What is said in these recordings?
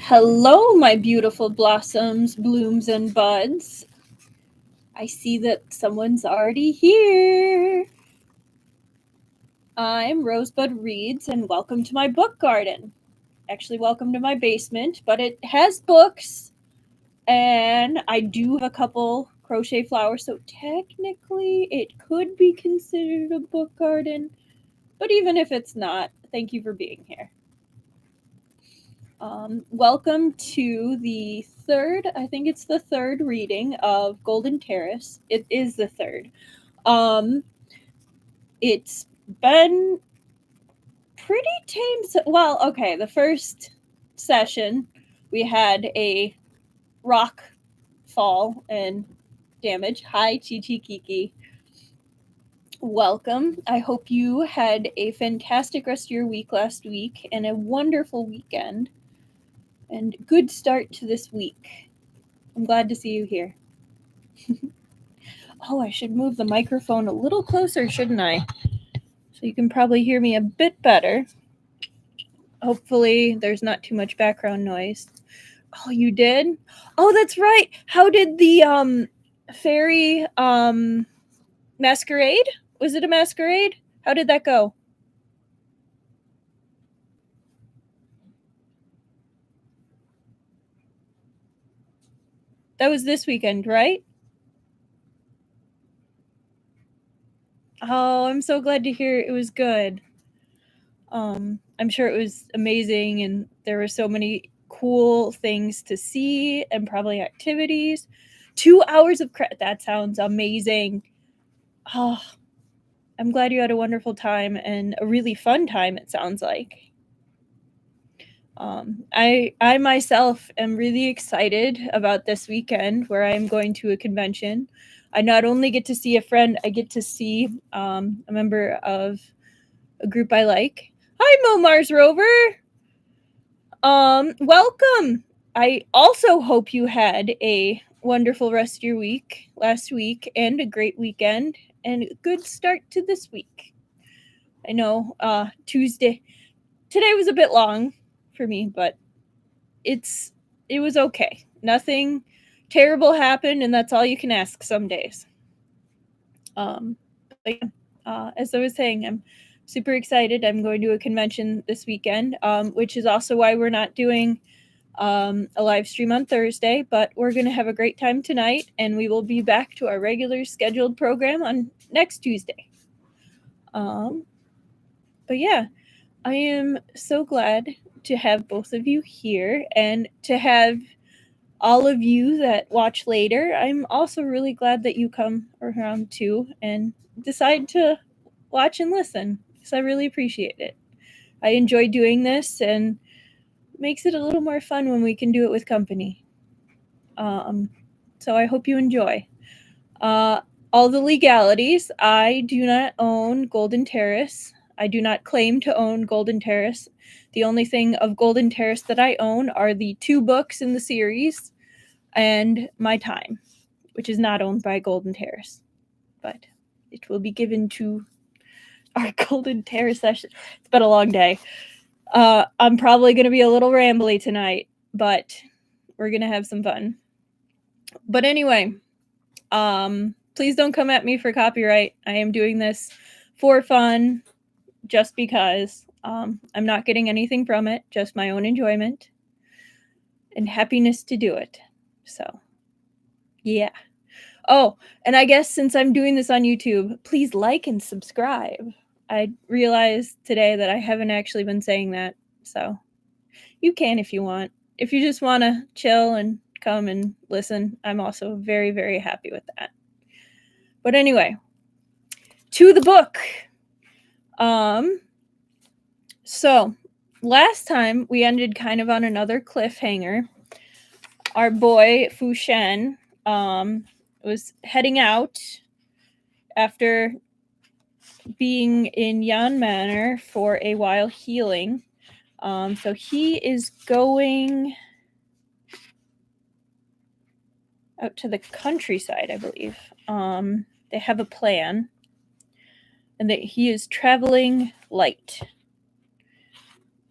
Hello, my beautiful blossoms, blooms, and buds. I see that someone's already here. I'm Rosebud Reads, and welcome to my book garden. Actually, welcome to my basement, but it has books, and I do have a couple crochet flowers, so technically it could be considered a book garden. But even if it's not, thank you for being here. Welcome to the third, I think it's the third reading of Golden Terrace. It is the third. It's been pretty tame. Well, okay, the first session we had a rock fall and damage. Hi, Chi Chi Kiki. Welcome. I hope you had a fantastic rest of your week last week and a wonderful weekend. And good start to this week. I'm glad to see you here. Oh, I should move the microphone a little closer, shouldn't I? So you can probably hear me a bit better. Hopefully there's not too much background noise. Oh, you did? Oh, that's right. How did the fairy masquerade? Was it a masquerade? How did that go? That was this weekend, right? Oh, I'm so glad to hear it was good. I'm sure it was amazing, and there were so many cool things to see and probably activities. 2 hours of that sounds amazing. Oh, I'm glad you had a wonderful time and a really fun time, it sounds like. I myself am really excited about this weekend where I'm going to a convention. I not only get to see a friend, I get to see a member of a group I like. Hi, Mo Mars Rover. Welcome. I also hope you had a wonderful rest of your week last week and a great weekend and a good start to this week. I know today was a bit long for me, but it was okay. Nothing terrible happened, and that's all you can ask some days. But yeah, as I was saying, I'm super excited. I'm going to a convention this weekend, which is also why we're not doing a live stream on Thursday, but we're going to have a great time tonight, and we will be back to our regular scheduled program on next Tuesday. But yeah, I am so glad to have both of you here and to have all of you that watch later. I'm also really glad that you come around too and decide to watch and listen because I really appreciate it. I enjoy doing this and it makes it a little more fun when we can do it with company. So I hope you enjoy. All the legalities. I do not own Golden Terrace. I do not claim to own Golden Terrace. The only thing of Golden Terrace that I own are the 2 books in the series and my time, which is not owned by Golden Terrace, but it will be given to our Golden Terrace session. It's been a long day. I'm probably going to be a little rambly tonight, but we're going to have some fun. But anyway, please don't come at me for copyright. I am doing this for fun, just because. I'm not getting anything from it, just my own enjoyment and happiness to do it. So, yeah. Oh, and I guess since I'm doing this on YouTube, please like and subscribe. I realized today that I haven't actually been saying that, so you can if you want. If you just want to chill and come and listen, I'm also very, very happy with that. But anyway, to the book. So last time we ended kind of on another cliffhanger. Our boy Fu Shen was heading out after being in Yan Manor for a while healing. So he is going out to the countryside, I believe. They have a plan, and that he is traveling light.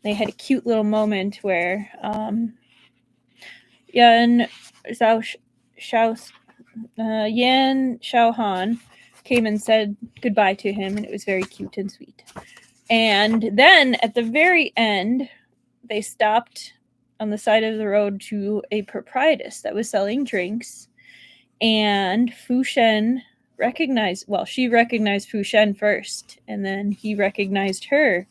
They had a cute little moment where Yan Xiao, Yan Xiaohan came and said goodbye to him, and it was very cute and sweet. And then at the very end, they stopped on the side of the road to a proprietress that was selling drinks, and Fu Shen she recognized Fu Shen first, and then he recognized her.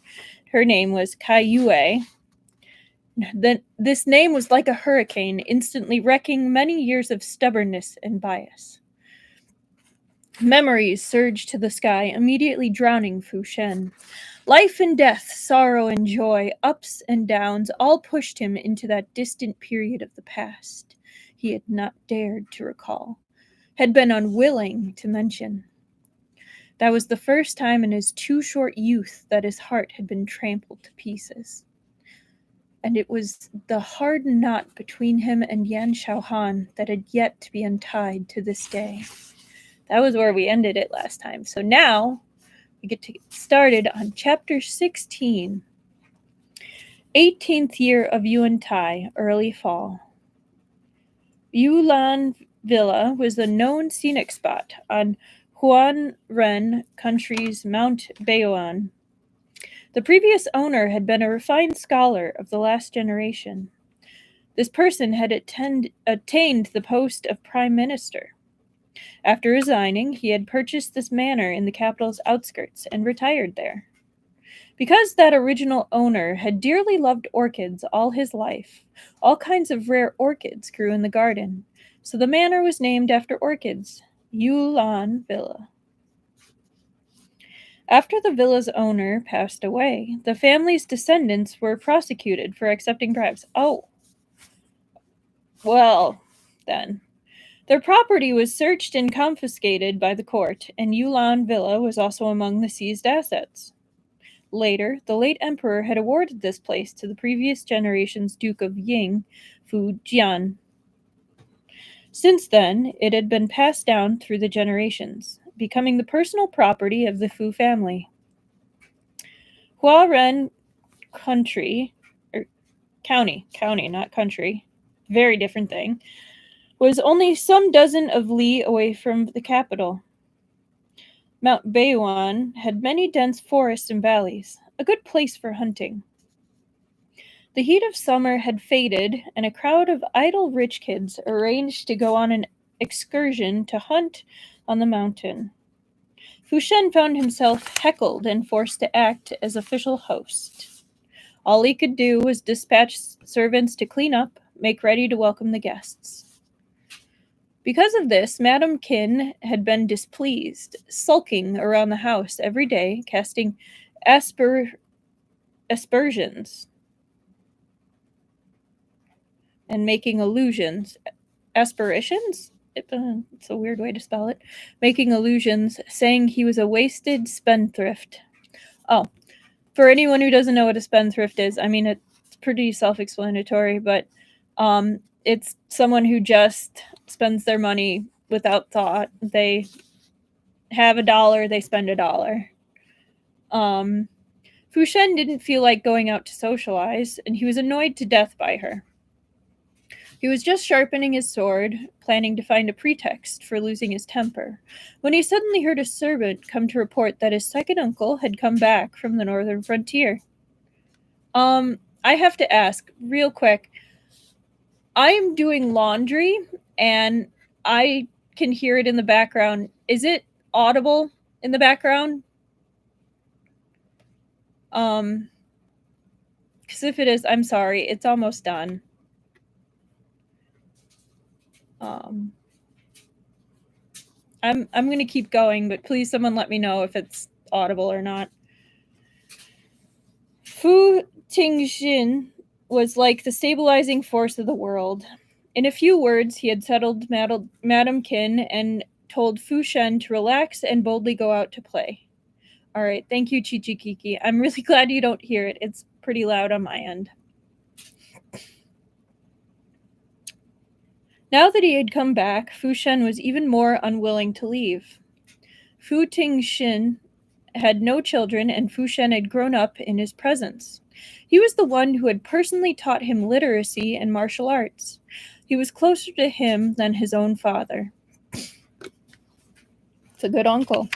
Her name was Kai Yue. This name was like a hurricane, instantly wrecking many years of stubbornness and bias. Memories surged to the sky, immediately drowning Fu Shen. Life and death, sorrow and joy, ups and downs, all pushed him into that distant period of the past he had not dared to recall, had been unwilling to mention. That was the first time in his too short youth that his heart had been trampled to pieces. And it was the hard knot between him and Yan Xiaohan that had yet to be untied to this day. That was where we ended it last time. So now we get to get started on chapter 16. 18th year of Yuan Tai, early fall. Yulan Villa was a known scenic spot on Huanren Country's Mount Baoan. The previous owner had been a refined scholar of the last generation. This person had attained the post of prime minister. After resigning, he had purchased this manor in the capital's outskirts and retired there. Because that original owner had dearly loved orchids all his life, all kinds of rare orchids grew in the garden, so the manor was named after orchids, Yulan Villa. After the villa's owner passed away, the family's descendants were prosecuted for accepting bribes. Oh. Well, then. Their property was searched and confiscated by the court, and Yulan Villa was also among the seized assets. Later, the late emperor had awarded this place to the previous generation's Duke of Ying, Fu Jian. Since then, it had been passed down through the generations, becoming the personal property of the Fu family. Huaren County, not country, very different thing, was only some dozen of li away from the capital. Mount Baoan had many dense forests and valleys, a good place for hunting. The heat of summer had faded, and a crowd of idle rich kids arranged to go on an excursion to hunt on the mountain. Fu Shen found himself heckled and forced to act as official host. All he could do was dispatch servants to clean up, make ready to welcome the guests. Because of this, Madame Qin had been displeased, sulking around the house every day, casting aspersions and making allusions. Aspirations? It's a weird way to spell it. Making allusions, saying he was a wasted spendthrift. Oh, for anyone who doesn't know what a spendthrift is, I mean, it's pretty self-explanatory, but it's someone who just spends their money without thought. They have $1, they spend $1. Fu Shen didn't feel like going out to socialize, and he was annoyed to death by her. He was just sharpening his sword, planning to find a pretext for losing his temper, when he suddenly heard a servant come to report that his second uncle had come back from the northern frontier. I have to ask, real quick, I'm doing laundry, and I can hear it in the background. Is it audible in the background? Because if it is, I'm sorry. It's almost done. I'm going to keep going, but please someone let me know if it's audible or not. Fu Tingxin was like the stabilizing force of the world. In a few words, he had settled Madame Qin and told Fu Shen to relax and boldly go out to play. All right, thank you, Chichikiki. I'm really glad you don't hear it. It's pretty loud on my end. Now that he had come back, Fu Shen was even more unwilling to leave. Fu Tingxin had no children, and Fu Shen had grown up in his presence. He was the one who had personally taught him literacy and martial arts. He was closer to him than his own father. It's a good uncle.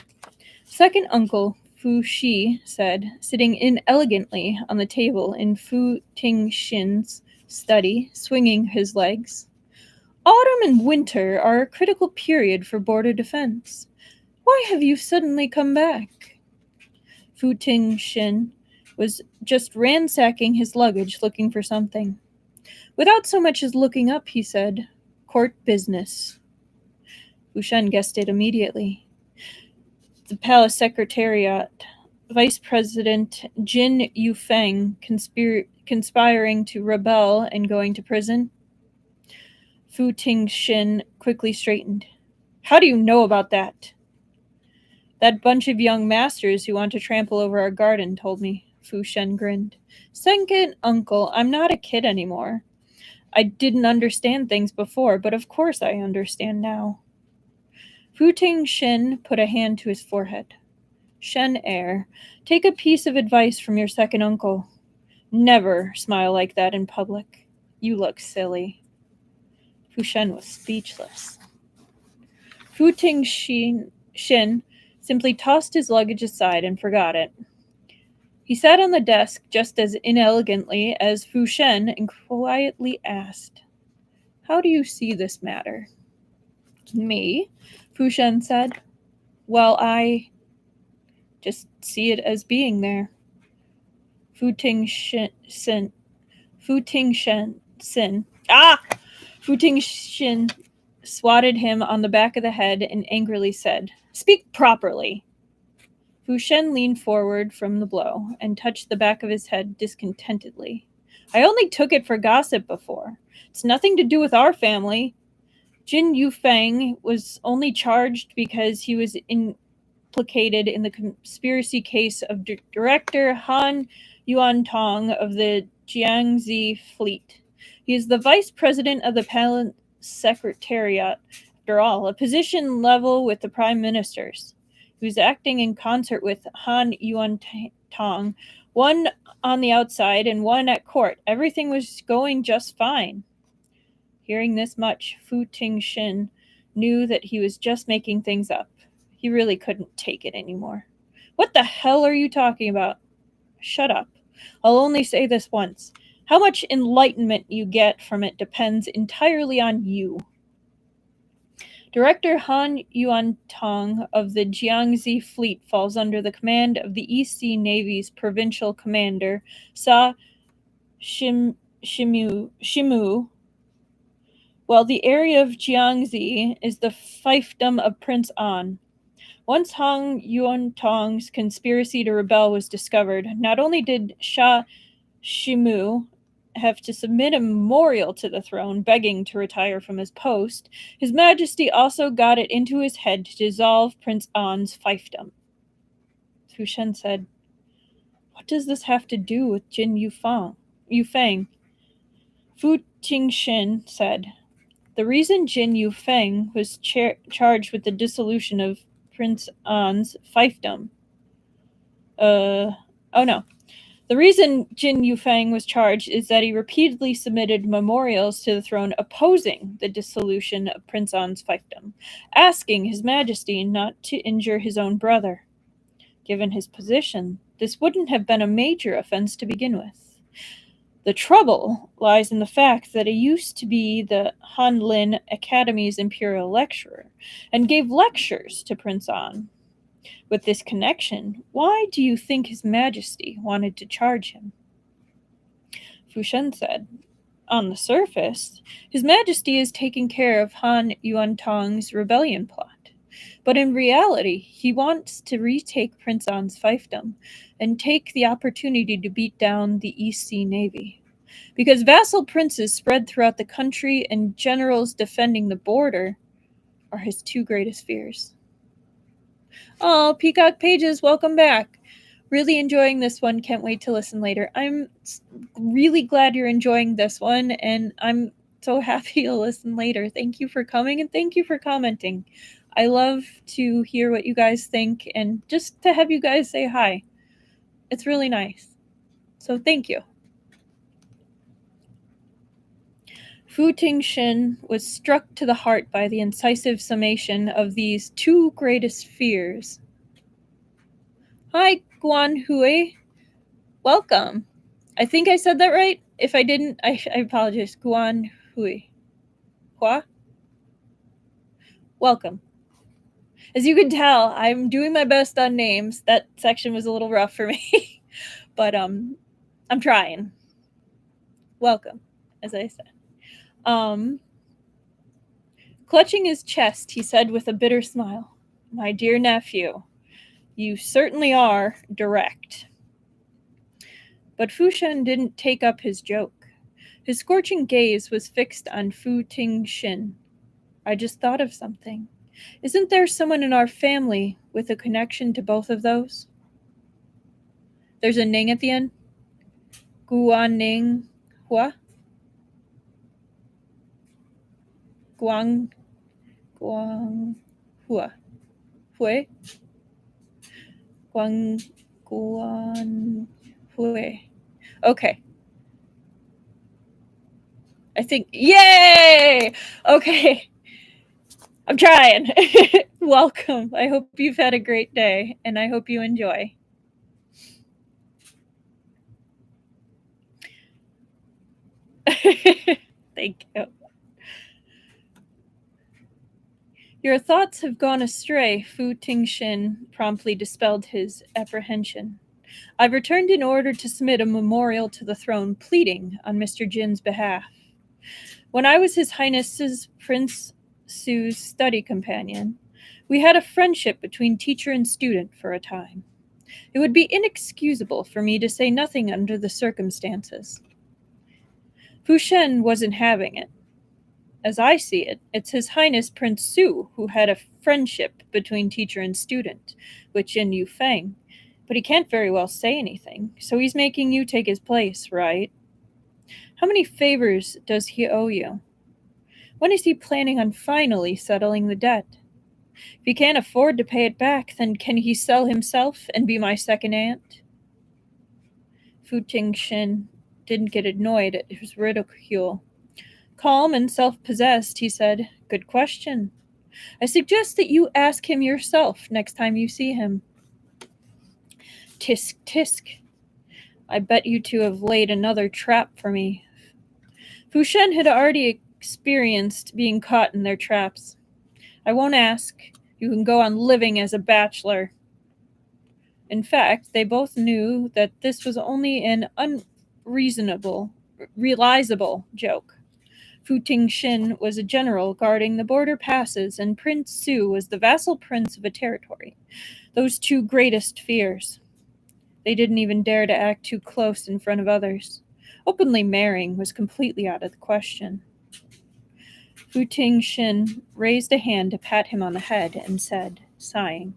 Second uncle, Fu Shi said, sitting inelegantly on the table in Fu Tingxin's study, swinging his legs. Autumn and winter are a critical period for border defense. Why have you suddenly come back? Fu Tingxin was just ransacking his luggage looking for something. Without so much as looking up, he said, "Court business." Fu Shen guessed it immediately. The palace secretariat, Vice President Jin Yufeng conspiring to rebel and going to prison. Fu Tingxin quickly straightened. How do you know about that? That bunch of young masters who want to trample over our garden told me. Fu Shen grinned. Second uncle, I'm not a kid anymore. I didn't understand things before, but of course I understand now. Fu Tingxin put a hand to his forehead. Shen heir, take a piece of advice from your second uncle. Never smile like that in public. You look silly. Fu Shen was speechless. Fu Tingxin simply tossed his luggage aside and forgot it. He sat on the desk just as inelegantly as Fu Shen and quietly asked, How do you see this matter? Me? Fu Shen said. Well, I just see it as being there. Fu Tingxin swatted him on the back of the head and angrily said, Speak properly. Fu Shen leaned forward from the blow and touched the back of his head discontentedly. I only took it for gossip before. It's nothing to do with our family. Jin Yufeng was only charged because he was implicated in the conspiracy case of Director Han Yuantong of the Jiangxi Fleet. He is the vice president of the Palace Secretariat, after all, a position level with the prime ministers. He was acting in concert with Han Yuantong, one on the outside and one at court. Everything was going just fine. Hearing this much, Fu Tingxin knew that he was just making things up. He really couldn't take it anymore. What the hell are you talking about? Shut up. I'll only say this once. How much enlightenment you get from it depends entirely on you. Director Han Yuantong of the Jiangxi Fleet falls under the command of the East Sea Navy's provincial commander, Sa Shimu, while the area of Jiangxi is the fiefdom of Prince An. Once Han Yuantong's conspiracy to rebel was discovered, not only did Sha Shimu have to submit a memorial to the throne begging to retire from his post, His Majesty also got it into his head to dissolve Prince An's fiefdom. Fu Shen said, What does this have to do with Jin Yufeng? Fu Tingxin said, The reason Jin Yufeng was charged with the dissolution of Prince An's fiefdom. The reason Jin Yufeng was charged is that he repeatedly submitted memorials to the throne opposing the dissolution of Prince An's fiefdom, asking His Majesty not to injure his own brother. Given his position, this wouldn't have been a major offense to begin with. The trouble lies in the fact that he used to be the Hanlin Academy's imperial lecturer and gave lectures to Prince An. With this connection, why do you think His Majesty wanted to charge him? Fu Shen said, On the surface, His Majesty is taking care of Han Yuantong's rebellion plot. But in reality, he wants to retake Prince An's fiefdom and take the opportunity to beat down the East Sea Navy. Because vassal princes spread throughout the country and generals defending the border are his two greatest fears. Oh, Peacock Pages, welcome back. Really enjoying this one. Can't wait to listen later. I'm really glad you're enjoying this one, and I'm so happy to listen later. Thank you for coming, and thank you for commenting. I love to hear what you guys think, and just to have you guys say hi. It's really nice. So thank you. Fu Tingxin was struck to the heart by the incisive summation of these two greatest fears. Hi, Guan Hui. Welcome. I think I said that right. If I didn't, I apologize. Guan Hui. Hua? Welcome. As you can tell, I'm doing my best on names. That section was a little rough for me, but I'm trying. Welcome, as I said. Clutching his chest, he said with a bitter smile, "My dear nephew, you certainly are direct." But Fu Shen didn't take up his joke. His scorching gaze was fixed on Fu Tingxin. "I just thought of something. Isn't there someone in our family with a connection to both of those?" There's a ning at the end. Guan Ning Hua? Guang Hua? Hui? Guan Hui. Okay. I think, yay! Okay. I'm trying. Welcome. I hope you've had a great day, and I hope you enjoy. Thank you. Your thoughts have gone astray, Fu Tingxin promptly dispelled his apprehension. I've returned in order to submit a memorial to the throne pleading on Mr. Jin's behalf. When I was His Highness's Prince Su's study companion, we had a friendship between teacher and student for a time. It would be inexcusable for me to say nothing under the circumstances. Fu Shen wasn't having it. As I see it, it's His Highness Prince Su who had a friendship between teacher and student with Jin Yufeng, but he can't very well say anything, so he's making you take his place, right? How many favors does he owe you? When is he planning on finally settling the debt? If he can't afford to pay it back, then can he sell himself and be my second aunt? Fu Tingxin didn't get annoyed at his ridicule. Calm and self-possessed, he said, "Good question. I suggest that you ask him yourself next time you see him." Tisk, tisk. I bet you two have laid another trap for me. Fu Shen had already experienced being caught in their traps. I won't ask. You can go on living as a bachelor. In fact, they both knew that this was only an realizable joke. Fu Tingxin was a general guarding the border passes, and Prince Su was the vassal prince of a territory. Those two greatest fears. They didn't even dare to act too close in front of others. Openly marrying was completely out of the question. Fu Tingxin raised a hand to pat him on the head and said, sighing,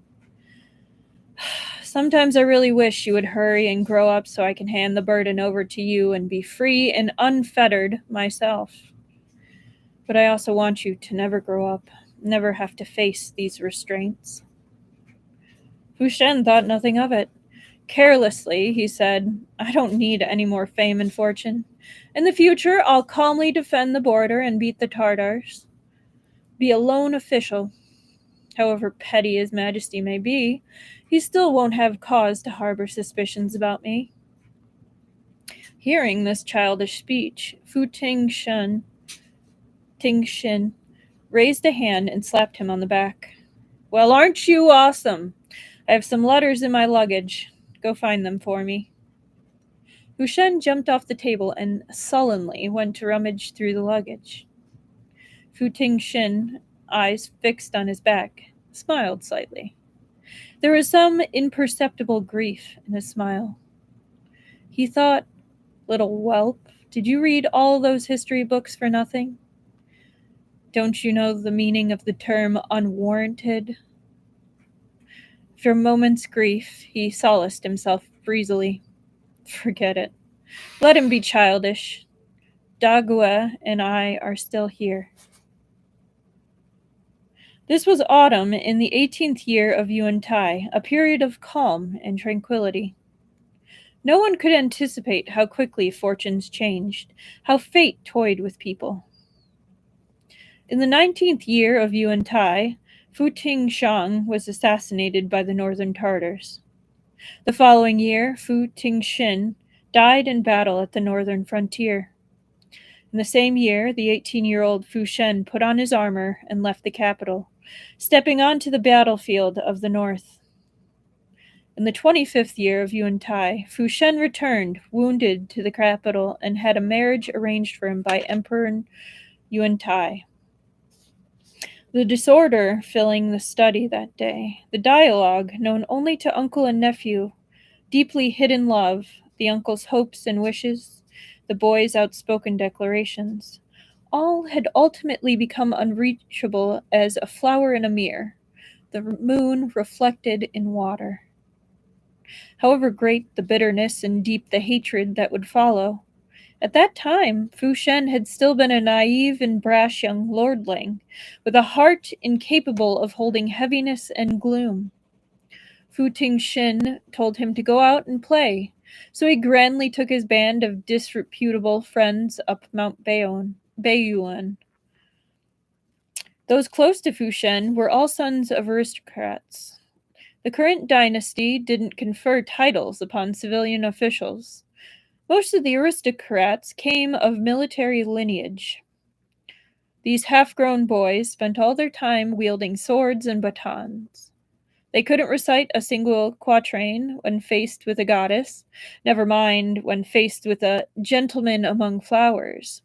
"Sometimes I really wish you would hurry and grow up so I can hand the burden over to you and be free and unfettered myself. But I also want you to never grow up, never have to face these restraints." Fu Shen thought nothing of it. Carelessly, he said, "I don't need any more fame and fortune. In the future, I'll calmly defend the border and beat the Tartars. Be a lone official. However petty His Majesty may be, he still won't have cause to harbor suspicions about me." Hearing this childish speech, Fu Tingxin raised a hand and slapped him on the back. "Well, aren't you awesome? I have some letters in my luggage. Go find them for me." Fu Shen jumped off the table and sullenly went to rummage through the luggage. Fu Tingxin, eyes fixed on his back, smiled slightly. There was some imperceptible grief in his smile. He thought, "Little whelp, did you read all those history books for nothing? Don't you know the meaning of the term unwarranted?" After a moment's grief, he solaced himself breezily. Forget it. Let him be childish. Dagua and I are still here. This was autumn in the 18th year of Yuan Tai, a period of calm and tranquility. No one could anticipate how quickly fortunes changed, how fate toyed with people. In the 19th year of Yuan Tai, Fu Tingshang was assassinated by the northern Tartars. The following year, Fu Tingxin died in battle at the northern frontier. In the same year, the 18-year-old Fu Shen put on his armor and left the capital, stepping onto the battlefield of the north. In the 25th year of Yuan Tai, Fu Shen returned, wounded, to the capital and had a marriage arranged for him by Emperor Yuan Tai. The disorder filling the study that day, the dialogue known only to uncle and nephew, deeply hidden love, the uncle's hopes and wishes, the boy's outspoken declarations, all had ultimately become unreachable as a flower in a mirror, the moon reflected in water. However great the bitterness and deep the hatred that would follow, at that time Fu Shen had still been a naive and brash young lordling, with a heart incapable of holding heaviness and gloom. Fu Tingxin told him to go out and play, so he grandly took his band of disreputable friends up Mount Baiyuan. Those close to Fu Shen were all sons of aristocrats. The current dynasty didn't confer titles upon civilian officials. Most of the aristocrats came of military lineage. These half-grown boys spent all their time wielding swords and batons. They couldn't recite a single quatrain when faced with a goddess, never mind when faced with a gentleman among flowers.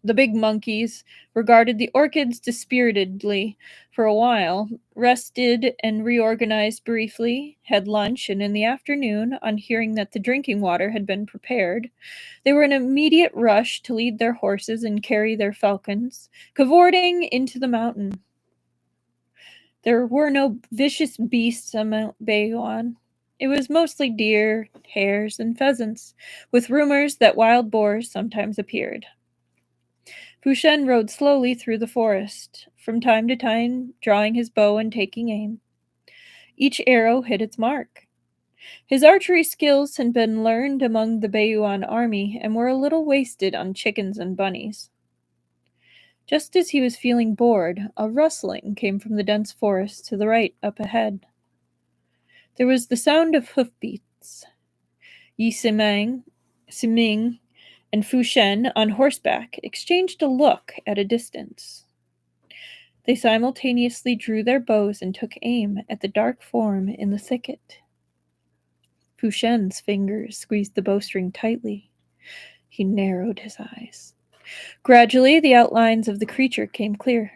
The big monkeys regarded the orchids dispiritedly for a while, rested and reorganized briefly, had lunch, and in the afternoon, on hearing that the drinking water had been prepared, they were in immediate rush to lead their horses and carry their falcons, cavorting into the mountain. There were no vicious beasts on Mount Baiyuan. It was mostly deer, hares, and pheasants, with rumors that wild boars sometimes appeared. Fu Shen rode slowly through the forest, from time to time drawing his bow and taking aim. Each arrow hit its mark. His archery skills had been learned among the Baiyuan army and were a little wasted on chickens and bunnies. Just as he was feeling bored, a rustling came from the dense forest to the right up ahead. There was the sound of hoofbeats. Yi Siming and Fu Shen, on horseback, exchanged a look at a distance. They simultaneously drew their bows and took aim at the dark form in the thicket. Fu Shen's fingers squeezed the bowstring tightly. He narrowed his eyes. Gradually, the outlines of the creature came clear.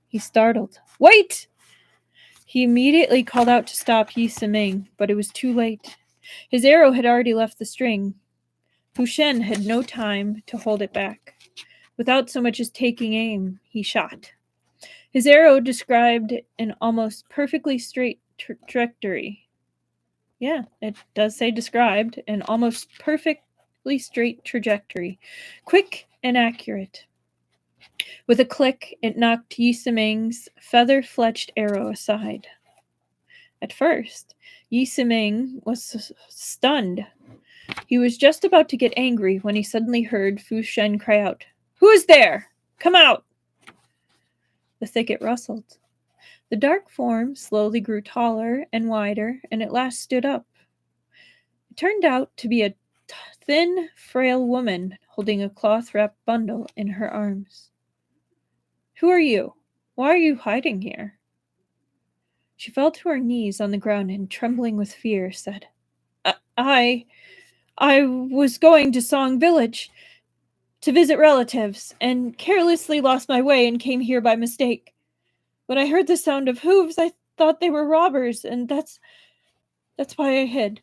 He startled. "Wait!" He immediately called out to stop Yi Siming, but it was too late. His arrow had already left the string. Fu Shen had no time to hold it back. Without so much as taking aim, he shot. His arrow described an almost perfectly straight trajectory. Yeah, it does say described an almost perfectly straight trajectory, quick and accurate. With a click, it knocked Yi Siming's feather-fletched arrow aside. At first, Yi Siming was stunned. He was just about to get angry when he suddenly heard Fu Shen cry out, "Who is there? Come out!" The thicket rustled. The dark form slowly grew taller and wider, and at last stood up. It turned out to be a thin, frail woman holding a cloth-wrapped bundle in her arms. "Who are you? Why are you hiding here?" She fell to her knees on the ground and, trembling with fear, said, I was going to Song Village to visit relatives, and carelessly lost my way and came here by mistake. When I heard the sound of hooves, I thought they were robbers, and that's why I hid."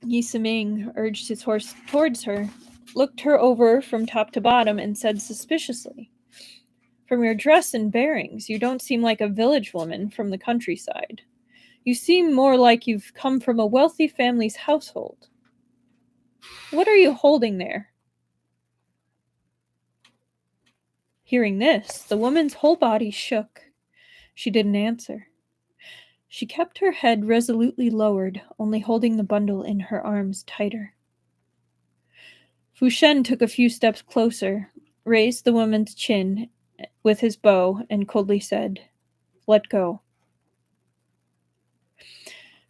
Yi Siming urged his horse towards her, looked her over from top to bottom, and said suspiciously, "From your dress and bearings, you don't seem like a village woman from the countryside. You seem more like you've come from a wealthy family's household. What are you holding there?" Hearing this, the woman's whole body shook. She didn't answer. She kept her head resolutely lowered, only holding the bundle in her arms tighter. Fu Shen took a few steps closer, raised the woman's chin, with his bow and coldly said, "Let go."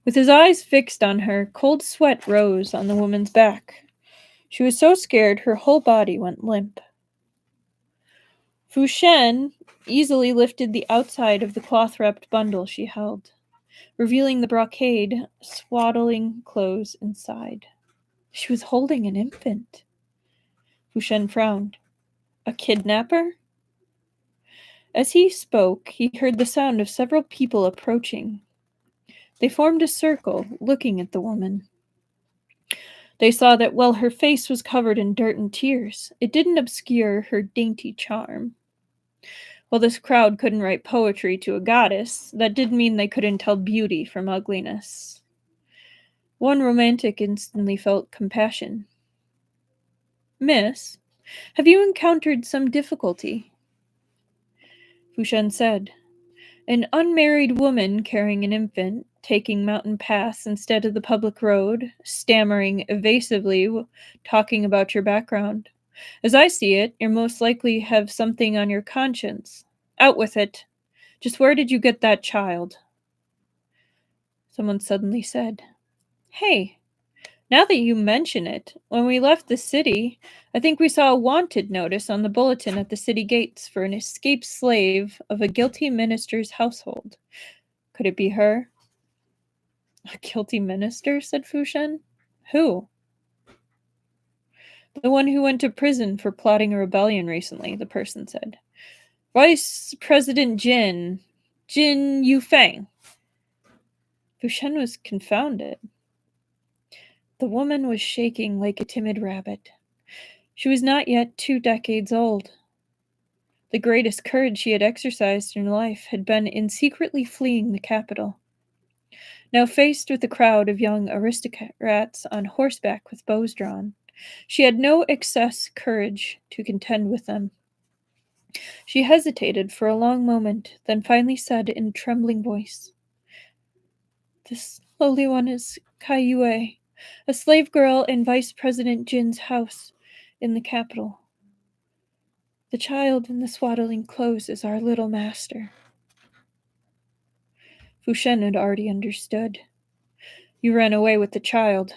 With his eyes fixed on her, cold sweat rose on the woman's back. She was so scared her whole body went limp. Fu Shen easily lifted the outside of the cloth-wrapped bundle she held, revealing the brocade swaddling clothes inside. She was holding an infant. Fu Shen frowned. A kidnapper? As he spoke, he heard the sound of several people approaching. They formed a circle, looking at the woman. They saw that while her face was covered in dirt and tears, it didn't obscure her dainty charm. While this crowd couldn't write poetry to a goddess, that didn't mean they couldn't tell beauty from ugliness. One romantic instantly felt compassion. "Miss, have you encountered some difficulty?" Fu Shen said, "An unmarried woman carrying an infant, taking mountain paths instead of the public road, stammering evasively, talking about your background. As I see it, you're most likely have something on your conscience. Out with it. Just where did you get that child?" Someone suddenly said, "Hey, now that you mention it, when we left the city, I think we saw a wanted notice on the bulletin at the city gates for an escaped slave of a guilty minister's household. Could it be her?" "A guilty minister?" said Fu Shen. "Who?" "The one who went to prison for plotting a rebellion recently," the person said. "Vice President Jin Yufeng." Fu Shen was confounded. The woman was shaking like a timid rabbit. She was not yet 2 decades old. The greatest courage she had exercised in life had been in secretly fleeing the capital. Now faced with a crowd of young aristocrats on horseback with bows drawn, she had no excess courage to contend with them. She hesitated for a long moment, then finally said in a trembling voice, "This lowly one is Kai Yue, a slave girl in Vice President Jin's house in the capital. The child in the swaddling clothes is our little master." Fu Shen had already understood. "You ran away with the child."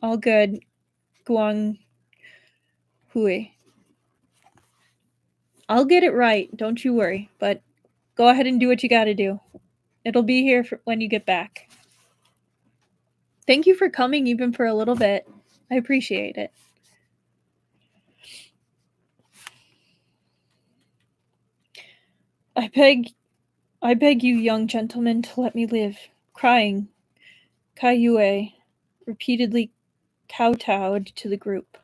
"All good, Guang Hui. I'll get it right, don't you worry, but go ahead and do what you gotta do. It'll be here when you get back. Thank you for coming even for a little bit. I appreciate it." I beg you, young gentlemen, to let me live." Crying, Kai Yue repeatedly kowtowed to the group.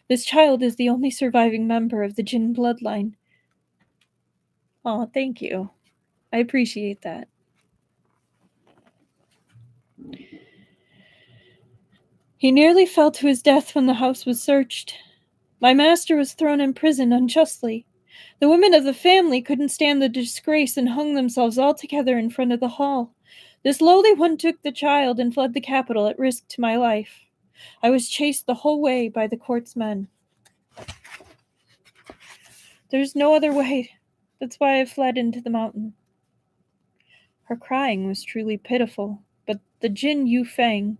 "This child is the only surviving member of the Jin bloodline." "Aw, thank you. I appreciate that." "He nearly fell to his death when the house was searched. My master was thrown in prison unjustly. The women of the family couldn't stand the disgrace and hung themselves all together in front of the hall. This lowly one took the child and fled the capital at risk to my life. I was chased the whole way by the court's men. There's no other way. That's why I fled into the mountain." Her crying was truly pitiful, but the Jin Yufeng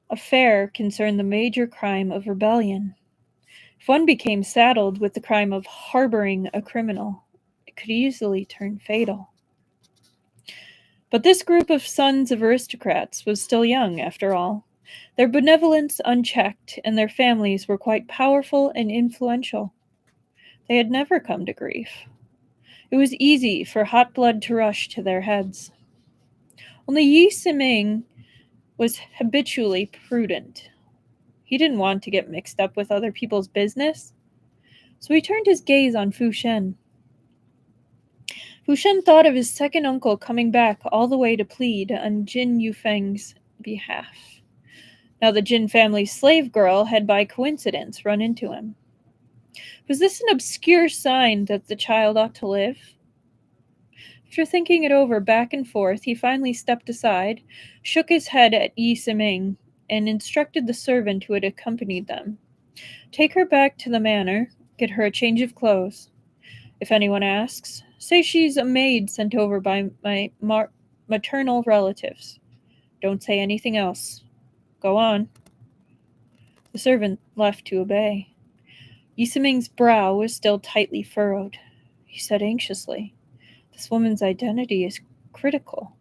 affair concerned the major crime of rebellion. If one became saddled with the crime of harboring a criminal, it could easily turn fatal. But this group of sons of aristocrats was still young, after all, their benevolence unchecked, and their families were quite powerful and influential. They had never come to grief. It was easy for hot blood to rush to their heads. Only Yi Siming was habitually prudent. He didn't want to get mixed up with other people's business, so he turned his gaze on Fu Shen. Fu Shen thought of his second uncle coming back all the way to plead on Jin Yufeng's behalf. Now the Jin family's slave girl had by coincidence run into him. Was this an obscure sign that the child ought to live? After thinking it over back and forth, he finally stepped aside, shook his head at Yi Siming, and instructed the servant who had accompanied them. "Take her back to the manor. Get her a change of clothes. If anyone asks, say she's a maid sent over by my maternal relatives. Don't say anything else. Go on." The servant left to obey. Yiseming's brow was still tightly furrowed. He said anxiously, "This woman's identity is critical.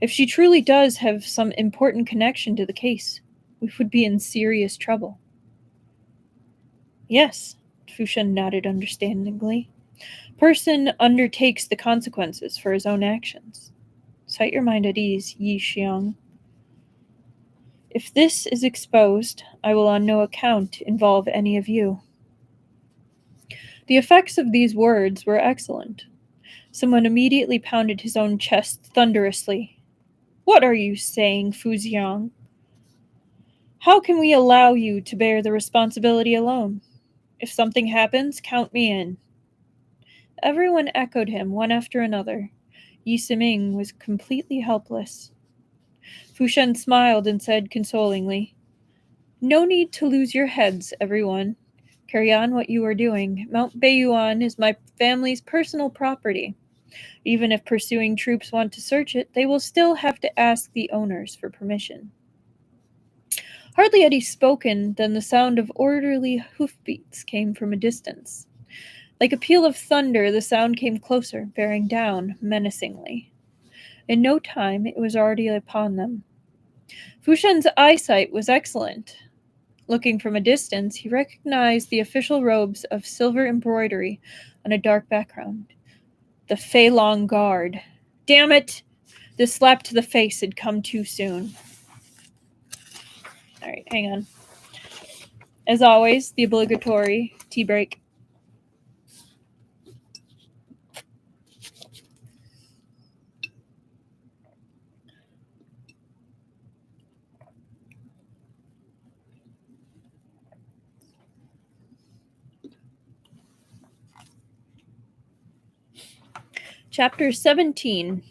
If she truly does have some important connection to the case, we would be in serious trouble." "Yes," Fushen nodded understandingly. "Person undertakes the consequences for his own actions. Set your mind at ease, Yi Xiang. If this is exposed, I will on no account involve any of you." The effects of these words were excellent. Someone immediately pounded his own chest thunderously. "What are you saying, Fu Xiang? How can we allow you to bear the responsibility alone? If something happens, count me in." Everyone echoed him, one after another. Yi Siming was completely helpless. Fu Shen smiled and said consolingly, "No need to lose your heads, everyone. Carry on what you are doing. Mount Beiyuan is my family's personal property. Even if pursuing troops want to search it, they will still have to ask the owners for permission." Hardly had he spoken than the sound of orderly hoofbeats came from a distance. Like a peal of thunder, the sound came closer, bearing down menacingly. In no time, it was already upon them. Fushen's eyesight was excellent. Looking from a distance, he recognized the official robes of silver embroidery on a dark background. The Fei Long Guard. Damn it! This slap to the face had come too soon. All right, hang on. As always, the obligatory tea break. Chapter 17.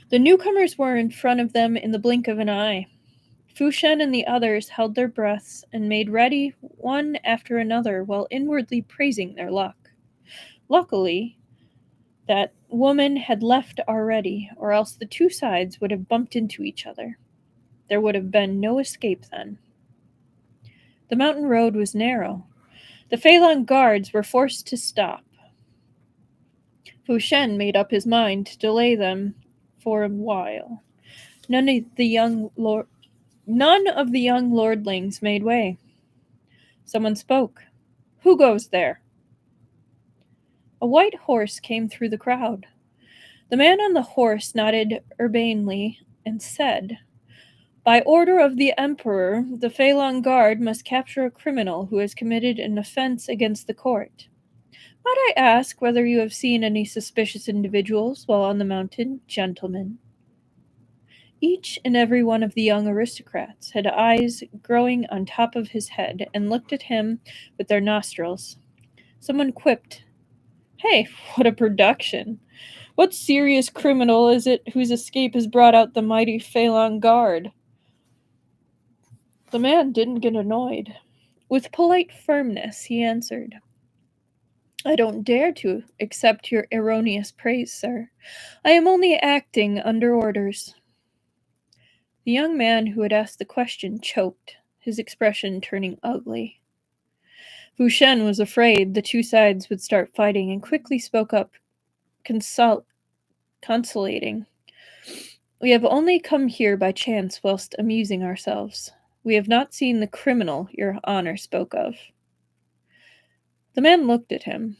The newcomers were in front of them in the blink of an eye. Fushen and the others held their breaths and made ready one after another while inwardly praising their luck. Luckily, that woman had left already, or else the two sides would have bumped into each other. There would have been no escape then. The mountain road was narrow. The Feilong guards were forced to stop. Fu Shen made up his mind to delay them for a while. None of the young lordlings made way. Someone spoke. "Who goes there?" A white horse came through the crowd. The man on the horse nodded urbanely and said, "By order of the Emperor, the Feilong Guard must capture a criminal who has committed an offense against the court. Might I ask whether you have seen any suspicious individuals while on the mountain, gentlemen?" Each and every one of the young aristocrats had eyes growing on top of his head and looked at him with their nostrils. Someone quipped, "Hey, what a production! What serious criminal is it whose escape has brought out the mighty Feilong Guard?" The man didn't get annoyed. With polite firmness, he answered, "I don't dare to accept your erroneous praise, sir. I am only acting under orders." The young man who had asked the question choked, his expression turning ugly. Fu Shen was afraid the two sides would start fighting and quickly spoke up, consolating. "We have only come here by chance whilst amusing ourselves. We have not seen the criminal your honor spoke of." The man looked at him.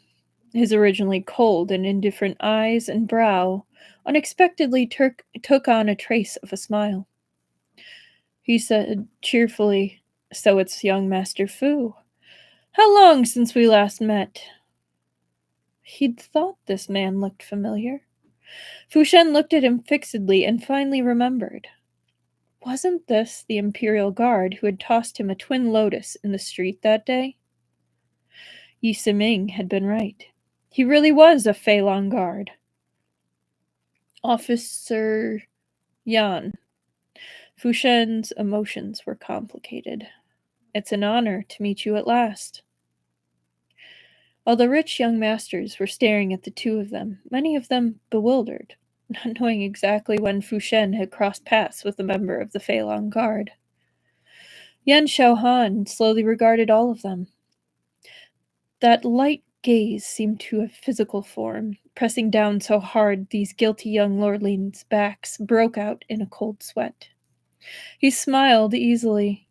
His originally cold and indifferent eyes and brow unexpectedly took on a trace of a smile. He said cheerfully, "So it's young Master Fu. How long since we last met?" He'd thought this man looked familiar. Fu Shen looked at him fixedly and finally remembered. Wasn't this the Imperial Guard who had tossed him a twin lotus in the street that day? Yi Siming had been right. He really was a Feilong Guard. Officer Yan. Fu Shen's emotions were complicated. "It's an honor to meet you at last." While the rich young masters were staring at the two of them, many of them bewildered, not knowing exactly when Fu Shen had crossed paths with a member of the Fei Long Guard. Yan Xiaohan slowly regarded all of them. That light gaze seemed to have physical form, pressing down so hard these guilty young lordlings' backs broke out in a cold sweat. He smiled easily.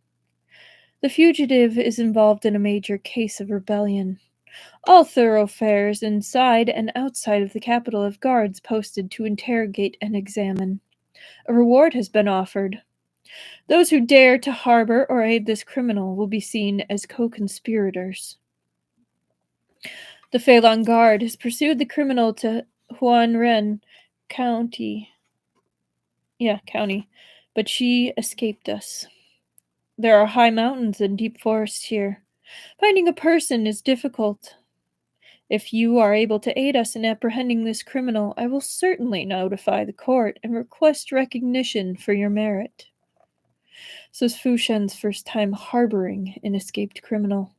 The fugitive is involved in a major case of rebellion. All thoroughfares inside and outside of the capital have guards posted to interrogate and examine. A reward has been offered. Those who dare to harbor or aid this criminal will be seen as co-conspirators. The Feilong Guard has pursued the criminal to Huanren County. County. But she escaped us. There are high mountains and deep forests here. Finding a person is difficult. If you are able to aid us in apprehending this criminal, I will certainly notify the court and request recognition for your merit. This was Fu Shen's first time harboring an escaped criminal.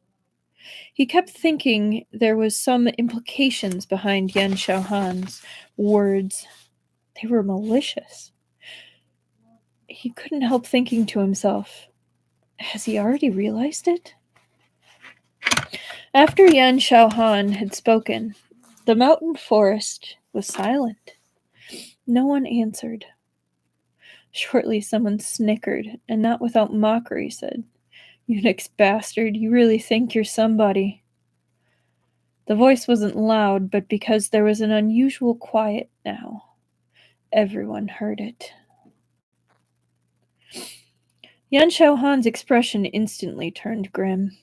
He kept thinking there was some implications behind Yan Xiaohan's words. They were malicious. He couldn't help thinking to himself, has he already realized it? After Yan Xiaohan had spoken, the mountain forest was silent. No one answered. Shortly someone snickered, and not without mockery said, "You next bastard, you really think you're somebody." The voice wasn't loud, but because there was an unusual quiet now, everyone heard it. Yan Xiaohan's expression instantly turned grim.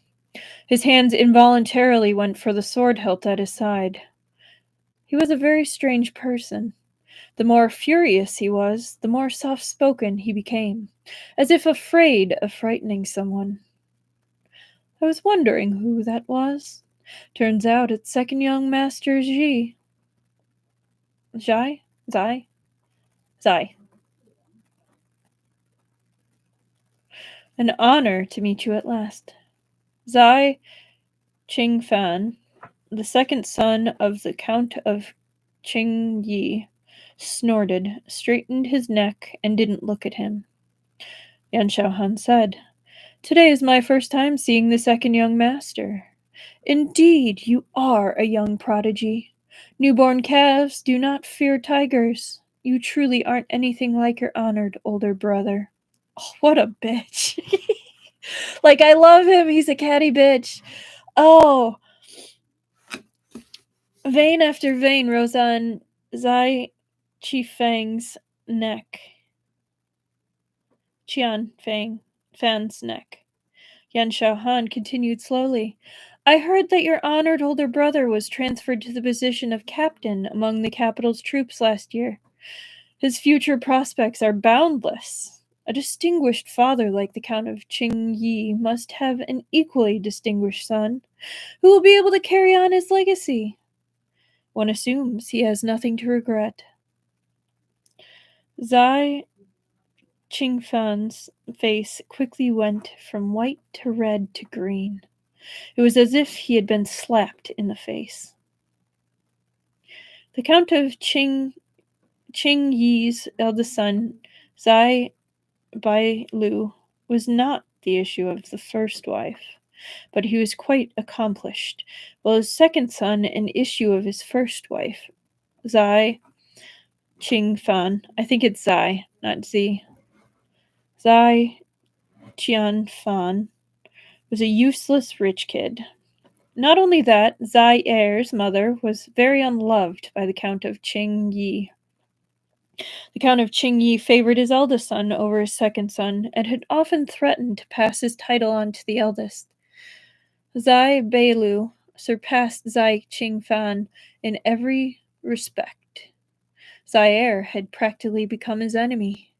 His hands involuntarily went for the sword hilt at his side. He was a very strange person. The more furious he was, the more soft-spoken he became, as if afraid of frightening someone. I was wondering who that was. Turns out it's second young master Zai. Zai. An honor to meet you at last. Zai Qingfan, the second son of the Count of Qingyi, snorted, straightened his neck, and didn't look at him. Yan Xiaohan said, "Today is my first time seeing the second young master. Indeed, you are a young prodigy. Newborn calves do not fear tigers. You truly aren't anything like your honored older brother." Oh, what a bitch. Like, I love him. He's a catty bitch. Oh. Vein after vein rose on Zai Qifang's neck. Fan's neck. Yan Xiaohan continued slowly. "I heard that your honored older brother was transferred to the position of captain among the capital's troops last year. His future prospects are boundless. A distinguished father like the Count of Qingyi must have an equally distinguished son, who will be able to carry on his legacy. One assumes he has nothing to regret." Zai Qingfan's face quickly went from white to red to green. It was as if he had been slapped in the face. The Count of Qingyi's eldest son, Zai Bailu, was not the issue of the first wife, but he was quite accomplished, while his second son, an issue of his first wife, Zai Qingfan, I think it's Zai, not Z, Zai Qianfan, was a useless rich kid. Not only that, Zai Er's mother was very unloved by the Count of Qingyi. The Count of Qingyi favored his eldest son over his second son, and had often threatened to pass his title on to the eldest. Zai Beilu surpassed Zai Qingfan in every respect. Zaire had practically become his enemy.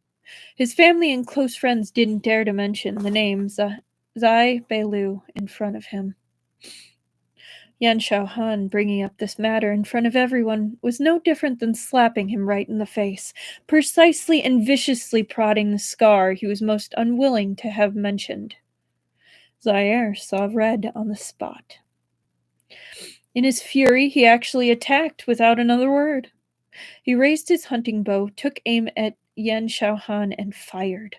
His family and close friends didn't dare to mention the name Zai Beilu in front of him. Yan Xiaohan bringing up this matter in front of everyone was no different than slapping him right in the face, precisely and viciously prodding the scar he was most unwilling to have mentioned. Zaire saw red on the spot. In his fury, he actually attacked without another word. He raised his hunting bow, took aim at Yan Shaohan, and fired.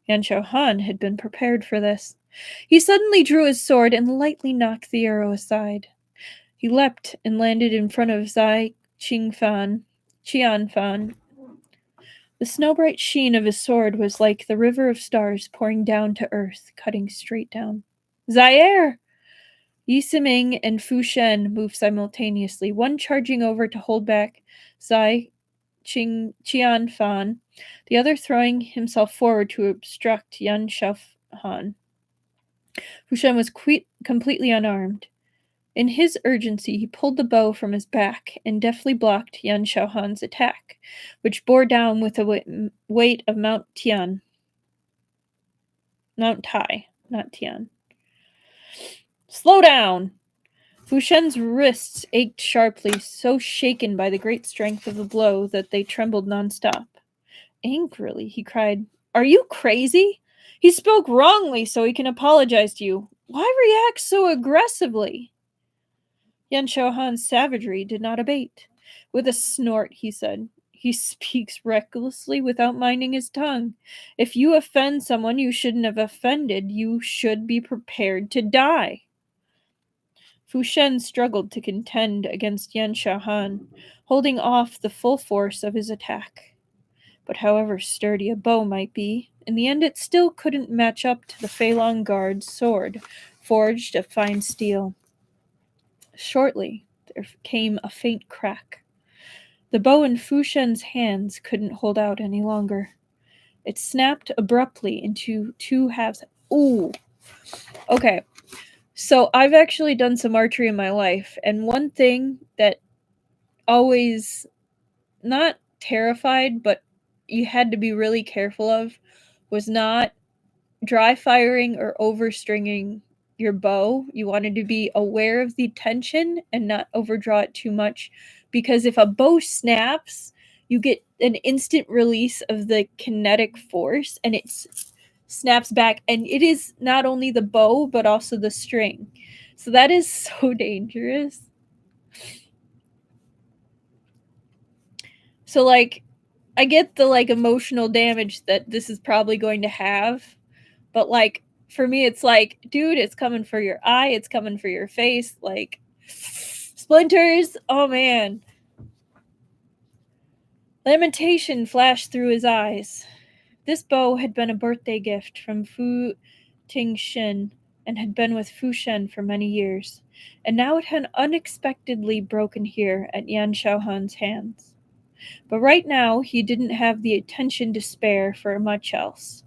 Yan Shaohan had been prepared for this. He suddenly drew his sword and lightly knocked the arrow aside. He leapt and landed in front of Qianfan. The snow-bright sheen of his sword was like the river of stars pouring down to earth, cutting straight down. Zaire! Yi Siming and Fu Shen moved simultaneously, one charging over to hold back Qianfan, the other throwing himself forward to obstruct Yan Shaohan. Fu Shen was completely unarmed. In his urgency, he pulled the bow from his back and deftly blocked Yan Shaohan's attack, which bore down with the weight of Mount Tai, not Tian. Slow down! Fu Shen's wrists ached sharply, so shaken by the great strength of the blow that they trembled nonstop. Angrily, he cried, "Are you crazy? He spoke wrongly, so he can apologize to you. Why react so aggressively?" Yan Shaohan's savagery did not abate. With a snort, he said, "He speaks recklessly without minding his tongue. If you offend someone you shouldn't have offended, you should be prepared to die." Fu Shen struggled to contend against Yan Shaohan, holding off the full force of his attack. But however sturdy a bow might be, in the end it still couldn't match up to the Fei Long Guard's sword, forged of fine steel. Shortly, there came a faint crack. The bow in Fu Shen's hands couldn't hold out any longer. It snapped abruptly into two halves. Ooh. Okay. So I've actually done some archery in my life, and one thing that always, not terrified, but you had to be really careful of, was not dry firing or overstringing your bow. You wanted to be aware of the tension and not overdraw it too much, because if a bow snaps, you get an instant release of the kinetic force and it snaps back, and it is not only the bow but also the string. So that is so dangerous. So like I get the like emotional damage that this is probably going to have, but like for me it's like, dude, it's coming for your eye, it's coming for your face, like splinters. Oh man. Lamentation flashed through his eyes. This bow had been a birthday gift from Fu Tingshin and had been with Fu Shen for many years, and now it had unexpectedly broken here at Yan Shaohan's hands. But right now he didn't have the attention to spare for much else.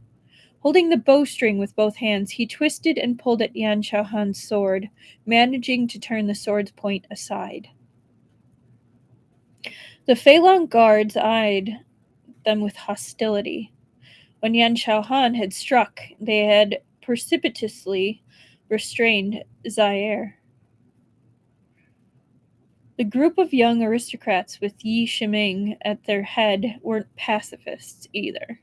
Holding the bowstring with both hands, he twisted and pulled at Yan Shaohan's sword, managing to turn the sword's point aside. The Fei Long guards eyed them with hostility. When Yan Shaohan had struck, they had precipitously restrained Zaire. The group of young aristocrats with Yi Shiming at their head weren't pacifists either.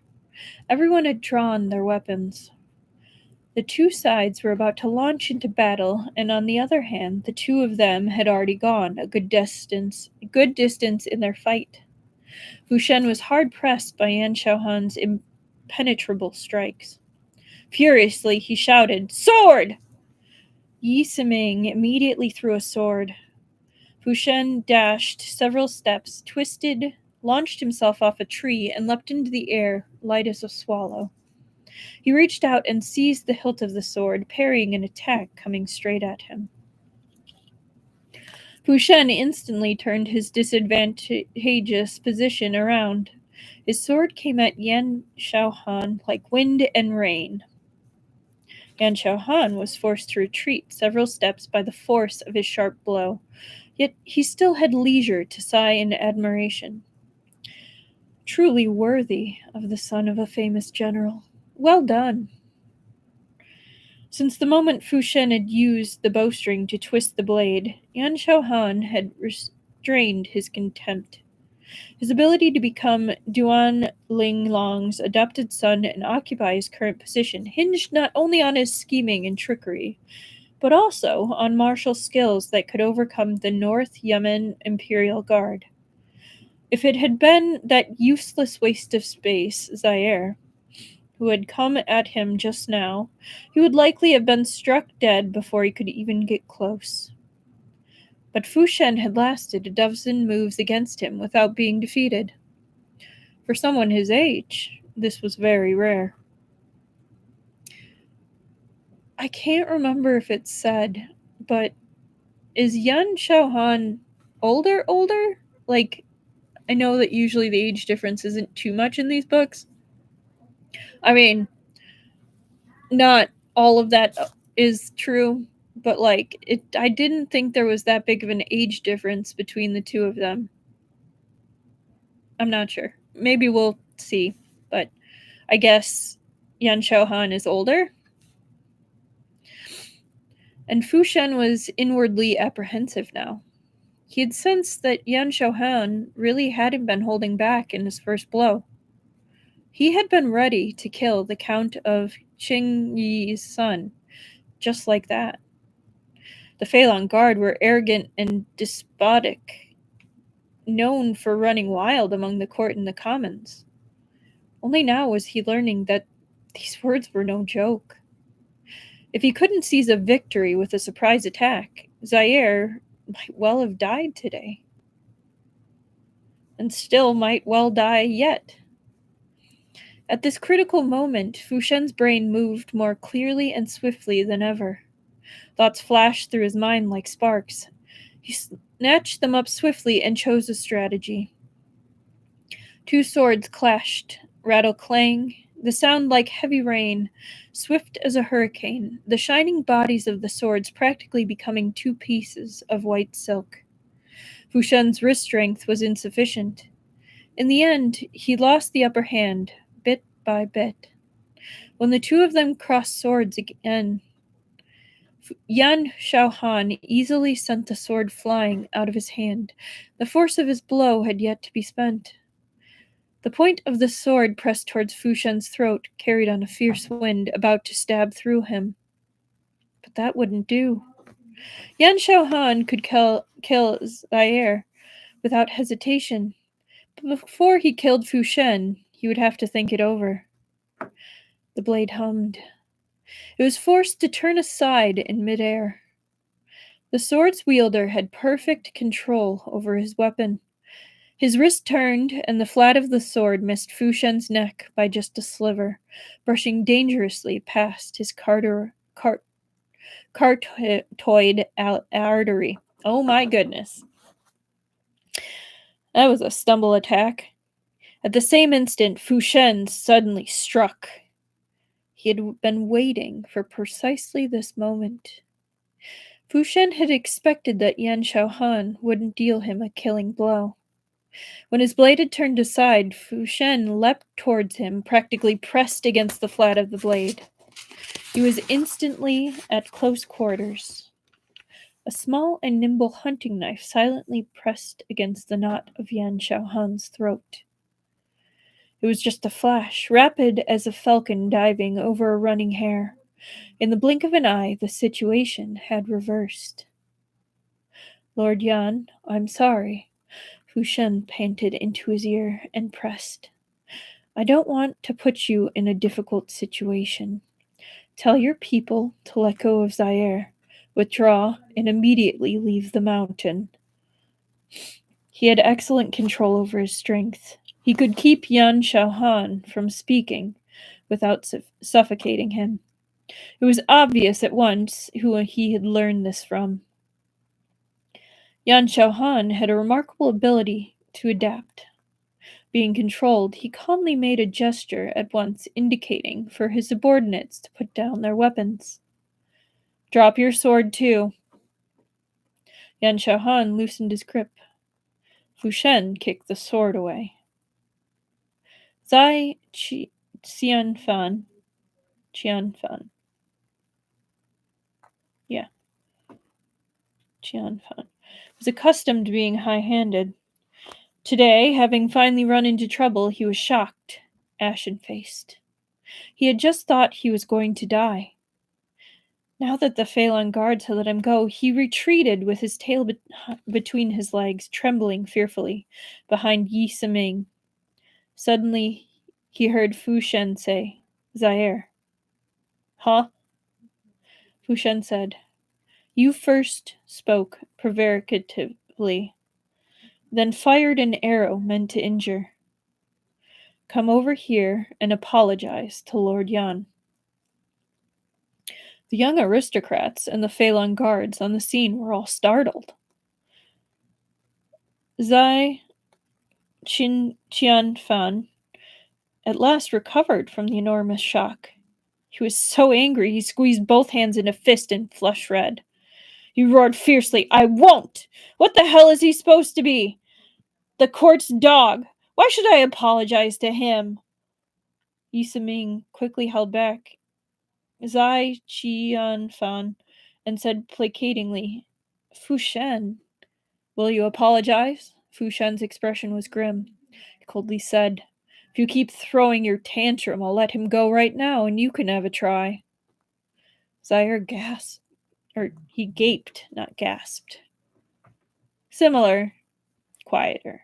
Everyone had drawn their weapons. The two sides were about to launch into battle, and on the other hand, the two of them had already gone a good distance in their fight. Fu Shen was hard pressed by Yan Shaohan's impenetrable strikes. Furiously, he shouted, "Sword!" Yi Siming immediately threw a sword. Fu Shen dashed several steps, twisted, launched himself off a tree, and leapt into the air, light as a swallow. He reached out and seized the hilt of the sword, parrying an attack coming straight at him. Fu Shen instantly turned his disadvantageous position around. His sword came at Yan Shaohan like wind and rain. Yan Shaohan was forced to retreat several steps by the force of his sharp blow, yet he still had leisure to sigh in admiration. Truly worthy of the son of a famous general. Well done. Since the moment Fu Shen had used the bowstring to twist the blade, Yan Shaohan had restrained his contempt. His ability to become Duan Linglong's adopted son and occupy his current position hinged not only on his scheming and trickery, but also on martial skills that could overcome the North Yemen Imperial Guard. If it had been that useless waste of space, Zaire, who had come at him just now, he would likely have been struck dead before he could even get close. But Fu Shen had lasted a dozen moves against him without being defeated. For someone his age, this was very rare. I can't remember if it's said, but is Yan Xiaohan older? Like, I know that usually the age difference isn't too much in these books. I mean, not all of that is true, but like I didn't think there was that big of an age difference between the two of them. I'm not sure. Maybe we'll see, but I guess Yan Xiaohan is older. And Fu Shen was inwardly apprehensive now. He had sensed that Yan Xiaohan really hadn't been holding back in his first blow. He had been ready to kill the Count of Qing Yi's son, just like that. The Feilong Guard were arrogant and despotic, known for running wild among the court and the commons. Only now was he learning that these words were no joke. If he couldn't seize a victory with a surprise attack, Zaire might well have died today. And still might well die yet. At this critical moment, Fu Shen's brain moved more clearly and swiftly than ever. Thoughts flashed through his mind like sparks. He snatched them up swiftly and chose a strategy. Two swords clashed, rattle clang, the sound like heavy rain, swift as a hurricane, the shining bodies of the swords practically becoming two pieces of white silk. Fu Shen's wrist strength was insufficient. In the end, he lost the upper hand, bit by bit. When the two of them crossed swords again, Yan Xiaohan easily sent the sword flying out of his hand. The force of his blow had yet to be spent. The point of the sword pressed towards Fu Shen's throat, carried on a fierce wind, about to stab through him. But that wouldn't do. Yan Xiaohan could kill Zaire without hesitation. But before he killed Fu Shen, he would have to think it over. The blade hummed. It was forced to turn aside in midair. The sword's wielder had perfect control over his weapon. His wrist turned, and the flat of the sword missed Fu Shen's neck by just a sliver, brushing dangerously past his carotid artery. Oh my goodness. That was a stumble attack. At the same instant, Fu Shen suddenly struck. He had been waiting for precisely this moment. Fu Shen had expected that Yan Xiaohan wouldn't deal him a killing blow. When his blade had turned aside, Fu Shen leapt towards him, practically pressed against the flat of the blade. He was instantly at close quarters. A small and nimble hunting knife silently pressed against the knot of Yan Xiaohan's throat. It was just a flash, rapid as a falcon diving over a running hare. In the blink of an eye, the situation had reversed. Lord Yan, I'm sorry. Fu Shen panted into his ear and pressed. I don't want to put you in a difficult situation. Tell your people to let go of Zaire, withdraw, and immediately leave the mountain. He had excellent control over his strength. He could keep Yan Xiaohan from speaking without suffocating him. It was obvious at once who he had learned this from. Yan Xiaohan had a remarkable ability to adapt. Being controlled, he calmly made a gesture at once indicating for his subordinates to put down their weapons. Drop your sword too. Yan Xiaohan loosened his grip. Fu Shen kicked the sword away. Qianfan. Yeah. Qianfan was accustomed to being high-handed. Today, having finally run into trouble, he was shocked, ashen-faced. He had just thought he was going to die. Now that the Phelan guards had let him go, he retreated with his tail between his legs, trembling fearfully, behind Yi Siming. Suddenly, he heard Fu Shen say, "Zaire." "Huh?" Fu Shen said. "You first spoke provocatively, then fired an arrow meant to injure. Come over here and apologize to Lord Yan." The young aristocrats and the Phelan guards on the scene were all startled. Zai Qianfan at last recovered from the enormous shock. He was so angry he squeezed both hands in a fist and flushed red. He roared fiercely, "I won't! What the hell is he supposed to be? The court's dog. Why should I apologize to him?" Yi Siming quickly held back Zai Qianfan and said placatingly, "Fu Shen, will you apologize?" Fu Shen's expression was grim. He coldly said, "If you keep throwing your tantrum, I'll let him go right now, and you can have a try." Zaire gasped, or he gaped, not gasped. Similar, quieter.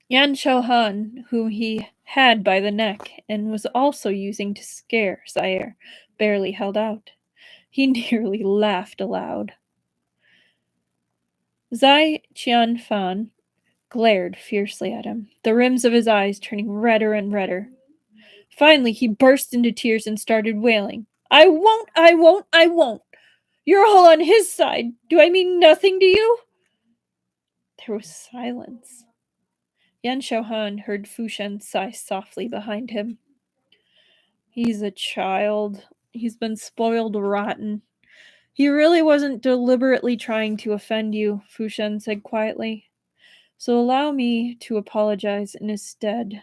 Yan Xiaohan, whom he had by the neck and was also using to scare Zaire, barely held out. He nearly laughed aloud. Zai Qianfan glared fiercely at him, the rims of his eyes turning redder and redder. Finally, he burst into tears and started wailing. "I won't! I won't! I won't! You're all on his side. Do I mean nothing to you?" There was silence. Yan Xiaohan heard Fu Shen sigh softly behind him. "He's a child. He's been spoiled rotten. He really wasn't deliberately trying to offend you," Fu Shen said quietly. "So allow me to apologize in his stead.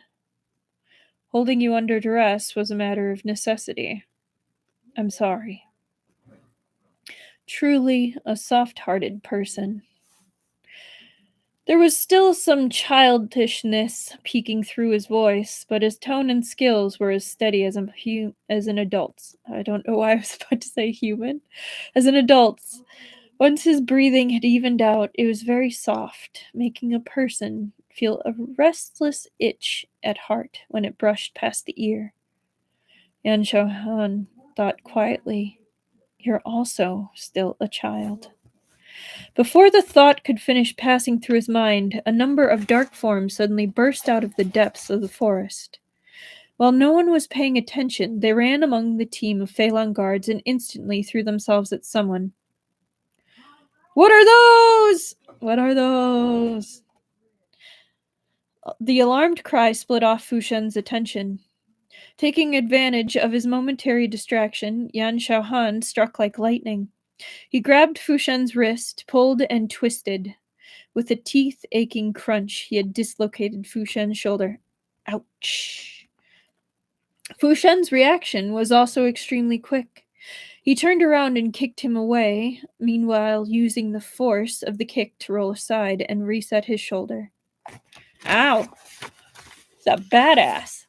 Holding you under duress was a matter of necessity. I'm sorry." Truly a soft-hearted person. There was still some childishness peeking through his voice, but his tone and skills were as steady as an adult's. I don't know why I was about to say human. As an adult's. Once his breathing had evened out, it was very soft, making a person feel a restless itch at heart when it brushed past the ear. Yan Xiaohan thought quietly, "You're also still a child." Before the thought could finish passing through his mind, a number of dark forms suddenly burst out of the depths of the forest. While no one was paying attention, they ran among the team of Phelan guards and instantly threw themselves at someone. "What are those? What are those?" The alarmed cry split off Fu Shen's attention. Taking advantage of his momentary distraction, Yan Xiaohan struck like lightning. He grabbed Fu Shen's wrist, pulled and twisted. With a teeth-aching crunch, he had dislocated Fu Shen's shoulder. Ouch. Fu Shen's reaction was also extremely quick. He turned around and kicked him away, meanwhile using the force of the kick to roll aside and reset his shoulder. "Ow! He's a badass!"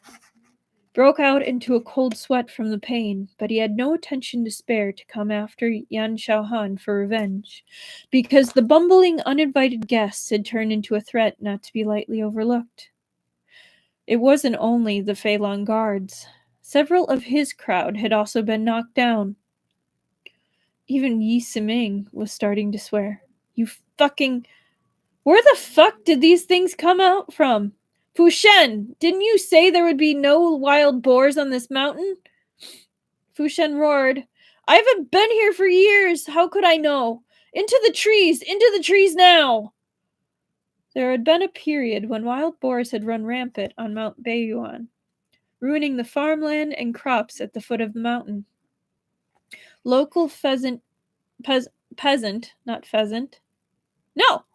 Broke out into a cold sweat from the pain, but he had no attention to spare to come after Yan Xiaohan for revenge, because the bumbling, uninvited guests had turned into a threat not to be lightly overlooked. It wasn't only the Phelan guards. Several of his crowd had also been knocked down. Even Yi Siming was starting to swear. "You fucking... Where the fuck did these things come out from? Fu Shen, didn't you say there would be no wild boars on this mountain?" Fu Shen roared. "I haven't been here for years. How could I know? Into the trees! Into the trees now!" There had been a period when wild boars had run rampant on Mount Beiyuan, ruining the farmland and crops at the foot of the mountain. Local peasant, not pheasant. No!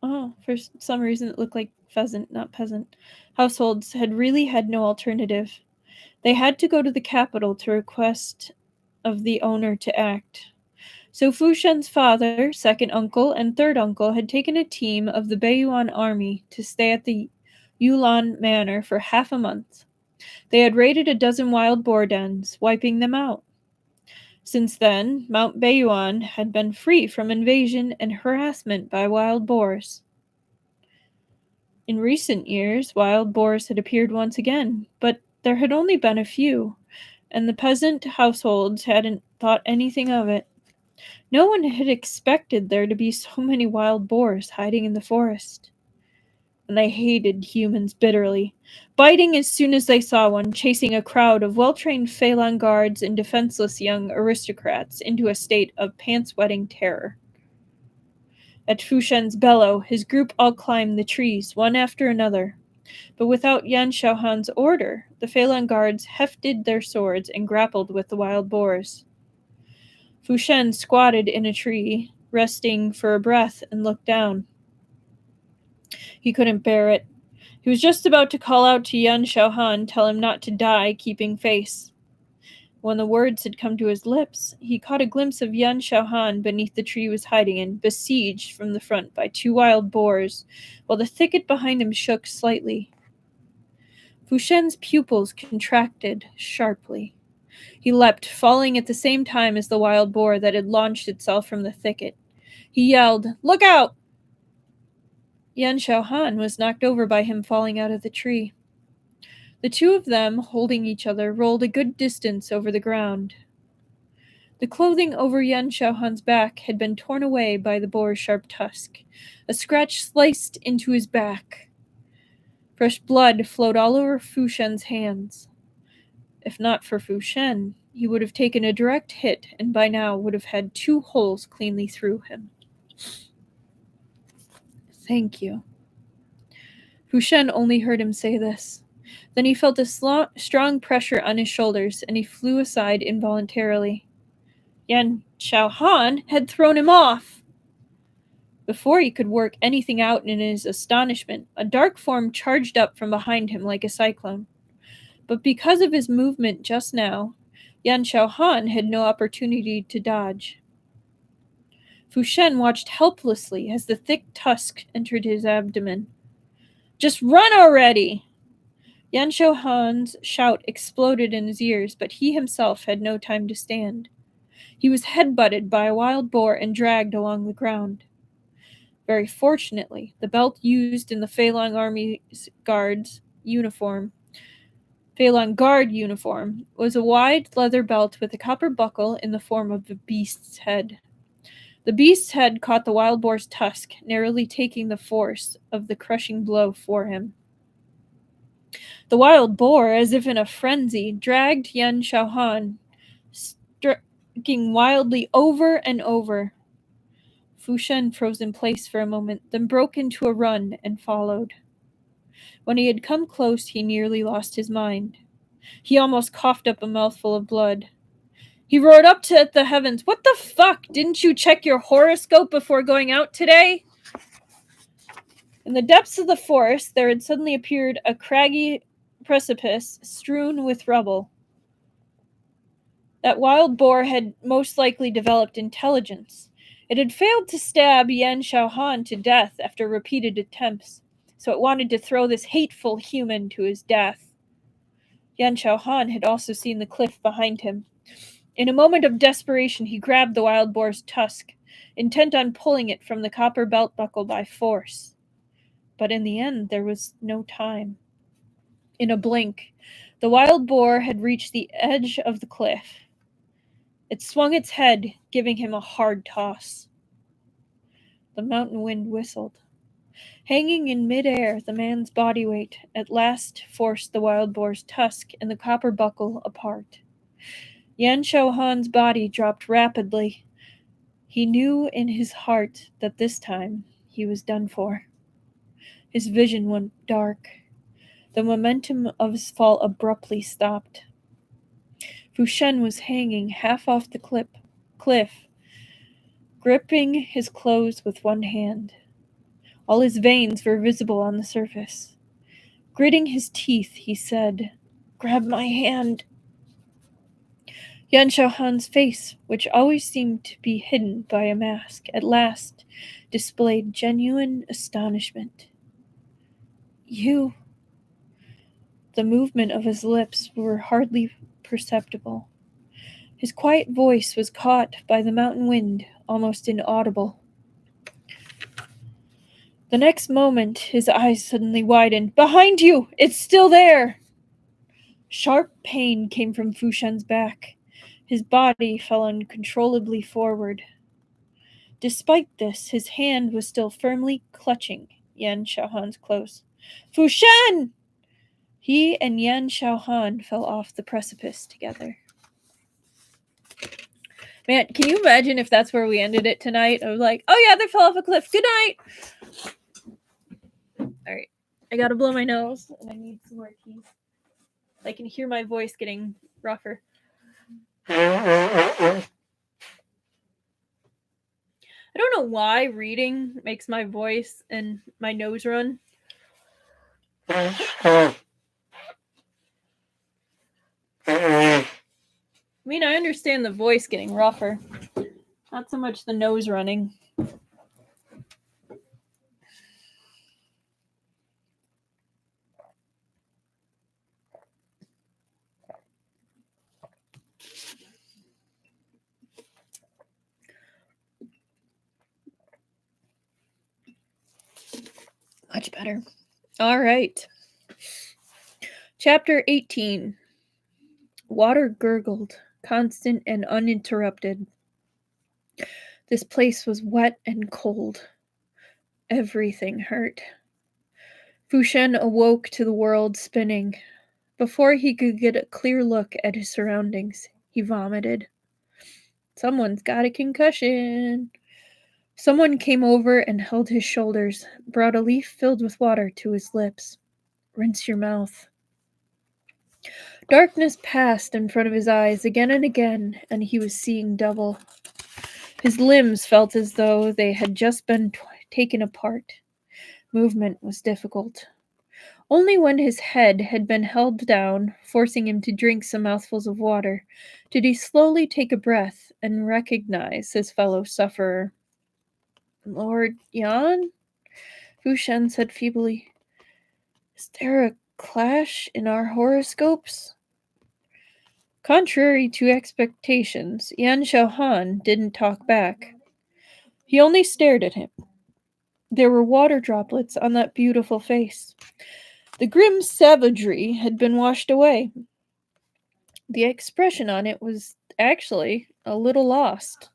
Oh, for some reason it looked like pheasant, not peasant. Households had really had no alternative. They had to go to the capital to request of the owner to act. So Fu Shen's father, second uncle, and third uncle had taken a team of the Beiyuan army to stay at the Yulan Manor for half a month. They had raided a dozen wild boar dens, wiping them out. Since then, Mount Bayuan had been free from invasion and harassment by wild boars. In recent years, wild boars had appeared once again, but there had only been a few, and the peasant households hadn't thought anything of it. No one had expected there to be so many wild boars hiding in the forest. And they hated humans bitterly, biting as soon as they saw one, chasing a crowd of well-trained Phelan guards and defenseless young aristocrats into a state of pants-wetting terror. At Fushen's bellow, his group all climbed the trees, one after another. But without Yan Xiaohan's order, the Phelan guards hefted their swords and grappled with the wild boars. Fushen squatted in a tree, resting for a breath, and looked down. He couldn't bear it. He was just about to call out to Yan Xiaohan, tell him not to die, keeping face. When the words had come to his lips, he caught a glimpse of Yan Xiaohan beneath the tree he was hiding in, besieged from the front by two wild boars, while the thicket behind him shook slightly. Fushen's pupils contracted sharply. He leapt, falling at the same time as the wild boar that had launched itself from the thicket. He yelled, "Look out!" Yan Xiaohan was knocked over by him falling out of the tree. The two of them, holding each other, rolled a good distance over the ground. The clothing over Yan Xiaohan's back had been torn away by the boar's sharp tusk. A scratch sliced into his back. Fresh blood flowed all over Fushen's hands. If not for Fushen, he would have taken a direct hit and by now would have had 2 holes cleanly through him. "Thank you." Fushen only heard him say this. Then he felt a strong pressure on his shoulders, and he flew aside involuntarily. Yan Xiaohan had thrown him off. Before he could work anything out in his astonishment, a dark form charged up from behind him like a cyclone. But because of his movement just now, Yan Xiaohan had no opportunity to dodge. Fushen watched helplessly as the thick tusk entered his abdomen. "Just run already!" Yan Xiaohan's shout exploded in his ears, but he himself had no time to stand. He was headbutted by a wild boar and dragged along the ground. Very fortunately, the belt used in the Phelan Army's Guard uniform was a wide leather belt with a copper buckle in the form of a beast's head. The beast's head caught the wild boar's tusk, narrowly taking the force of the crushing blow for him. The wild boar, as if in a frenzy, dragged Yan Xiaohan, striking wildly over and over. Fushen froze in place for a moment, then broke into a run and followed. When he had come close, he nearly lost his mind. He almost coughed up a mouthful of blood. He roared up to the heavens, "What the fuck? Didn't you check your horoscope before going out today?" In the depths of the forest, there had suddenly appeared a craggy precipice strewn with rubble. That wild boar had most likely developed intelligence. It had failed to stab Yan Xiaohan to death after repeated attempts, so it wanted to throw this hateful human to his death. Yan Xiaohan had also seen the cliff behind him. In a moment of desperation, he grabbed the wild boar's tusk, intent on pulling it from the copper belt buckle by force. But in the end, there was no time. In a blink, the wild boar had reached the edge of the cliff. It swung its head, giving him a hard toss. The mountain wind whistled. Hanging in midair, the man's body weight at last forced the wild boar's tusk and the copper buckle apart. Yan Xiaohan's body dropped rapidly. He knew in his heart that this time he was done for. His vision went dark. The momentum of his fall abruptly stopped. Fushen was hanging half off the cliff, gripping his clothes with one hand. All his veins were visible on the surface. Gritting his teeth, he said, "Grab my hand." Yan Xiaohan's face, which always seemed to be hidden by a mask, at last displayed genuine astonishment. "You..." The movement of his lips were hardly perceptible. His quiet voice was caught by the mountain wind, almost inaudible. The next moment, his eyes suddenly widened. "Behind you! It's still there!" Sharp pain came from Fu Shen's back. His body fell uncontrollably forward. Despite this, his hand was still firmly clutching Yan Xiaohan's clothes. "Fu Shen!" He and Yan Xiaohan fell off the precipice together. Man, can you imagine if that's where we ended it tonight? I was like, oh yeah, they fell off a cliff. Good night! Alright. I gotta blow my nose, and I need some more tea. I can hear my voice getting rougher. I don't know why reading makes my voice and my nose run. I mean, I understand the voice getting rougher. Not so much the nose running. Much better. All right. Chapter 18. Water gurgled, constant and uninterrupted. This place was wet and cold. Everything hurt. Fu Shen awoke to the world spinning. Before he could get a clear look at his surroundings, he vomited. Someone's got a concussion. Someone came over and held his shoulders, brought a leaf filled with water to his lips. Rinse your mouth. Darkness passed in front of his eyes again and again, and he was seeing double. His limbs felt as though they had just been taken apart. Movement was difficult. Only when his head had been held down, forcing him to drink some mouthfuls of water, did he slowly take a breath and recognize his fellow sufferer. "Lord Yan?" Fu Shen said feebly. "Is there a clash in our horoscopes?" Contrary to expectations, Yan Xiaohan didn't talk back. He only stared at him. There were water droplets on that beautiful face. The grim savagery had been washed away. The expression on it was actually a little lost.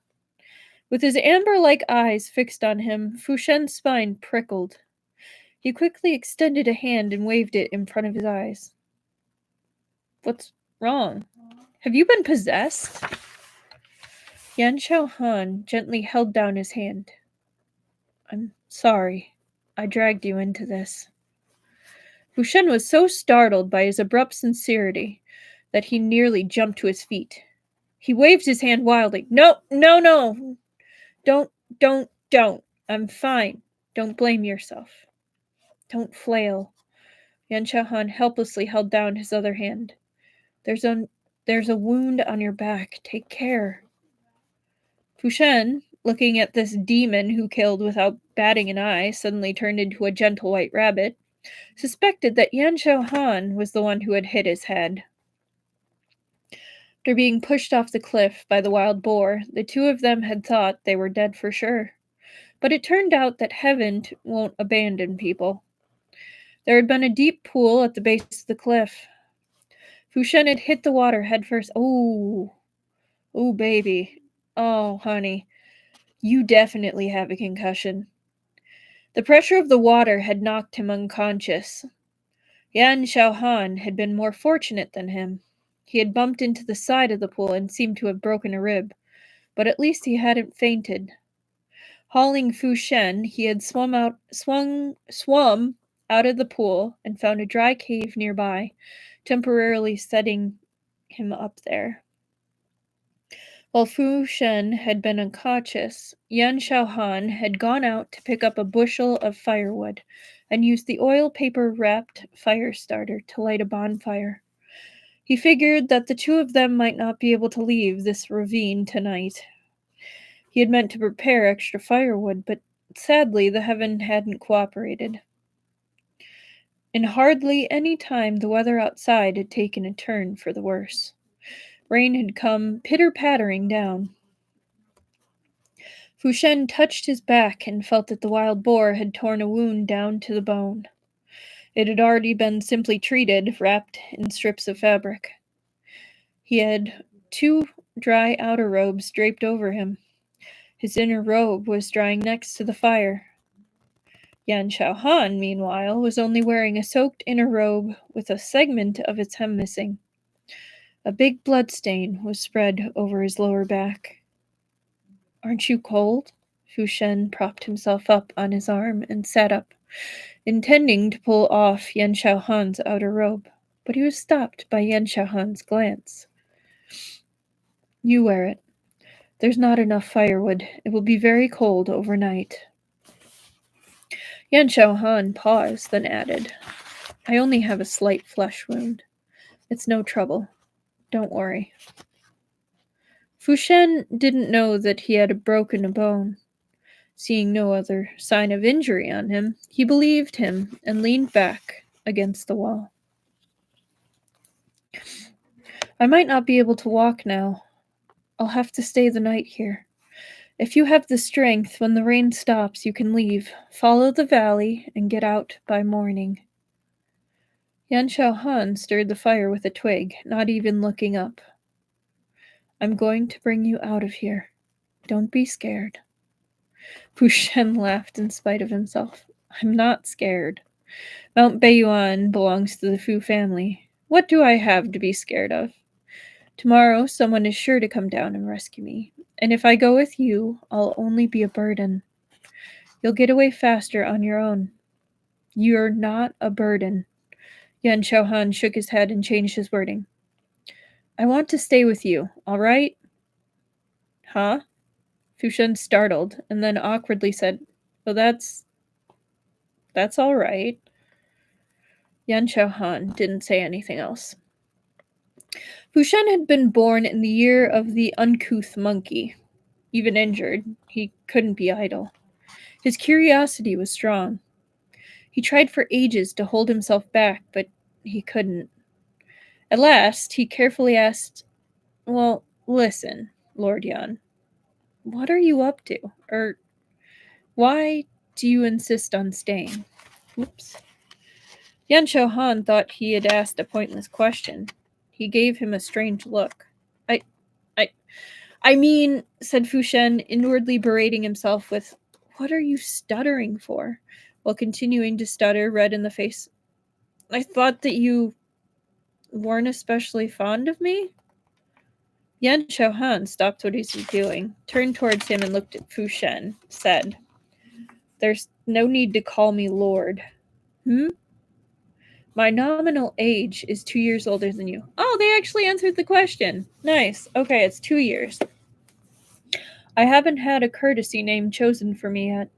With his amber-like eyes fixed on him, Fu Shen's spine prickled. He quickly extended a hand and waved it in front of his eyes. "What's wrong? Have you been possessed?" Yan Xiaohan gently held down his hand. "I'm sorry. I dragged you into this." Fu Shen was so startled by his abrupt sincerity that he nearly jumped to his feet. He waved his hand wildly. "No, no, no! Don't. I'm fine. Don't blame yourself. Don't flail." Yan Xiaohan helplessly held down his other hand. There's a wound on your back. Take care." Fu Shen, looking at this demon who killed without batting an eye, suddenly turned into a gentle white rabbit, suspected that Yan Xiaohan was the one who had hit his head. After being pushed off the cliff by the wild boar, the two of them had thought they were dead for sure. But it turned out that heaven won't abandon people. There had been a deep pool at the base of the cliff. Fu Shen had hit the water headfirst. Oh, baby. Oh, honey. You definitely have a concussion. The pressure of the water had knocked him unconscious. Yan Xiaohan had been more fortunate than him. He had bumped into the side of the pool and seemed to have broken a rib, but at least he hadn't fainted. Hauling Fu Shen, he had swum out of the pool and found a dry cave nearby, temporarily setting him up there. While Fu Shen had been unconscious, Yan Xiaohan had gone out to pick up a bushel of firewood and used the oil paper wrapped fire starter to light a bonfire. He figured that the two of them might not be able to leave this ravine tonight. He had meant to prepare extra firewood, but sadly the heaven hadn't cooperated. In hardly any time the weather outside had taken a turn for the worse. Rain had come pitter-pattering down. Fushen touched his back and felt that the wild boar had torn a wound down to the bone. It had already been simply treated, wrapped in strips of fabric. He had 2 dry outer robes draped over him. His inner robe was drying next to the fire. Yan Xiaohan, meanwhile, was only wearing a soaked inner robe with a segment of its hem missing. A big blood stain was spread over his lower back. "Aren't you cold?" Fushen propped himself up on his arm and sat up, intending to pull off Yan Xiaohan's outer robe, but he was stopped by Yan Xiaohan's glance. "You wear it. There's not enough firewood. It will be very cold overnight." Yan Xiaohan paused, then added, "I only have a slight flesh wound. It's no trouble. Don't worry." Fushen didn't know that he had broken a bone. Seeing no other sign of injury on him, he believed him and leaned back against the wall. "I might not be able to walk now. I'll have to stay the night here. If you have the strength, when the rain stops, you can leave. Follow the valley and get out by morning." Yan Xiaohan stirred the fire with a twig, not even looking up. "I'm going to bring you out of here. Don't be scared." Fu Shen laughed in spite of himself. "I'm not scared. Mount Beiyuan belongs to the Fu family. What do I have to be scared of? Tomorrow someone is sure to come down and rescue me, and if I go with you, I'll only be a burden. You'll get away faster on your own." "You're not a burden." Yan Xiaohan shook his head and changed his wording. "I want to stay with you, all right?" "Huh?" Fushen startled, and then awkwardly said, "Oh, that's all right." Yan Xiaohan didn't say anything else. Fushen had been born in the year of the uncouth monkey. Even injured, he couldn't be idle. His curiosity was strong. He tried for ages to hold himself back, but he couldn't. At last, he carefully asked, "Well, listen, Lord Yan, what are you up to? Or why do you insist on staying?" Oops. Yan Xiaohan thought he had asked a pointless question. He gave him a strange look. I, I, I mean," said Fushen, inwardly berating himself with, "What are you stuttering for?" while continuing to stutter, red in the face. "I thought that you weren't especially fond of me?" Yan Xiaohan stopped what he was doing, turned towards him and looked at Fushen, said, "There's no need to call me Lord." "Hmm? My nominal age is 2 years older than you." "Oh, they actually answered the question. Nice. Okay, it's 2 years. I haven't had a courtesy name chosen for me yet.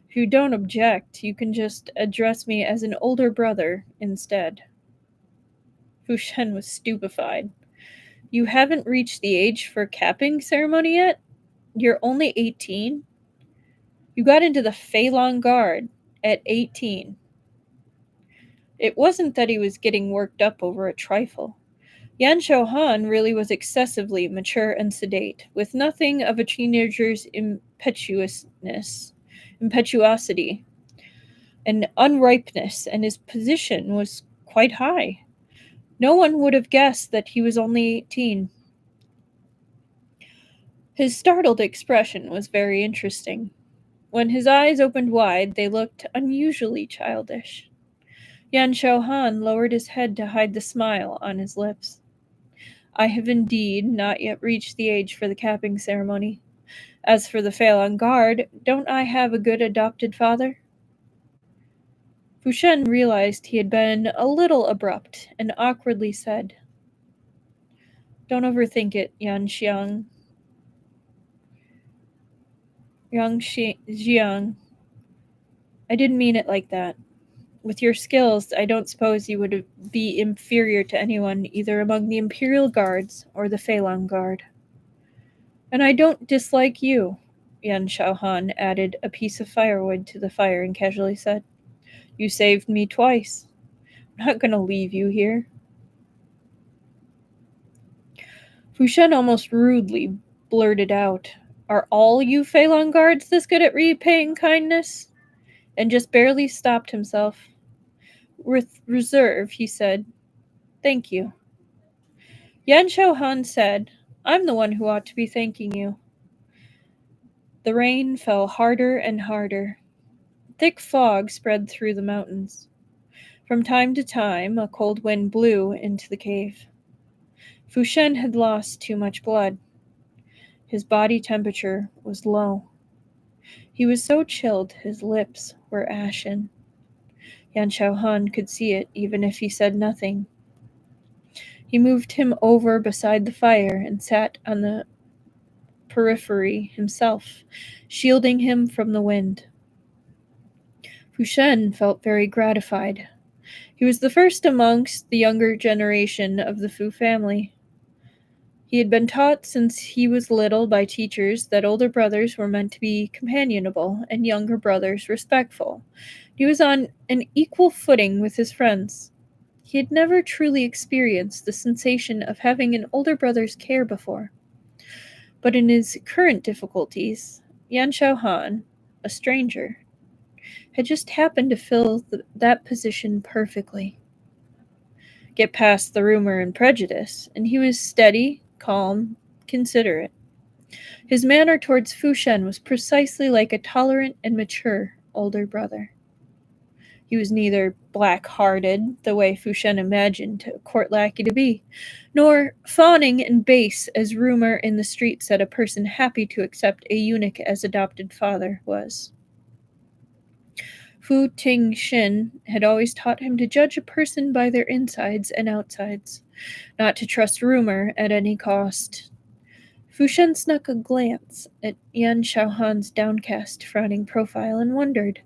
If you don't object, you can just address me as an older brother instead." Fushen was stupefied. "You haven't reached the age for capping ceremony yet? You're only 18? You got into the Feilong Guard at 18. It wasn't that he was getting worked up over a trifle. Yan Xiaohan really was excessively mature and sedate, with nothing of a teenager's impetuosity, and unripeness, and his position was quite high. No one would have guessed that he was only 18. His startled expression was very interesting. When his eyes opened wide, they looked unusually childish. Yan Xiaohan lowered his head to hide the smile on his lips. "I have indeed not yet reached the age for the capping ceremony. As for the Feilong Guard, don't I have a good adopted father?" Fushen realized he had been a little abrupt and awkwardly said, "Don't overthink it, Jiang. I didn't mean it like that. With your skills, I don't suppose you would be inferior to anyone either among the Imperial Guards or the Feilong Guard. And I don't dislike you." Yan Xiaohan added a piece of firewood to the fire and casually said, "You saved me twice. not going to leave you here. Fu Shen almost rudely blurted out, "Are all you Feilong guards this good at repaying kindness?" And just barely stopped himself. With reserve, he said, "Thank you." Yan Xiaohan said, "I'm the one who ought to be thanking you." The rain fell harder and harder. Thick fog spread through the mountains. From time to time, a cold wind blew into the cave. Fu Shen had lost too much blood. His body temperature was low. He was so chilled his lips were ashen. Yan Xiaohan could see it even if he said nothing. He moved him over beside the fire and sat on the periphery himself, shielding him from the wind. Fu Shen felt very gratified. He was the first amongst the younger generation of the Fu family. He had been taught since he was little by teachers that older brothers were meant to be companionable and younger brothers respectful. He was on an equal footing with his friends. He had never truly experienced the sensation of having an older brother's care before. But in his current difficulties, Yan Xiaohan, a stranger, had just happened to fill that position perfectly. Get past the rumor and prejudice, and he was steady, calm, considerate. His manner towards Fu Shen was precisely like a tolerant and mature older brother. He was neither black-hearted, the way Fu Shen imagined a court lackey to be, nor fawning and base as rumor in the street said a person happy to accept a eunuch as adopted father was. Fu Tingxin had always taught him to judge a person by their insides and outsides, not to trust rumor at any cost. Fu Shen snuck a glance at Yan Xiaohan's downcast, frowning profile and wondered,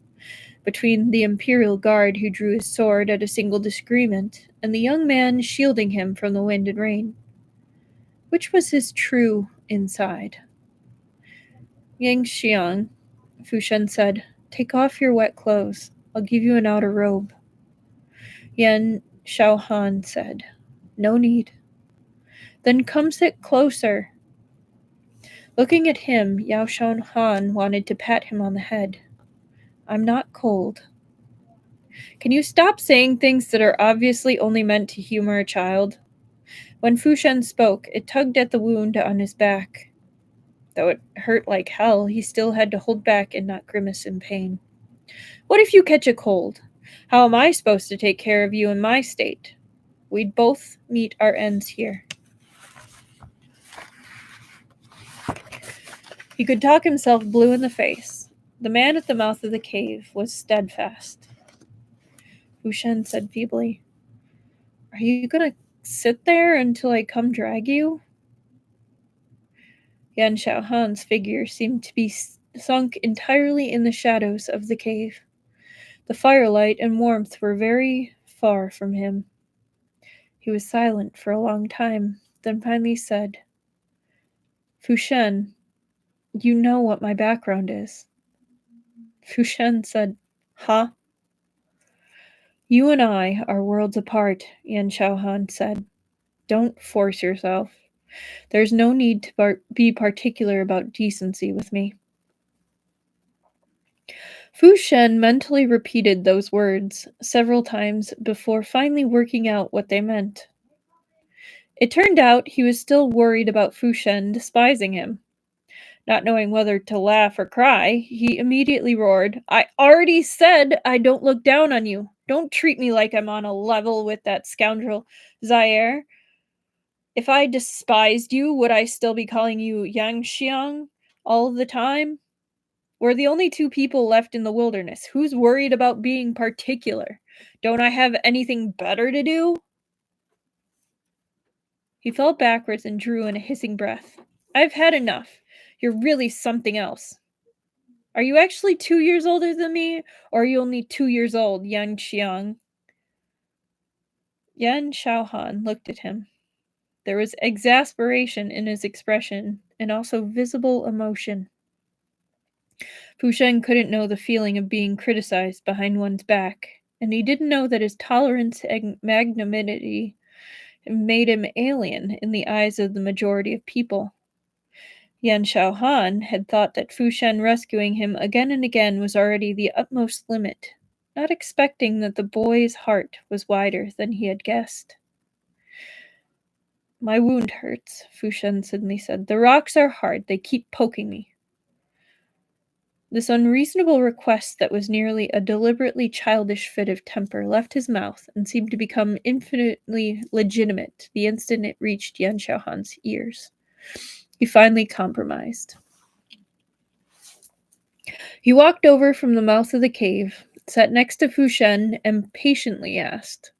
between the imperial guard who drew his sword at a single disagreement and the young man shielding him from the wind and rain, which was his true inside. "Yang Xiang," Fu Shen said, "take off your wet clothes. I'll give you an outer robe." Yan Xiaohan said, "No need." "Then come sit closer." Looking at him, Yao Xiaohan wanted to pat him on the head. "I'm not cold." "Can you stop saying things that are obviously only meant to humor a child?" When Fu Shen spoke, it tugged at the wound on his back. Though it hurt like hell, he still had to hold back and not grimace in pain. "What if you catch a cold? How am I supposed to take care of you in my state? We'd both meet our ends here." He could talk himself blue in the face. The man at the mouth of the cave was steadfast. Fu Shen said feebly, "Are you going to sit there until I come drag you?" Yan Xiaohan's figure seemed to be sunk entirely in the shadows of the cave. The firelight and warmth were very far from him. He was silent for a long time, then finally said, "Fu Shen, you know what my background is." Fu Shen said, "Huh?" "You and I are worlds apart," Yan Xiaohan said. "Don't force yourself. There's no need to be particular about decency with me." Fu Shen mentally repeated those words several times before finally working out what they meant. It turned out he was still worried about Fu Shen despising him. Not knowing whether to laugh or cry, he immediately roared, "I already said I don't look down on you. Don't treat me like I'm on a level with that scoundrel Zaire. If I despised you, would I still be calling you Yang Xiang all the time? We're the only two people left in the wilderness. Who's worried about being particular? Don't I have anything better to do?" He fell backwards and drew in a hissing breath. "I've had enough. You're really something else. Are you actually 2 years older than me, or are you only 2 years old, Yang Xiang?" Yan Xiaohan looked at him. There was exasperation in his expression, and also visible emotion. Fu Shen couldn't know the feeling of being criticized behind one's back, and he didn't know that his tolerance and magnanimity made him alien in the eyes of the majority of people. Yan Xiaohan had thought that Fu Shen rescuing him again and again was already the utmost limit, not expecting that the boy's heart was wider than he had guessed. "My wound hurts," Fu Shen suddenly said. "The rocks are hard. They keep poking me." This unreasonable request that was nearly a deliberately childish fit of temper left his mouth and seemed to become infinitely legitimate the instant it reached Yan Xiaohan's ears. He finally compromised. He walked over from the mouth of the cave, sat next to Fu Shen, and patiently asked,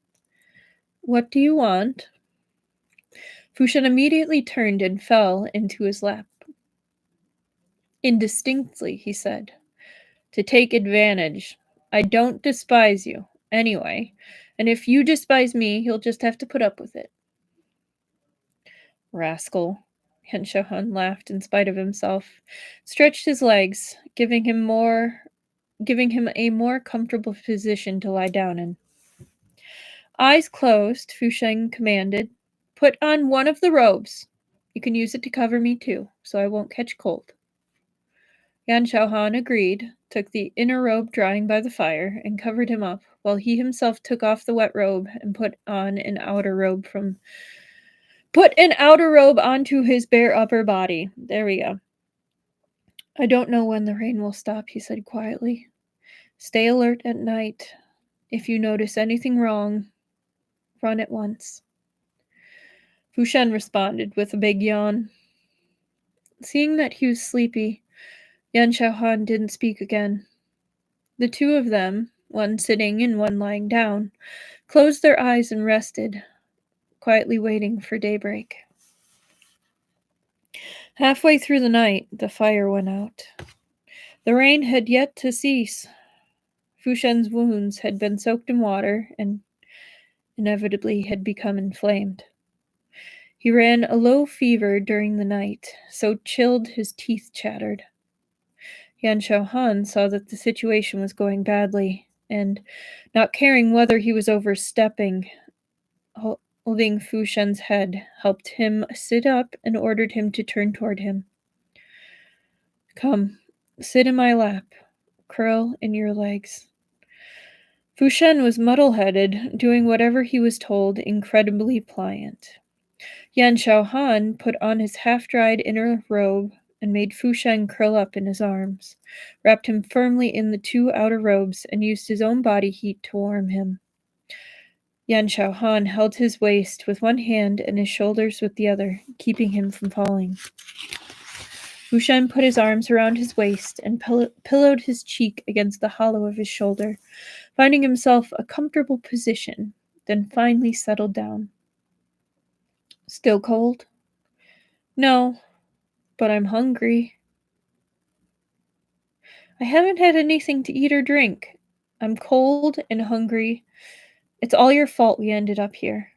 "What do you want?" Fu Shen immediately turned and fell into his lap. Indistinctly, he said, "To take advantage. I don't despise you, anyway, and if you despise me, you'll just have to put up with it." "Rascal." Yan Xiaohan laughed in spite of himself, stretched his legs, giving him a more comfortable position to lie down in. "Eyes closed," Fu Shen commanded. "Put on one of the robes. You can use it to cover me too, so I won't catch cold." Yan Xiaohan agreed, took the inner robe drying by the fire, and covered him up, while he himself took off the wet robe and put an outer robe onto his bare upper body. There we go. "I don't know when the rain will stop," he said quietly. "Stay alert at night. If you notice anything wrong, run at once." Fu Shen responded with a big yawn. Seeing that he was sleepy, Yan Xiaohan didn't speak again. The two of them, one sitting and one lying down, closed their eyes and rested, quietly waiting for daybreak. Halfway through the night, the fire went out. The rain had yet to cease. Fu Shen's wounds had been soaked in water and inevitably had become inflamed. He ran a low fever during the night, so chilled his teeth chattered. Yan Xiaohan saw that the situation was going badly, and, not caring whether he was overstepping, holding Fu Shen's head, helped him sit up and ordered him to turn toward him. "Come, sit in my lap. Curl in your legs." Fu Shen was muddle-headed, doing whatever he was told, incredibly pliant. Yan Xiaohan put on his half-dried inner robe and made Fu Shen curl up in his arms, wrapped him firmly in the two outer robes, and used his own body heat to warm him. Yan Xiaohan held his waist with one hand and his shoulders with the other, keeping him from falling. Fu Shen put his arms around his waist and pillowed his cheek against the hollow of his shoulder, finding himself a comfortable position, then finally settled down. "Still cold?" "No, but I'm hungry." "I haven't had anything to eat or drink. I'm cold and hungry. It's all your fault we ended up here."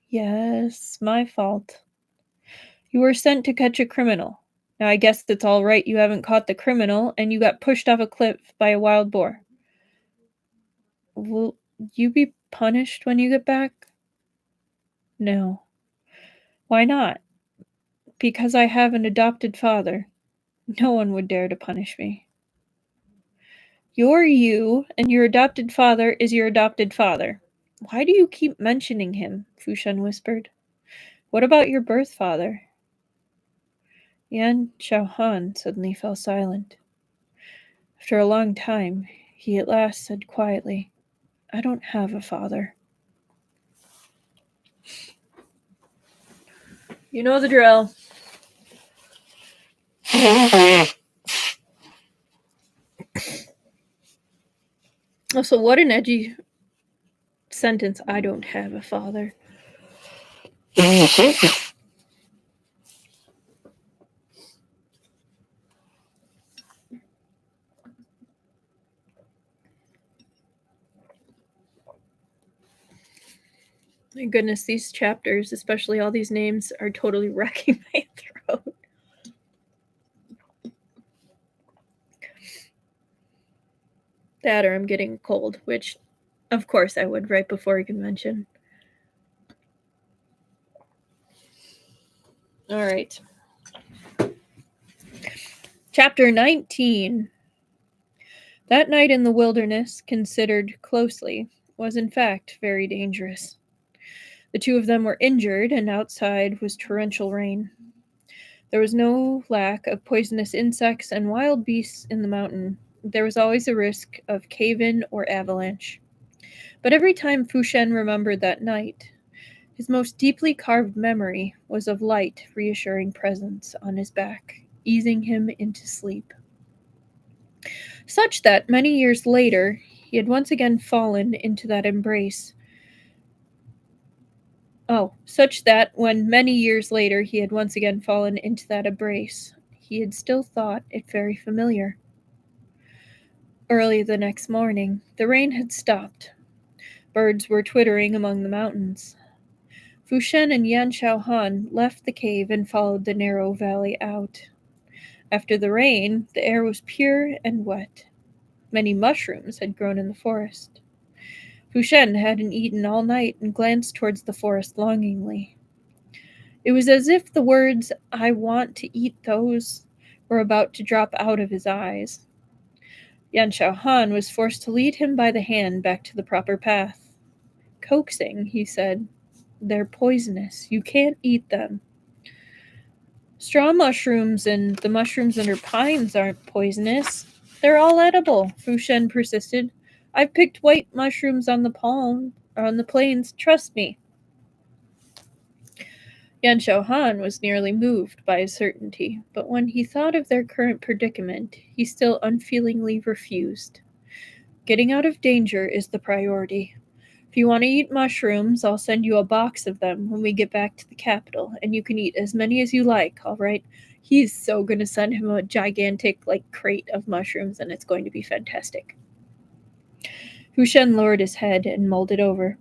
"Yes, my fault." "You were sent to catch a criminal. Now I guess it's all right you haven't caught the criminal and you got pushed off a cliff by a wild boar." "Will you be punished when you get back?" "No." "Why not?" "Because I have an adopted father. No one would dare to punish me." "You're you, and your adopted father is your adopted father. Why do you keep mentioning him?" Fu Shen whispered. "What about your birth father?" Yan Xiaohan suddenly fell silent. After a long time, he at last said quietly, "I don't have a father." You know the drill. Also, what an edgy sentence, "I don't have a father." My goodness, these chapters, especially all these names, are totally wrecking my throat. That or I'm getting a cold, which of course I would right before a convention. All right. Chapter 19. That night in the wilderness, considered closely, was in fact very dangerous. The two of them were injured, and outside was torrential rain. There was no lack of poisonous insects and wild beasts in the mountain. There was always a risk of cave-in or avalanche. But every time Fushen remembered that night, his most deeply carved memory was of light, reassuring presence on his back, easing him into sleep. Such that many years later he had once again fallen into that embrace. Such that when many years later he had once again fallen into that embrace, he had still thought it very familiar. Early the next morning, the rain had stopped. Birds were twittering among the mountains. Fushen and Yan Shaohan left the cave and followed the narrow valley out. After the rain, the air was pure and wet. Many mushrooms had grown in the forest. Fushen hadn't eaten all night and glanced towards the forest longingly. It was as if the words, "I want to eat those," were about to drop out of his eyes. Yan Shaohan was forced to lead him by the hand back to the proper path. Coaxing, he said, "They're poisonous. You can't eat them." "Straw mushrooms and the mushrooms under pines aren't poisonous. They're all edible," Fushen persisted. "I've picked white mushrooms on the plains, trust me." Yan Shaohan was nearly moved by his certainty, but when he thought of their current predicament, he still unfeelingly refused. Getting out of danger is the priority. If you want to eat mushrooms, I'll send you a box of them when we get back to the capital, and you can eat as many as you like, all right? He's so going to send him a gigantic, crate of mushrooms, and it's going to be fantastic. Fushen lowered his head and mulled it over.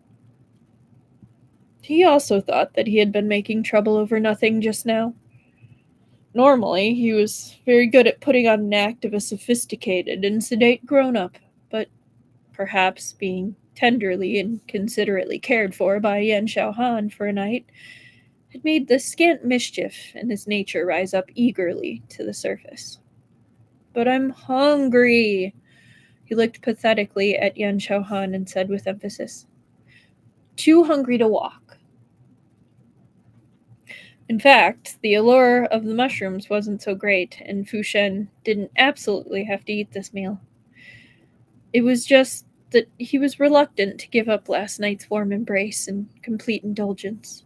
He also thought that he had been making trouble over nothing just now. Normally, he was very good at putting on an act of a sophisticated and sedate grown-up, but perhaps being tenderly and considerately cared for by Yan Shaohan for a night had made the scant mischief in his nature rise up eagerly to the surface. "But I'm hungry," he looked pathetically at Yan Shaohan and said with emphasis. "Too hungry to walk." In fact, the allure of the mushrooms wasn't so great, and Fushen didn't absolutely have to eat this meal. It was just that he was reluctant to give up last night's warm embrace and complete indulgence.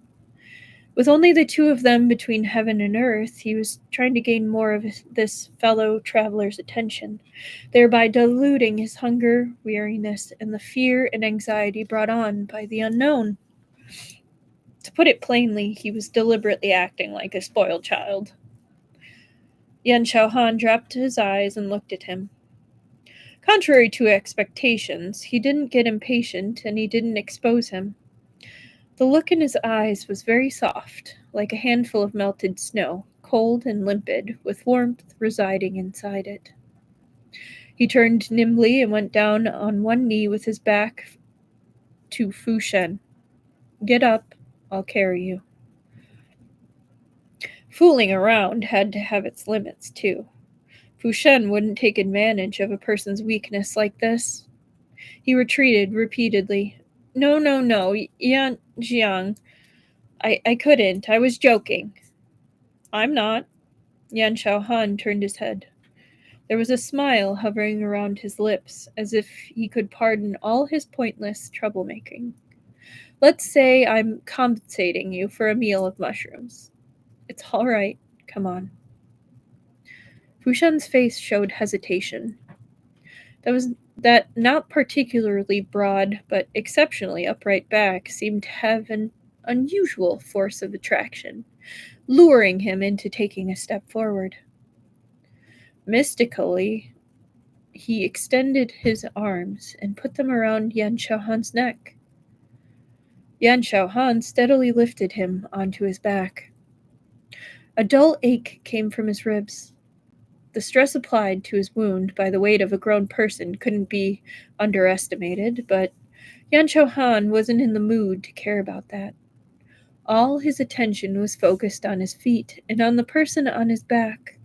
With only the two of them between heaven and earth, he was trying to gain more of this fellow traveler's attention, thereby diluting his hunger, weariness, and the fear and anxiety brought on by the unknown. To put it plainly, he was deliberately acting like a spoiled child. Yan Shaohan dropped his eyes and looked at him. Contrary to expectations, he didn't get impatient and he didn't expose him. The look in his eyes was very soft, like a handful of melted snow, cold and limpid, with warmth residing inside it. He turned nimbly and went down on one knee with his back to Fushen. "Get up, I'll carry you." Fooling around had to have its limits, too. Fushen wouldn't take advantage of a person's weakness like this. He retreated repeatedly. No, Yan Jiang. I couldn't. I was joking." "I'm not." Yan Shaohan turned his head. There was a smile hovering around his lips, as if he could pardon all his pointless troublemaking. "Let's say I'm compensating you for a meal of mushrooms." "It's all right. Come on." Fushen's face showed hesitation. That not particularly broad, but exceptionally upright back seemed to have an unusual force of attraction, luring him into taking a step forward. Mystically, he extended his arms and put them around Yan Shaohan's neck. Yan Shaohan steadily lifted him onto his back. A dull ache came from his ribs. The stress applied to his wound by the weight of a grown person couldn't be underestimated, but Yan Chouhan wasn't in the mood to care about that. All his attention was focused on his feet and on the person on his back.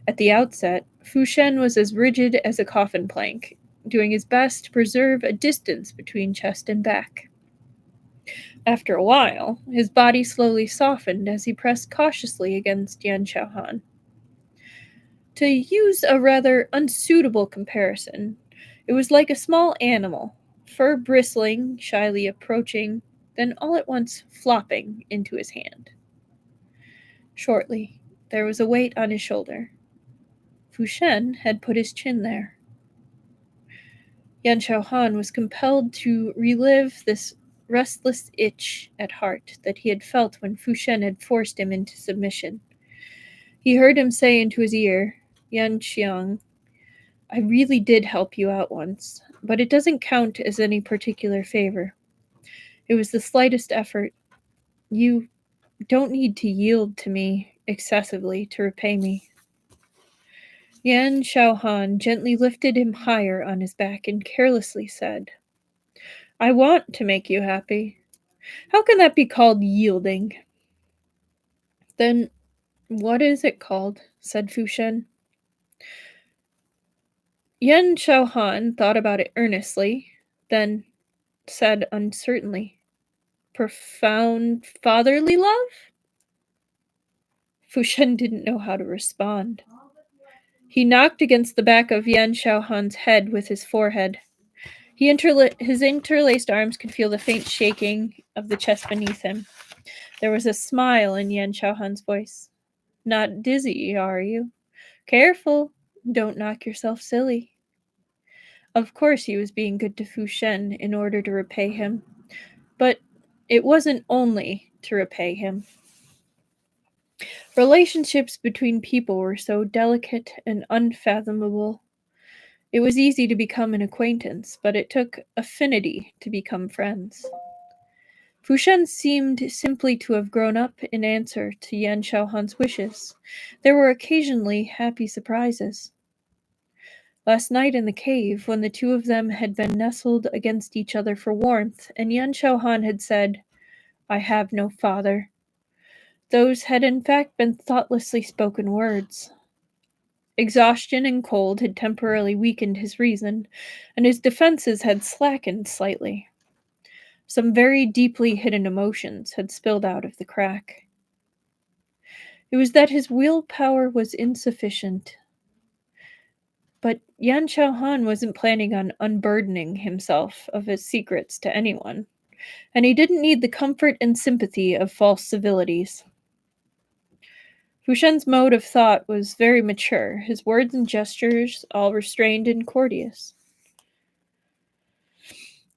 At the outset, Fu Shen was as rigid as a coffin plank, doing his best to preserve a distance between chest and back. After a while, his body slowly softened as he pressed cautiously against Yan Chouhan. To use a rather unsuitable comparison, it was like a small animal, fur bristling, shyly approaching, then all at once flopping into his hand. Shortly, there was a weight on his shoulder. Fu Shen had put his chin there. Yan Chouhan was compelled to relive this restless itch at heart that he had felt when Fu Shen had forced him into submission. He heard him say into his ear, "Yan Xiang, I really did help you out once, but it doesn't count as any particular favor. It was the slightest effort. You don't need to yield to me excessively to repay me." Yan Xiaohan gently lifted him higher on his back and carelessly said, "I want to make you happy. How can that be called yielding?" "Then what is it called?" said Fu Shen. Yan Xiaohan thought about it earnestly, then said uncertainly, "Profound fatherly love?" Fu Shen didn't know how to respond. He knocked against the back of Yan Xiaohan's head with his forehead. His interlaced arms could feel the faint shaking of the chest beneath him. There was a smile in Yan Xiaohan's voice. "Not dizzy, are you? Careful, don't knock yourself silly." Of course he was being good to Fu Shen in order to repay him, but it wasn't only to repay him. Relationships between people were so delicate and unfathomable. It was easy to become an acquaintance, but it took affinity to become friends. Fu Shen seemed simply to have grown up in answer to Yan Xiaohan's wishes. There were occasionally happy surprises. Last night in the cave, when the two of them had been nestled against each other for warmth, and Yan Xiaohan had said, "I have no father," those had in fact been thoughtlessly spoken words. Exhaustion and cold had temporarily weakened his reason, and his defenses had slackened slightly. Some very deeply hidden emotions had spilled out of the crack. It was that his willpower was insufficient. But Yan Xiaohan wasn't planning on unburdening himself of his secrets to anyone, and he didn't need the comfort and sympathy of false civilities. Fu Shen's mode of thought was very mature, his words and gestures all restrained and courteous.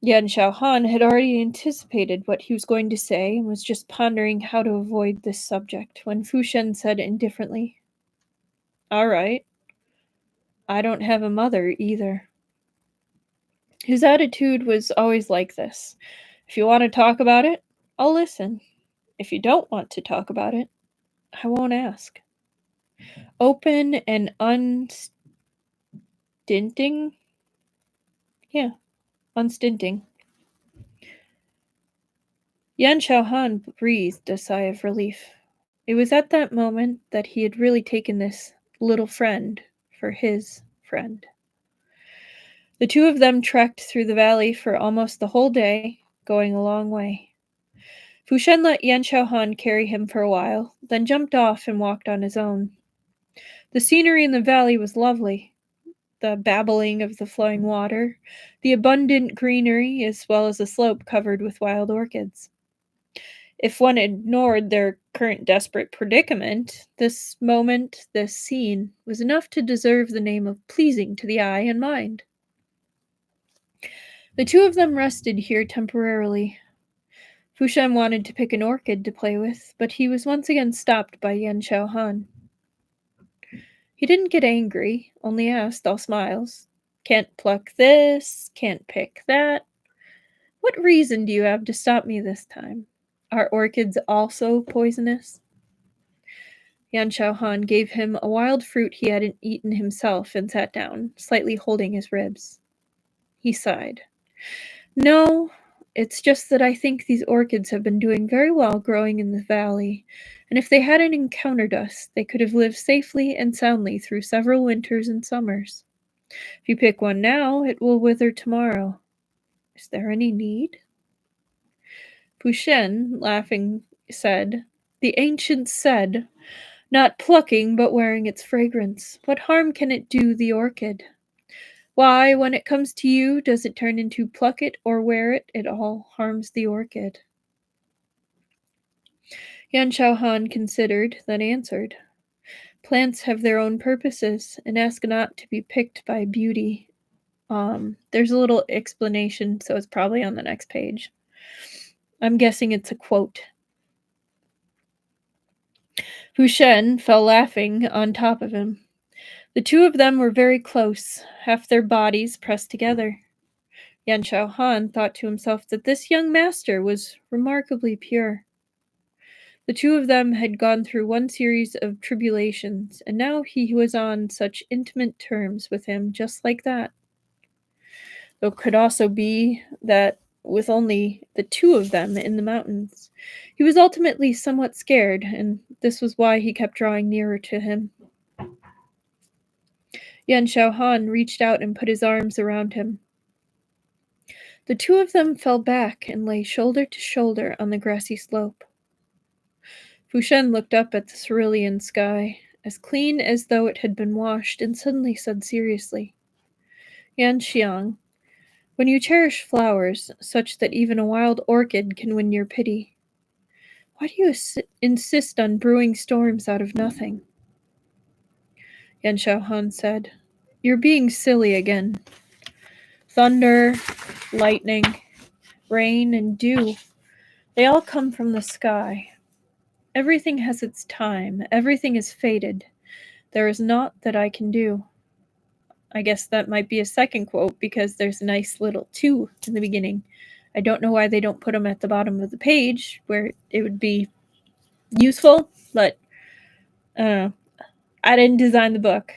Yan Xiaohan had already anticipated what he was going to say and was just pondering how to avoid this subject when Fu Shen said indifferently, "All right. I don't have a mother either." His attitude was always like this. If you want to talk about it, I'll listen. If you don't want to talk about it, I won't ask. Open and unstinting? Yeah, unstinting. Yan Xiaohan breathed a sigh of relief. It was at that moment that he had really taken this little friend for his friend. The two of them trekked through the valley for almost the whole day, going a long way. Fu Shen let Yan Xiaohan carry him for a while, then jumped off and walked on his own. The scenery in the valley was lovely. The babbling of the flowing water, the abundant greenery, as well as a slope covered with wild orchids. If one ignored their current desperate predicament, this moment, this scene, was enough to deserve the name of pleasing to the eye and mind. The two of them rested here temporarily. Fu Shen wanted to pick an orchid to play with, but he was once again stopped by Yan Xiaohan. He didn't get angry, only asked, all smiles, "Can't pluck this, can't pick that. What reason do you have to stop me this time? Are orchids also poisonous?" Yan Xiaohan gave him a wild fruit he hadn't eaten himself and sat down, slightly holding his ribs. He sighed. No, it's just that I think these orchids have been doing very well growing in the valley, and if they hadn't encountered us, they could have lived safely and soundly through several winters and summers. If you pick one now, it will wither tomorrow. Is there any need? Fu Shen, laughing, said, The ancients said, not plucking but wearing its fragrance. What harm can it do the orchid? Why, when it comes to you, does it turn into pluck it or wear it? It all harms the orchid. Yan Xiaohan considered, then answered, Plants have their own purposes, and ask not to be picked by beauty. There's a little explanation, so it's probably on the next page. I'm guessing it's a quote. Fu Shen fell laughing on top of him. The two of them were very close, half their bodies pressed together. Yan Xiaohan thought to himself that this young master was remarkably pure. The two of them had gone through one series of tribulations, and now he was on such intimate terms with him just like that. Though it could also be that with only the two of them in the mountains, he was ultimately somewhat scared, and this was why he kept drawing nearer to him. Yan Xiaohan reached out and put his arms around him. The two of them fell back and lay shoulder to shoulder on the grassy slope. Fu Shen looked up at the cerulean sky, as clean as though it had been washed, and suddenly said seriously, Yan Xiang, when you cherish flowers, such that even a wild orchid can win your pity, why do you insist on brewing storms out of nothing? Yan Xiaohan said, You're being silly again. Thunder, lightning, rain, and dew, they all come from the sky. Everything has its time. Everything is fated. There is naught that I can do. I guess that might be a second quote because there's a nice little two in the beginning. I don't know why they don't put them at the bottom of the page where it would be useful, but I didn't design the book.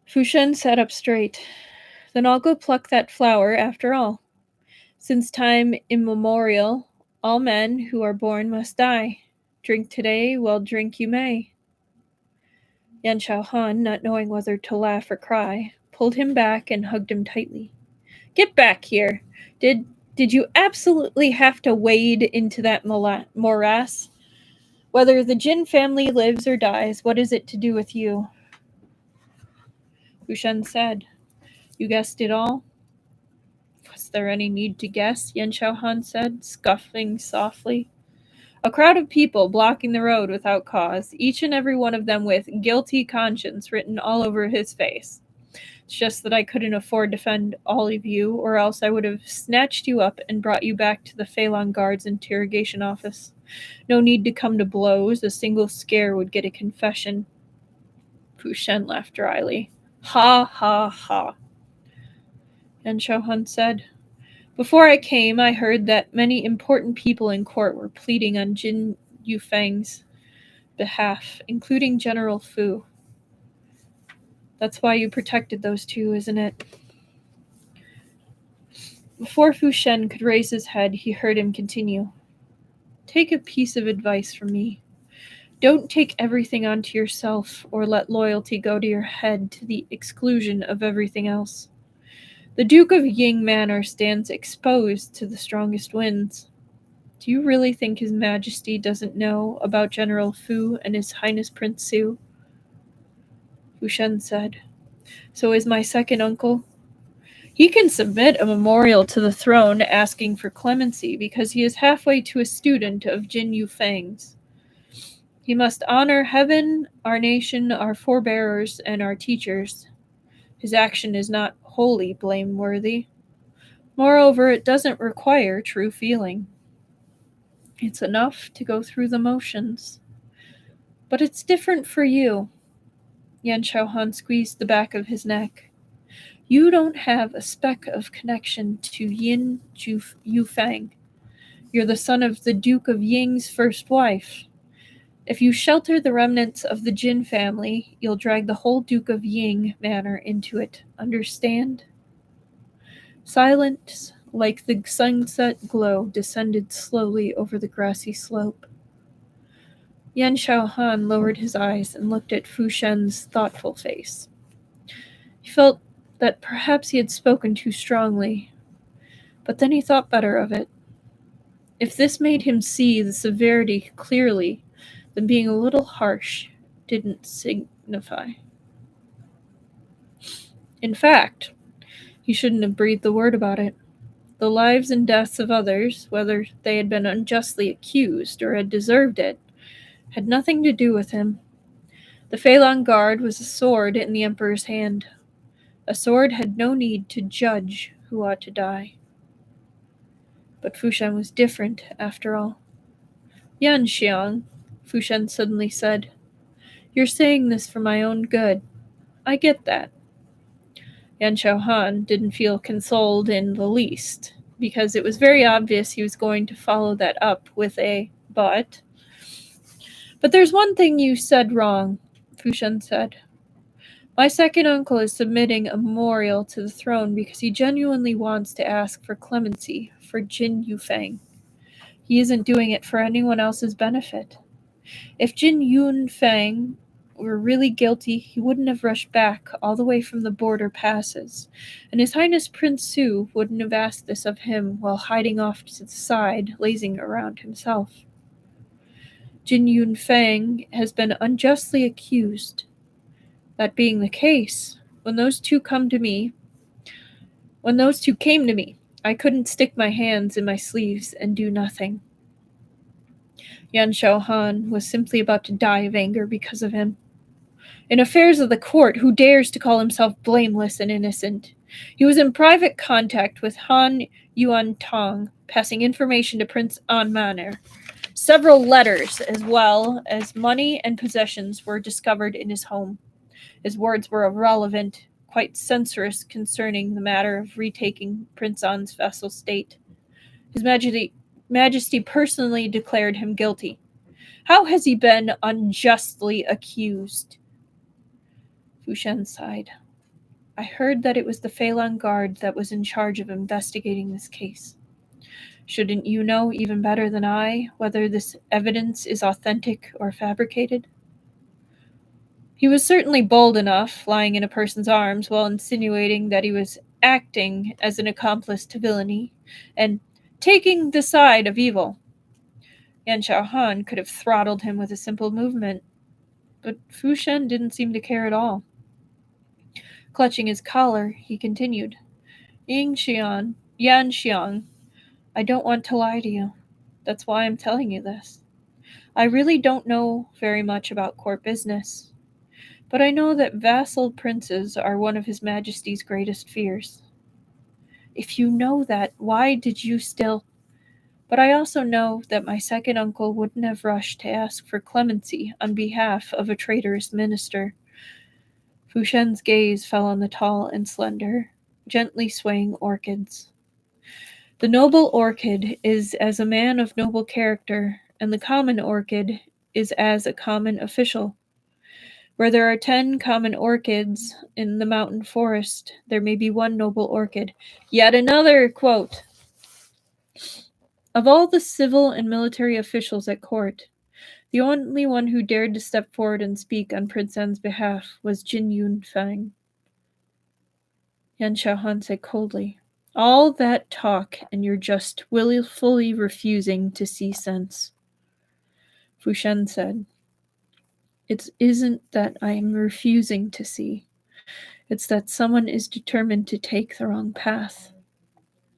Fu Shen sat up straight. Then I'll go pluck that flower after all. Since time immemorial, all men who are born must die. Drink today, well, drink you may. Yan Xiaohan, not knowing whether to laugh or cry, pulled him back and hugged him tightly. Get back here. Did you absolutely have to wade into that morass? Whether the Jin family lives or dies, what is it to do with you? Fu Shen said, You guessed it all? Was there any need to guess? Yan Xiaohan said, scuffing softly. A crowd of people blocking the road without cause, each and every one of them with guilty conscience written all over his face. It's just that I couldn't afford to defend all of you, or else I would have snatched you up and brought you back to the Feilong Guard's interrogation office. No need to come to blows. A single scare would get a confession. Fu Shen laughed dryly. Ha, ha, ha. Yan Xiaohan said, Before I came, I heard that many important people in court were pleading on Jin Yufeng's behalf, including General Fu. That's why you protected those two, isn't it? Before Fu Shen could raise his head, he heard him continue. Take a piece of advice from me. Don't take everything onto yourself or let loyalty go to your head to the exclusion of everything else. The Duke of Ying Manor stands exposed to the strongest winds. Do you really think His Majesty doesn't know about General Fu and His Highness Prince Su? Fu Shen said, So is my second uncle? He can submit a memorial to the throne asking for clemency because he is halfway to a student of Jin Yufeng's. He must honor heaven, our nation, our forebearers, and our teachers. His action is not wholly blameworthy. Moreover, it doesn't require true feeling. It's enough to go through the motions. But it's different for you. Yan Xiaohan squeezed the back of his neck. You don't have a speck of connection to Yin Yufeng. You're the son of the Duke of Ying's first wife. If you shelter the remnants of the Jin family, you'll drag the whole Duke of Ying manor into it. Understand? Silence, like the sunset glow, descended slowly over the grassy slope. Yan Xiaohan lowered his eyes and looked at Fu Shen's thoughtful face. He felt that perhaps he had spoken too strongly, but then he thought better of it. If this made him see the severity clearly, then being a little harsh didn't signify. In fact, he shouldn't have breathed a word about it. The lives and deaths of others, whether they had been unjustly accused or had deserved it, had nothing to do with him. The Feilong Guard was a sword in the Emperor's hand. A sword had no need to judge who ought to die. But Fu Shen was different, after all. Yan Xiang, Fu Shen suddenly said, "You're saying this for my own good. I get that." Yan Xiaohan didn't feel consoled in the least, because it was very obvious he was going to follow that up with a but. "But there's one thing you said wrong," Fu Shen said. "My second uncle is submitting a memorial to the throne because he genuinely wants to ask for clemency for Jin Yufeng. He isn't doing it for anyone else's benefit. If Jin Yunfeng were really guilty, he wouldn't have rushed back all the way from the border passes, and His Highness Prince Su wouldn't have asked this of him while hiding off to the side, lazing around himself. Jin Yunfeng has been unjustly accused. That being the case, when those two came to me, I couldn't stick my hands in my sleeves and do nothing." Yan Xiaohan was simply about to die of anger because of him. In affairs of the court, who dares to call himself blameless and innocent? He was in private contact with Han Yuan Tong, passing information to Prince An Manor. Several letters, as well as money and possessions, were discovered in his home. His words were irrelevant, quite censorious concerning the matter of retaking Prince An's vassal state. His Majesty personally declared him guilty. How has he been unjustly accused? Fu Shen sighed. "I heard that it was the Feilong Guard that was in charge of investigating this case. Shouldn't you know even better than I whether this evidence is authentic or fabricated?" He was certainly bold enough, lying in a person's arms while insinuating that he was acting as an accomplice to villainy and taking the side of evil. Yan Xiaohan could have throttled him with a simple movement, but Fu Shen didn't seem to care at all. Clutching his collar, he continued, Yan Xiang, I don't want to lie to you. That's why I'm telling you this. I really don't know very much about court business, but I know that vassal princes are one of His Majesty's greatest fears. If you know that, why did you still... But I also know that my second uncle wouldn't have rushed to ask for clemency on behalf of a traitorous minister. Fu Shen's gaze fell on the tall and slender, gently swaying orchids. The noble orchid is as a man of noble character, and the common orchid is as a common official. Where there are 10 common orchids in the mountain forest, there may be one noble orchid. Yet another quote. Of all the civil and military officials at court, the only one who dared to step forward and speak on Prince An's behalf was Jin Yunfeng. Yan Xiaohan said coldly, All that talk, and you're just willfully refusing to see sense. Fu Shen said, It isn't that I am refusing to see. It's that someone is determined to take the wrong path.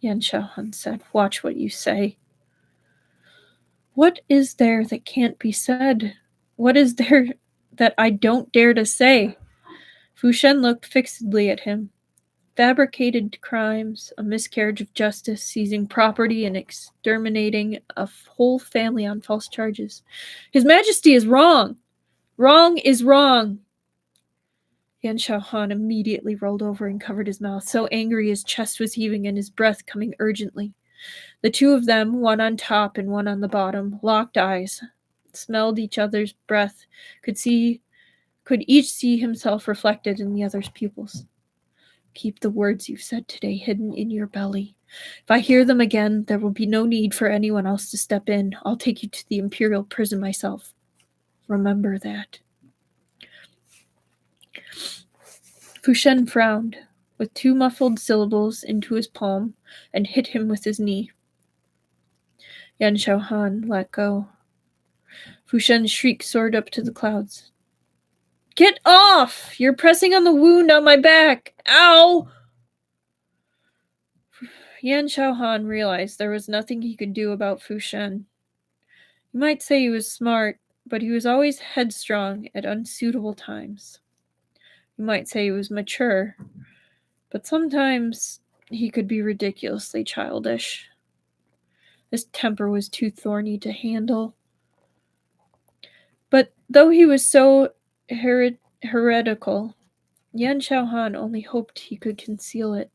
Yan Xiaohan said, Watch what you say. What is there that can't be said? What is there that I don't dare to say? Fu Shen looked fixedly at him. Fabricated crimes, a miscarriage of justice, seizing property and exterminating a whole family on false charges. His Majesty is wrong. Wrong is wrong. Yan Xiaohan immediately rolled over and covered his mouth, so angry his chest was heaving and his breath coming urgently. The two of them, one on top and one on the bottom, locked eyes, smelled each other's breath, could each see himself reflected in the other's pupils. Keep the words you've said today hidden in your belly. If I hear them again, there will be no need for anyone else to step in. I'll take you to the Imperial prison myself. Remember that. Fu Shen frowned, with two muffled syllables into his palm, and hit him with his knee. Yan Xiaohan let go. Fu Shen's shriek soared up to the clouds. Get off! You're pressing on the wound on my back! Ow! Yan Xiaohan realized there was nothing he could do about Fu Shen. You might say he was smart, but he was always headstrong at unsuitable times. You might say he was mature, but sometimes he could be ridiculously childish. His temper was too thorny to handle. But though he was so heretical, Yan Xiaohan only hoped he could conceal it.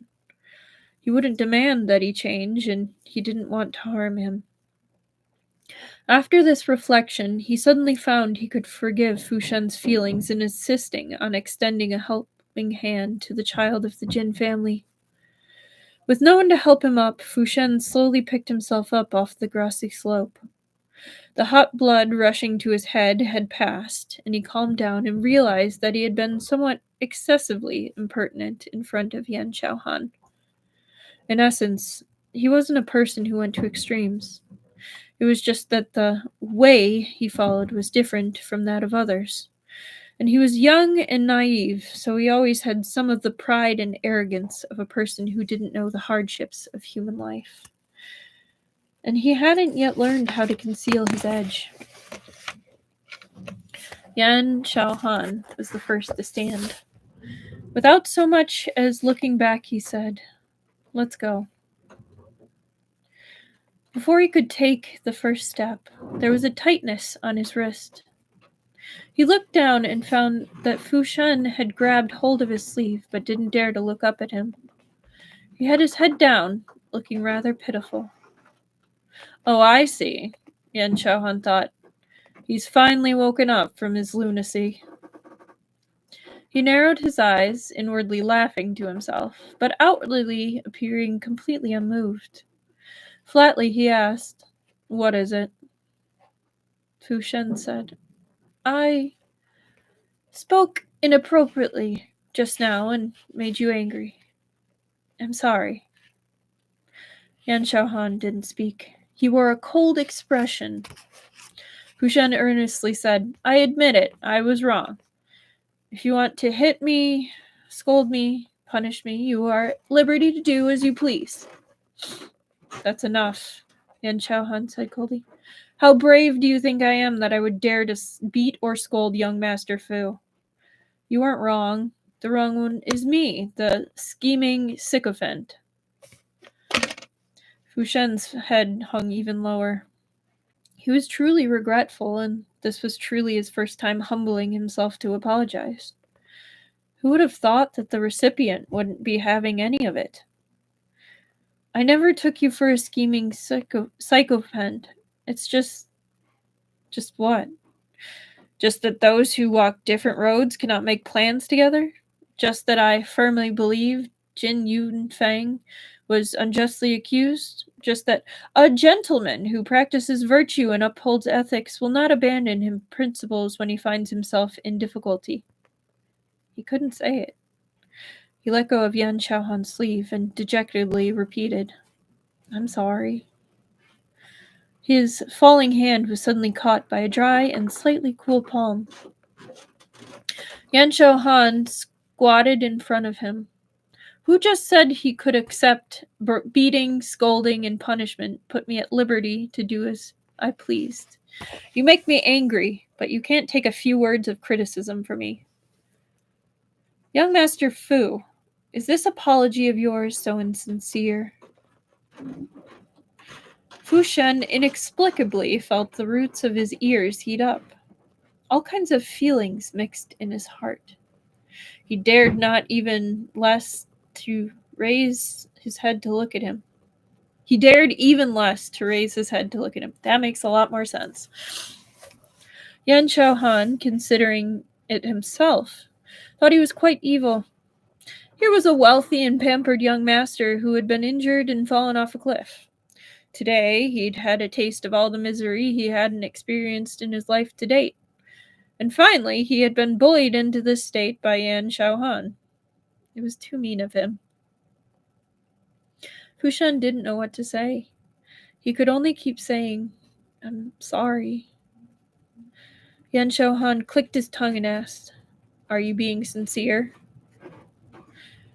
He wouldn't demand that he change, and he didn't want to harm him. After this reflection, he suddenly found he could forgive Fu Shen's feelings in insisting on extending a helping hand to the child of the Jin family. With no one to help him up, Fu Shen slowly picked himself up off the grassy slope. The hot blood rushing to his head had passed, and he calmed down and realized that he had been somewhat excessively impertinent in front of Yan Xiaohan. In essence, he wasn't a person who went to extremes. It was just that the way he followed was different from that of others. And he was young and naive, so he always had some of the pride and arrogance of a person who didn't know the hardships of human life. And he hadn't yet learned how to conceal his edge. Yan Xiaohan was the first to stand. Without so much as looking back, he said, "Let's go." Before he could take the first step, there was a tightness on his wrist. He looked down and found that Fu Shen had grabbed hold of his sleeve but didn't dare to look up at him. He had his head down, looking rather pitiful. Oh, I see, Yan Xiaohan thought. He's finally woken up from his lunacy. He narrowed his eyes, inwardly laughing to himself, but outwardly appearing completely unmoved. Flatly he asked, "What is it?" Fu Shen said, "I spoke inappropriately just now and made you angry. I'm sorry." Yan Xiaohan didn't speak. He wore a cold expression. Fu Shen earnestly said, "I admit it. I was wrong. If you want to hit me, scold me, punish me, you are at liberty to do as you please." "That's enough," Yan Xiaohan said coldly. "How brave do you think I am that I would dare to beat or scold young Master Fu? You aren't wrong. The wrong one is me, the scheming sycophant." Fu Shen's head hung even lower. He was truly regretful, and this was truly his first time humbling himself to apologize. Who would have thought that the recipient wouldn't be having any of it? "I never took you for a scheming psychopath. It's just what? Just that those who walk different roads cannot make plans together? Just that I firmly believe Jin Yunfang was unjustly accused? Just that a gentleman who practices virtue and upholds ethics will not abandon his principles when he finds himself in difficulty?" He couldn't say it. He let go of Yan Xiaohan's sleeve and dejectedly repeated, "I'm sorry." His falling hand was suddenly caught by a dry and slightly cool palm. Yan Xiaohan squatted in front of him. "Who just said he could accept beating, scolding, and punishment, put me at liberty to do as I pleased? You make me angry, but you can't take a few words of criticism from me." "Young Master Fu, is this apology of yours so insincere?" Fu Shen inexplicably felt the roots of his ears heat up. All kinds of feelings mixed in his heart. He dared not even less to raise his head to look at him. He dared even less to raise his head to look at him. That makes a lot more sense. Yan Xiaohan, considering it himself, thought he was quite evil. Here was a wealthy and pampered young master who had been injured and fallen off a cliff. Today, he'd had a taste of all the misery he hadn't experienced in his life to date. And finally, he had been bullied into this state by Yan Xiaohan. It was too mean of him. Fu Shen didn't know what to say. He could only keep saying, "I'm sorry." Yan Xiaohan clicked his tongue and asked, "Are you being sincere?"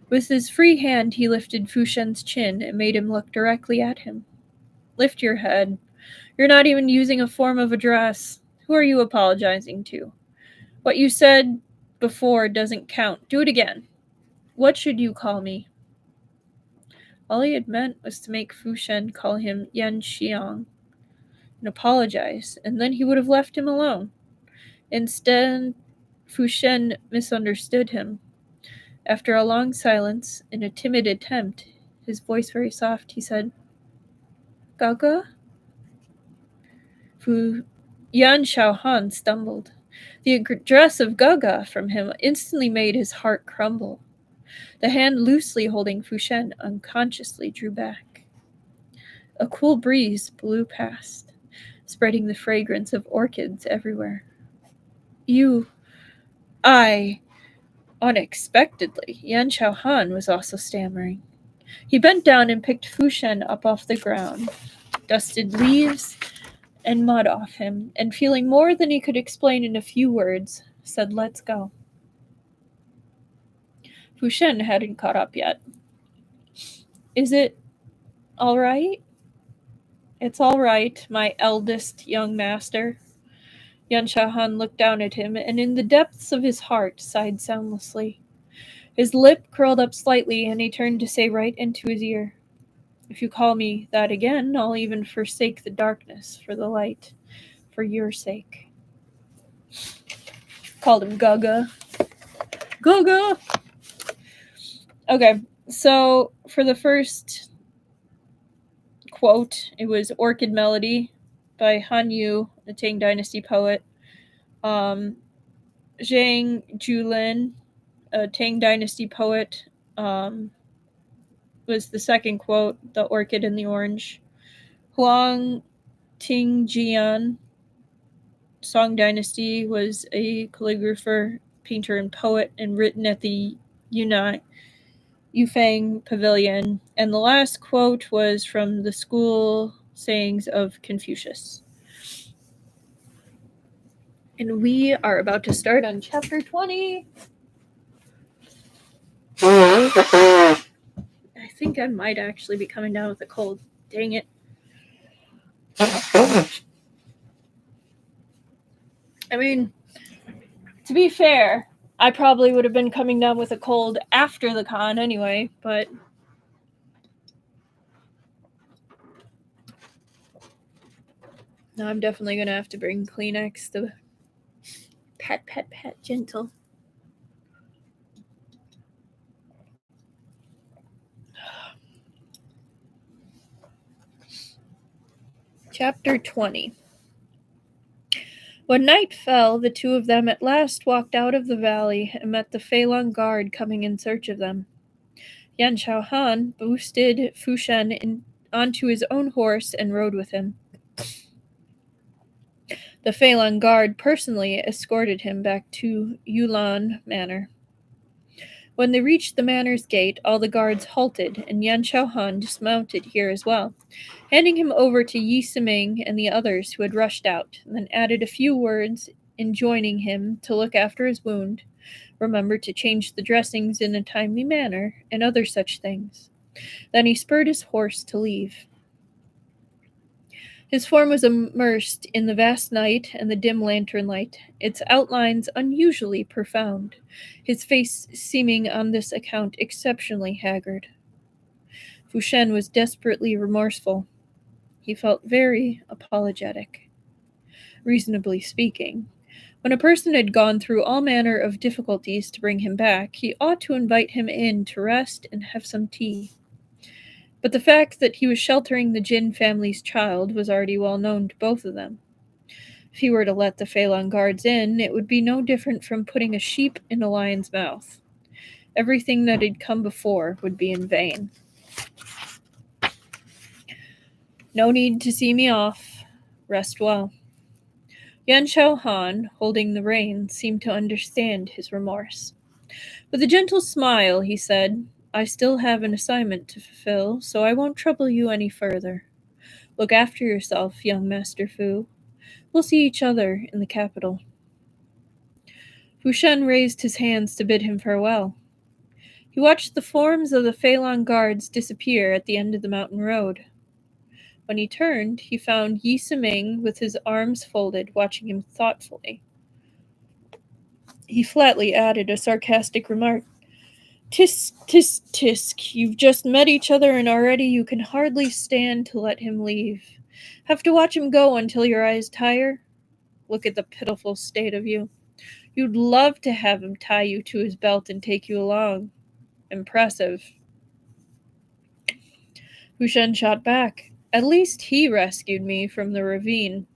With his free hand, he lifted Fu Shen's chin and made him look directly at him. "Lift your head. You're not even using a form of address. Who are you apologizing to? What you said before doesn't count. Do it again. What should you call me?" All he had meant was to make Fu Shen call him Yan Xiang and apologize, and then he would have left him alone. Instead, Fu Shen misunderstood him. After a long silence, in a timid attempt, his voice very soft, he said, "Gaga?" Yan Xiaohan stumbled. The address of Gaga from him instantly made his heart crumble. The hand loosely holding Fu Shen unconsciously drew back. A cool breeze blew past, spreading the fragrance of orchids everywhere. Unexpectedly, Yan Xiaohan was also stammering. He bent down and picked Fu Shen up off the ground, dusted leaves and mud off him, and feeling more than he could explain in a few words, said, "Let's go." Fu Shen hadn't caught up yet. "Is it all right?" "It's all right, my eldest young master." Yan Xiaohan looked down at him, and in the depths of his heart sighed soundlessly. His lip curled up slightly, and he turned to say right into his ear, "If you call me that again, I'll even forsake the darkness for the light, for your sake." Called him Gaga. Gaga! Okay, so for the first quote, it was Orchid Melody by Han Yu, the Tang Dynasty poet. Zhang Julin, a Tang Dynasty poet, was the second quote, The Orchid and the Orange. Huang Tingjian, Song Dynasty, was a calligrapher, painter, and poet, and written at the Yufeng Pavilion. And the last quote was from the school sayings of Confucius. And we are about to start on chapter 20. I think I might actually be coming down with a cold. Dang it. I mean, to be fair, I probably would have been coming down with a cold after the con anyway, but no, I'm definitely going to have to bring Kleenex to pat, gentle. Chapter 20. When night fell, the two of them at last walked out of the valley and met the Feilong guard coming in search of them. Yan Xiaohan boosted Fu Shen onto his own horse and rode with him. The Feilong guard personally escorted him back to Yulan Manor. When they reached the manor's gate, all the guards halted, and Yan Xiaohan dismounted here as well, handing him over to Yi Siming and the others who had rushed out, and then added a few words enjoining him to look after his wound, remember to change the dressings in a timely manner, and other such things. Then he spurred his horse to leave. His form was immersed in the vast night and the dim lantern light, its outlines unusually profound, his face seeming on this account exceptionally haggard. Fu Shen was desperately remorseful. He felt very apologetic. Reasonably speaking, when a person had gone through all manner of difficulties to bring him back, he ought to invite him in to rest and have some tea. But the fact that he was sheltering the Jin family's child was already well known to both of them. If he were to let the Phelan guards in, it would be no different from putting a sheep in a lion's mouth. Everything that had come before would be in vain. No need to see me off. Rest well. Yan Shao Han, holding the reins, seemed to understand his remorse. With a gentle smile, he said, I still have an assignment to fulfill, so I won't trouble you any further. Look after yourself, young Master Fu. We'll see each other in the capital. Fu Shen raised his hands to bid him farewell. He watched the forms of the Phelan guards disappear at the end of the mountain road. When he turned, he found Yi Siming with his arms folded, watching him thoughtfully. He flatly added a sarcastic remark. Tisk, tisk, tisk. You've just met each other and already you can hardly stand to let him leave. Have to watch him go until your eyes tire? Look at the pitiful state of you. You'd love to have him tie you to his belt and take you along. Impressive. Fu Shen shot back. At least he rescued me from the ravine.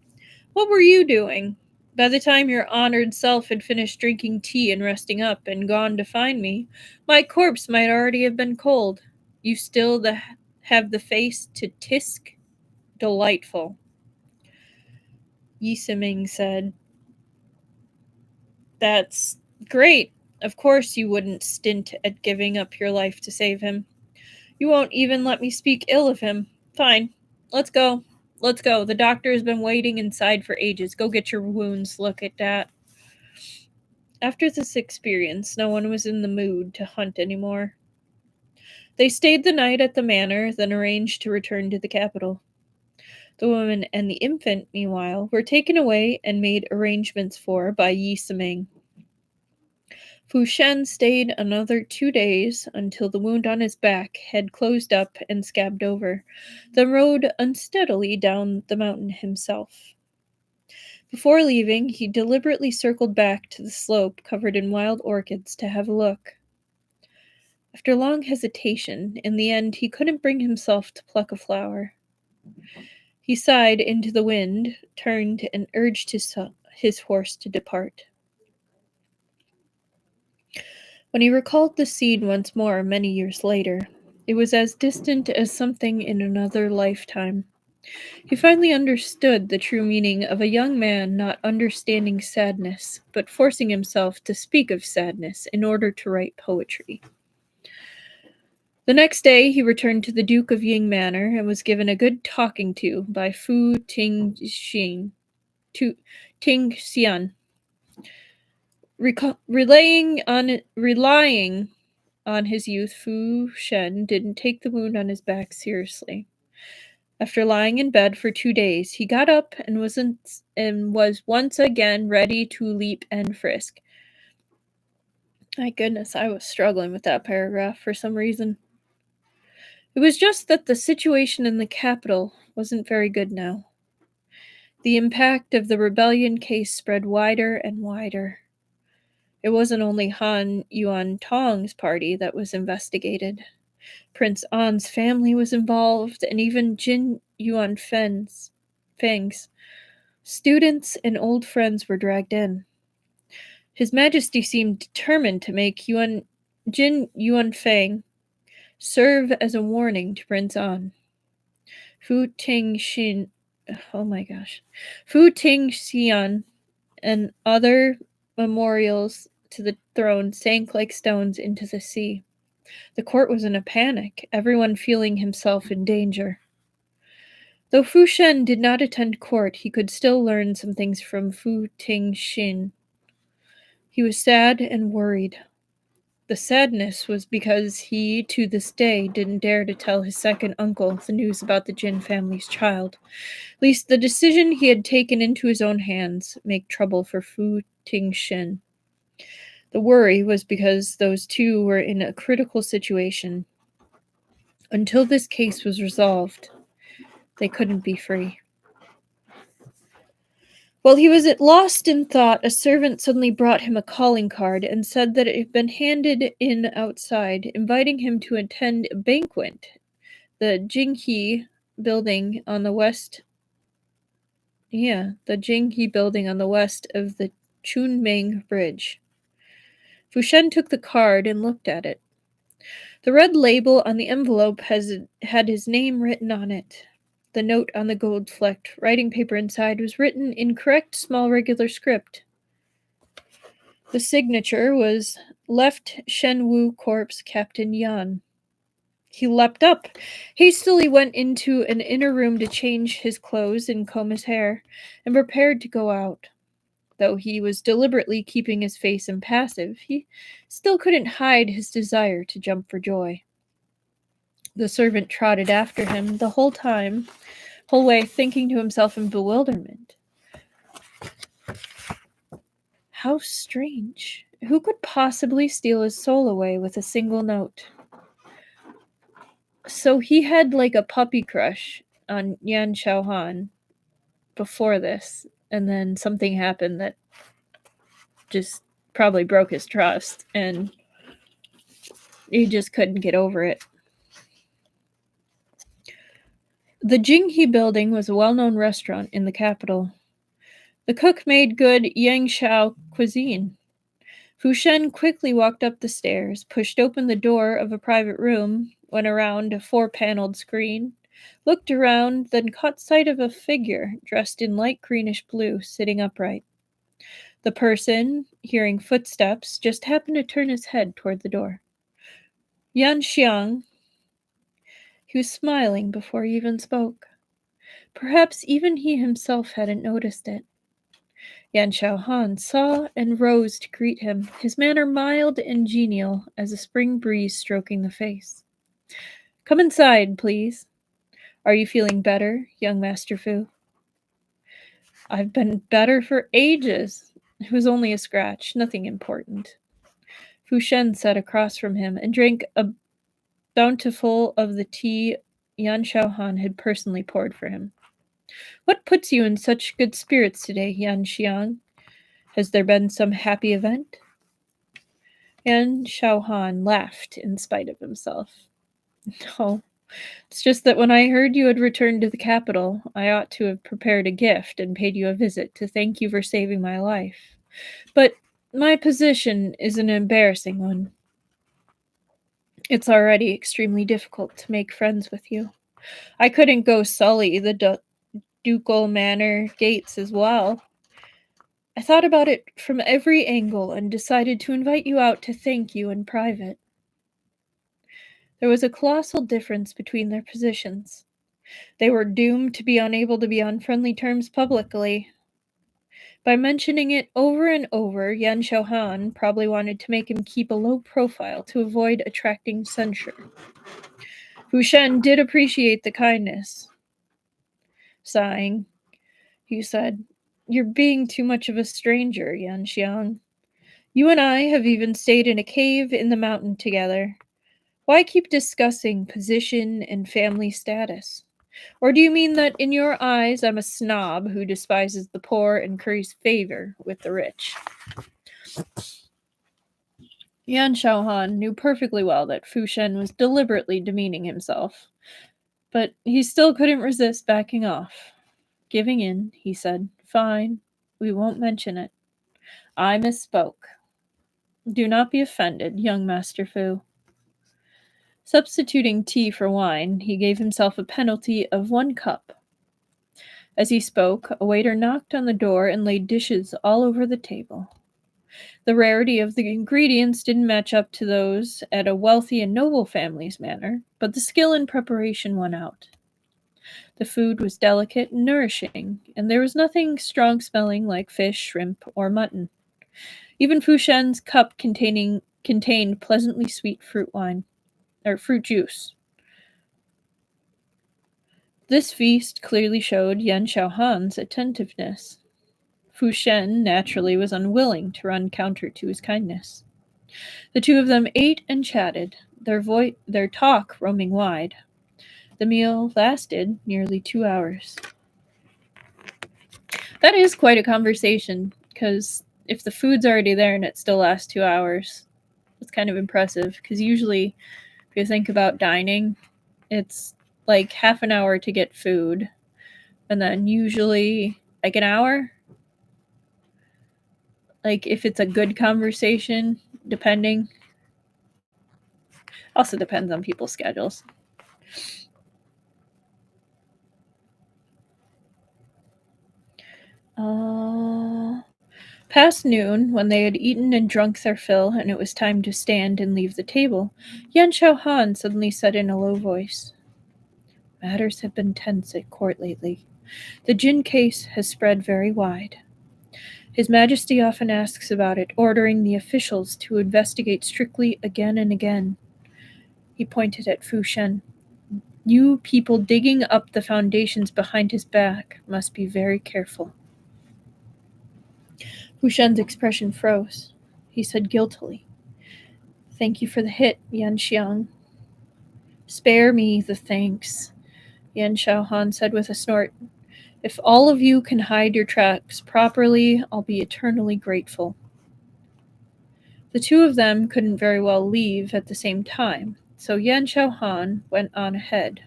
What were you doing? By the time your honored self had finished drinking tea and resting up and gone to find me, my corpse might already have been cold. You still have the face to tisk? Delightful. Yi Siming said, That's great. Of course you wouldn't stint at giving up your life to save him. You won't even let me speak ill of him. Fine. Let's go. Let's go. The doctor has been waiting inside for ages. Go get your wounds. Look at that. After this experience, no one was in the mood to hunt anymore. They stayed the night at the manor, then arranged to return to the capital. The woman and the infant, meanwhile, were taken away and made arrangements for by Yi Siming. Fu Shen stayed another 2 days until the wound on his back had closed up and scabbed over, then rode unsteadily down the mountain himself. Before leaving, he deliberately circled back to the slope covered in wild orchids to have a look. After long hesitation, in the end he couldn't bring himself to pluck a flower. He sighed into the wind, turned, and urged his horse to depart. When he recalled the scene once more many years later, it was as distant as something in another lifetime. He finally understood the true meaning of a young man not understanding sadness, but forcing himself to speak of sadness in order to write poetry. The next day he returned to the Duke of Ying Manor and was given a good talking to by Fu Ting Xian. Relying on his youth, Fu Shen didn't take the wound on his back seriously. After lying in bed for 2 days, he got up and was once again ready to leap and frisk. My goodness, I was struggling with that paragraph for some reason. It was just that the situation in the capital wasn't very good now. The impact of the rebellion case spread wider and wider. It wasn't only Han Yuan Tong's party that was investigated. Prince An's family was involved, and even Jin Yuan Feng's students and old friends were dragged in. His Majesty seemed determined to make Jin Yuan Feng serve as a warning to Prince An. Fu Tingxian and other memorials to the throne sank like stones into the sea. The court was in a panic, everyone feeling himself in danger. Though Fu Shen did not attend court, he could still learn some things from Fu Tingxin. He was sad and worried. The sadness was because he, to this day, didn't dare to tell his second uncle the news about the Jin family's child. At least the decision he had taken into his own hands make trouble for Fu Tingxin. The worry was because those two were in a critical situation. Until this case was resolved, they couldn't be free. While he was lost in thought, a servant suddenly brought him a calling card and said that it had been handed in outside, inviting him to attend a banquet The Jinghe building on the west. Yeah, the Jinghe building on the west of the Chunming Bridge. Fushen took the card and looked at it. The red label on the envelope had his name written on it. The note on the gold-flecked writing paper inside was written in correct small regular script. The signature was Left Shenwu Corps Captain Yan. He leapt up, hastily went into an inner room to change his clothes and comb his hair, and prepared to go out. Though he was deliberately keeping his face impassive, he still couldn't hide his desire to jump for joy. The servant trotted after him the whole way thinking to himself in bewilderment. How strange. Who could possibly steal his soul away with a single note? So he had like a puppy crush on Yan Xiaohan before this, and then something happened that just probably broke his trust, and he just couldn't get over it. The Jinghe building was a well-known restaurant in the capital. The cook made good Yangshao cuisine. Fushen quickly walked up the stairs, pushed open the door of a private room, went around a 4-paneled screen, looked around, then caught sight of a figure dressed in light greenish blue sitting upright. The person, hearing footsteps, just happened to turn his head toward the door. Yan Xiang. He was smiling before he even spoke. Perhaps even he himself hadn't noticed it. Yan Xiaohan saw and rose to greet him, his manner mild and genial as a spring breeze stroking the face. Come inside, please. Are you feeling better, young Master Fu? I've been better for ages. It was only a scratch, nothing important. Fu Shen sat across from him and drank a bountiful of the tea Yan Xiaohan had personally poured for him. What puts you in such good spirits today, Yan Xiang? Has there been some happy event? Yan Xiaohan laughed in spite of himself. No, it's just that when I heard you had returned to the capital, I ought to have prepared a gift and paid you a visit to thank you for saving my life. But my position is an embarrassing one. It's already extremely difficult to make friends with you. I couldn't go sully the ducal manor gates as well. I thought about it from every angle and decided to invite you out to thank you in private. There was a colossal difference between their positions. They were doomed to be unable to be on friendly terms publicly. By mentioning it over and over, Yan Xiaohan probably wanted to make him keep a low profile to avoid attracting censure. Fu Shen did appreciate the kindness. Sighing, he said, You're being too much of a stranger, Yan Xiang. You and I have even stayed in a cave in the mountain together. Why keep discussing position and family status? Or do you mean that in your eyes I'm a snob who despises the poor and curries favor with the rich? Yan Xiaohan knew perfectly well that Fu Shen was deliberately demeaning himself, but he still couldn't resist backing off. Giving in, he said, Fine, we won't mention it. I misspoke. Do not be offended, young Master Fu. Substituting tea for wine, he gave himself a penalty of 1 cup. As he spoke, a waiter knocked on the door and laid dishes all over the table. The rarity of the ingredients didn't match up to those at a wealthy and noble family's manor, but the skill in preparation won out. The food was delicate and nourishing, and there was nothing strong-smelling like fish, shrimp, or mutton. Even Fu Shen's cup contained pleasantly sweet fruit juice. This feast clearly showed Yan Xiaohan's attentiveness. Fu Shen naturally was unwilling to run counter to his kindness. The two of them ate and chatted, their talk roaming wide. The meal lasted nearly 2 hours. That is quite a conversation, because if the food's already there and it still lasts 2 hours, it's kind of impressive, because usually, if you think about dining, it's like half an hour to get food, and then usually like an hour. Like if it's a good conversation, depending. Also depends on people's schedules. Past noon, when they had eaten and drunk their fill, and it was time to stand and leave the table, Yan Shao Han suddenly said in a low voice, "Matters have been tense at court lately. The Jin case has spread very wide. His Majesty often asks about it, ordering the officials to investigate strictly again and again." He pointed at Fu Shen. "You people digging up the foundations behind his back must be very careful." Fu Shen's expression froze. He said guiltily, "Thank you for the hit, Yan Xiang." "Spare me the thanks," Yan Xiaohan said with a snort. "If all of you can hide your tracks properly, I'll be eternally grateful." The two of them couldn't very well leave at the same time, so Yan Xiaohan went on ahead.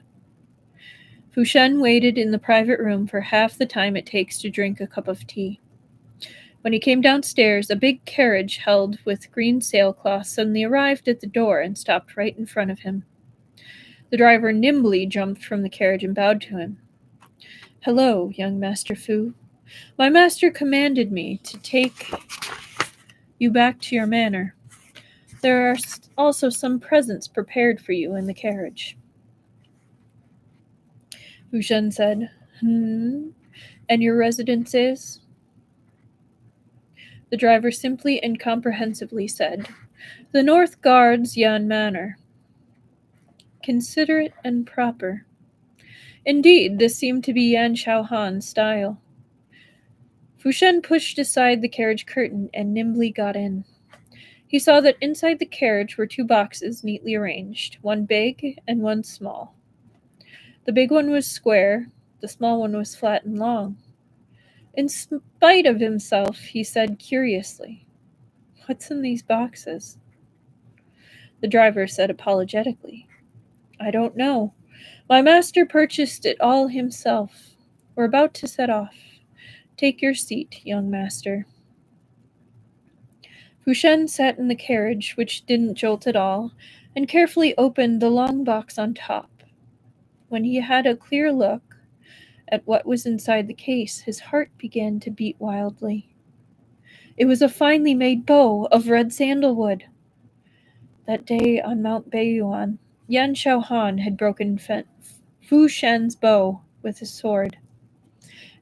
Fu Shen waited in the private room for half the time it takes to drink a cup of tea. When he came downstairs, a big carriage held with green sailcloth suddenly arrived at the door and stopped right in front of him. The driver nimbly jumped from the carriage and bowed to him. "Hello, young Master Fu. My master commanded me to take you back to your manor. There are also some presents prepared for you in the carriage." Fu Shen said, "And your residence is?" The driver simply and comprehensively said, "The North Guards Yan Manor." Considerate and proper. Indeed, this seemed to be Yan Xiaohan's style. Fu Shen pushed aside the carriage curtain and nimbly got in. He saw that inside the carriage were two boxes neatly arranged, one big and one small. The big one was square, the small one was flat and long. In spite of himself, he said curiously, "What's in these boxes?" The driver said apologetically, "I don't know. My master purchased it all himself. We're about to set off. Take your seat, young master." Fu Shen sat in the carriage, which didn't jolt at all, and carefully opened the long box on top. When he had a clear look at what was inside the case, his heart began to beat wildly. It was a finely made bow of red sandalwood. That day on Mount Beiyuan, Yan Xiaohan had broken Fu Shen's bow with his sword.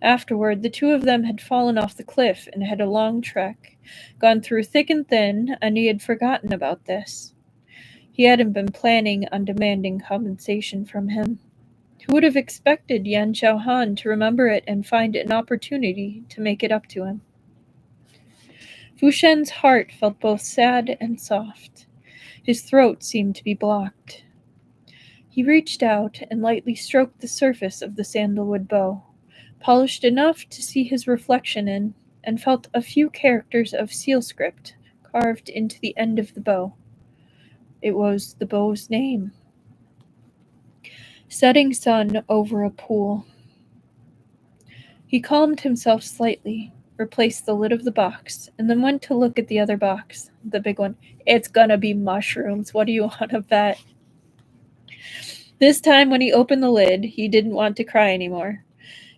Afterward, the two of them had fallen off the cliff and had a long trek, gone through thick and thin, and he had forgotten about this. He hadn't been planning on demanding compensation from him. Who would have expected Yan Xiaohan to remember it and find an opportunity to make it up to him? Fu Shen's heart felt both sad and soft. His throat seemed to be blocked. He reached out and lightly stroked the surface of the sandalwood bow, polished enough to see his reflection in, and felt a few characters of seal script carved into the end of the bow. It was the bow's name. Setting sun over a pool. He calmed himself slightly, replaced the lid of the box, and then went to look at the other box, the big one. "It's gonna be mushrooms. What do you want to bet?" This time when he opened the lid, he didn't want to cry anymore.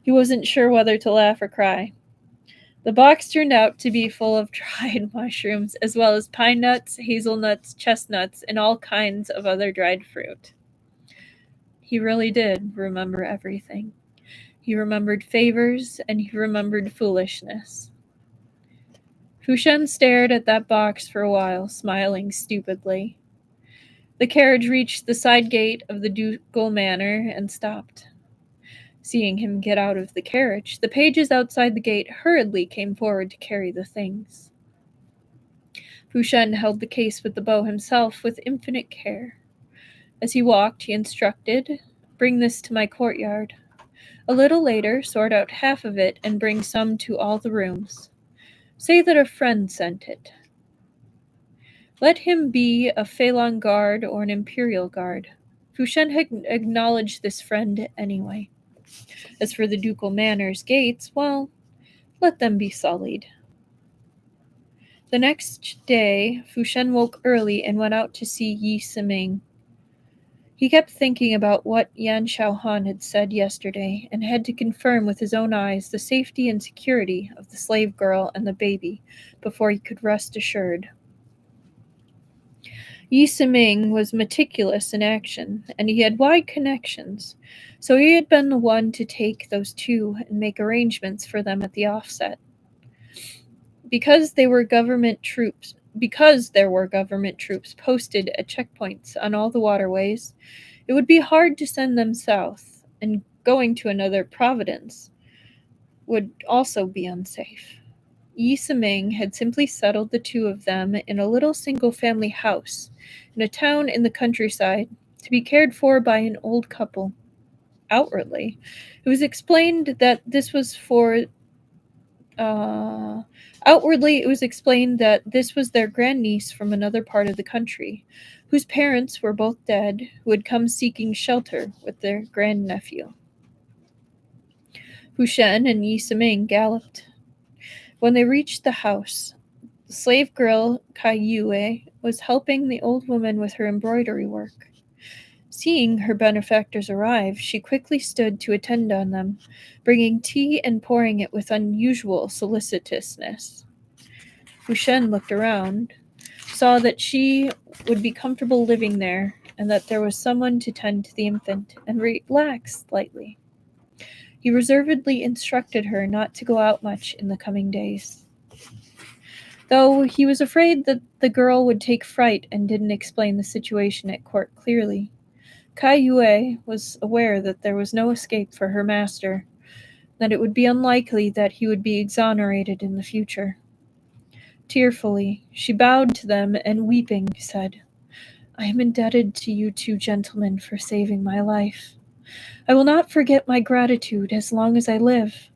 He wasn't sure whether to laugh or cry. The box turned out to be full of dried mushrooms, as well as pine nuts, hazelnuts, chestnuts, and all kinds of other dried fruit. He really did remember everything. He remembered favors, and he remembered foolishness. Fu Shen stared at that box for a while, smiling stupidly. The carriage reached the side gate of the ducal manor and stopped. Seeing him get out of the carriage, the pages outside the gate hurriedly came forward to carry the things. Fu Shen held the case with the bow himself with infinite care. As he walked, he instructed, "Bring this to my courtyard. A little later, sort out half of it and bring some to all the rooms. Say that a friend sent it. Let him be a Feilong guard or an imperial guard." Fushen had acknowledged this friend anyway. As for the ducal manor's gates, well, let them be sullied. The next day, Fushen woke early and went out to see Yi Siming. He kept thinking about what Yan Shaohan had said yesterday and had to confirm with his own eyes the safety and security of the slave girl and the baby before he could rest assured. Yi Siming was meticulous in action, and he had wide connections, so he had been the one to take those two and make arrangements for them at the offset. Because there were government troops posted at checkpoints on all the waterways, it would be hard to send them south, and going to another province would also be unsafe. Yi Siming had simply settled the two of them in a little single-family house in a town in the countryside to be cared for by an old couple. Outwardly, it was explained that this was their grandniece from another part of the country, whose parents were both dead, who had come seeking shelter with their grandnephew. Fushen and Yi Siming galloped. When they reached the house, the slave girl Kai Yue was helping the old woman with her embroidery work. Seeing her benefactors arrive, she quickly stood to attend on them, bringing tea and pouring it with unusual solicitousness. Fushen looked around, saw that she would be comfortable living there, and that there was someone to tend to the infant, and relaxed slightly. He reservedly instructed her not to go out much in the coming days, though he was afraid that the girl would take fright and didn't explain the situation at court clearly. Kai Yue was aware that there was no escape for her master, that it would be unlikely that he would be exonerated in the future. Tearfully, she bowed to them and, weeping, said, "I am indebted to you two gentlemen for saving my life. I will not forget my gratitude as long as I live.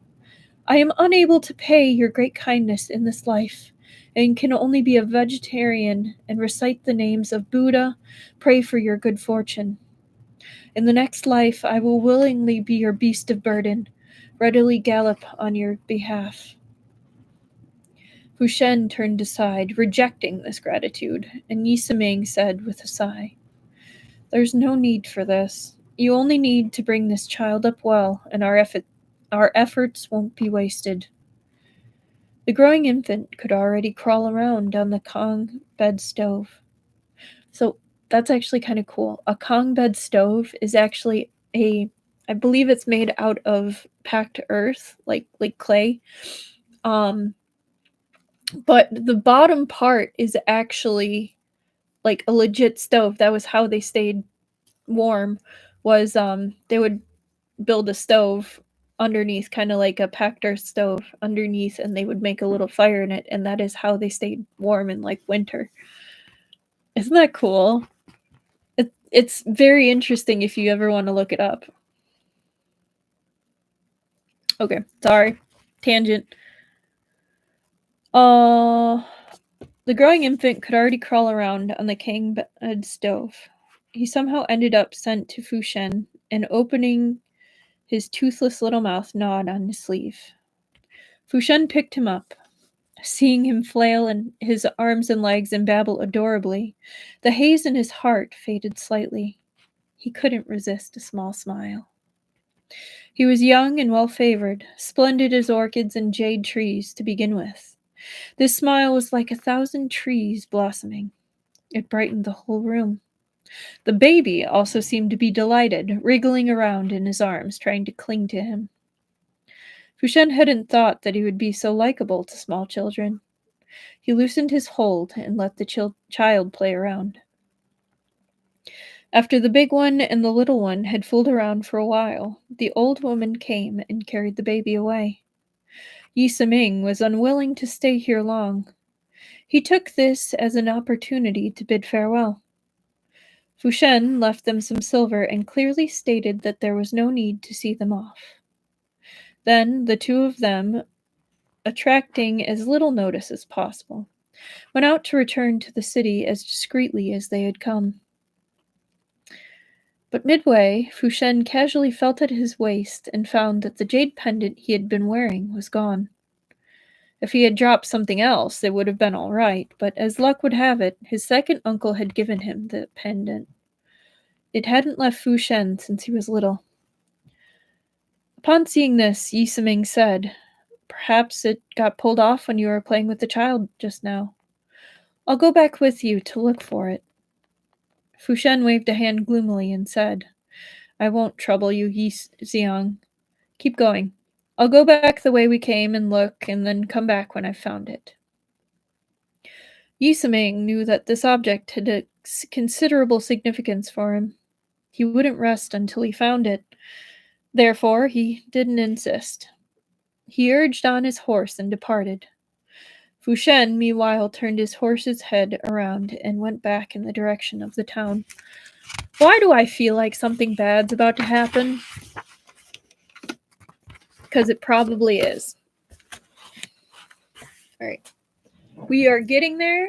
I am unable to pay your great kindness in this life, and can only be a vegetarian and recite the names of Buddha, pray for your good fortune. In the next life, I will willingly be your beast of burden, readily gallop on your behalf." Fushen turned aside, rejecting this gratitude, and Yi Siming said with a sigh, "There's no need for this. You only need to bring this child up well, and our efforts won't be wasted." The growing infant could already crawl around on the Kong bed stove. So that's actually kind of cool. A Kong bed stove is actually I believe it's made out of packed earth, like clay. But the bottom part is actually like a legit stove. That was how they stayed warm. Was they would build a stove underneath, kind of like a packed earth stove underneath, and they would make a little fire in it, and that is how they stayed warm in like winter. Isn't that cool? It's very interesting if you ever want to look it up. Okay, sorry. Tangent. The growing infant could already crawl around on the Kang bed stove. He somehow ended up sent to Fushen, and opening his toothless little mouth, gnawed on his sleeve. Fushen picked him up. Seeing him flail in his arms and legs and babble adorably, the haze in his heart faded slightly. He couldn't resist a small smile. He was young and well-favored, splendid as orchids and jade trees to begin with. This smile was like 1,000 trees blossoming. It brightened the whole room. The baby also seemed to be delighted, wriggling around in his arms, trying to cling to him. Fushen hadn't thought that he would be so likable to small children. He loosened his hold and let the child play around. After the big one and the little one had fooled around for a while, the old woman came and carried the baby away. Yi Siming was unwilling to stay here long. He took this as an opportunity to bid farewell. Fushen left them some silver and clearly stated that there was no need to see them off. Then the two of them, attracting as little notice as possible, went out to return to the city as discreetly as they had come. But midway, Fu Shen casually felt at his waist and found that the jade pendant he had been wearing was gone. If he had dropped something else, it would have been all right, but as luck would have it, his second uncle had given him the pendant. It hadn't left Fu Shen since he was little. Upon seeing this, Yi Siming said, "Perhaps it got pulled off when you were playing with the child just now. I'll go back with you to look for it." Fu Shen waved a hand gloomily and said, "I won't trouble you, Yi Xiang. Keep going. I'll go back the way we came and look, and then come back when I've found it." Yi Siming knew that this object had a considerable significance for him. He wouldn't rest until he found it. Therefore, he didn't insist. He urged on his horse and departed. Fu Shen, meanwhile, turned his horse's head around and went back in the direction of the town. Why do I feel like something bad's about to happen? Because it probably is. Alright. We are getting there.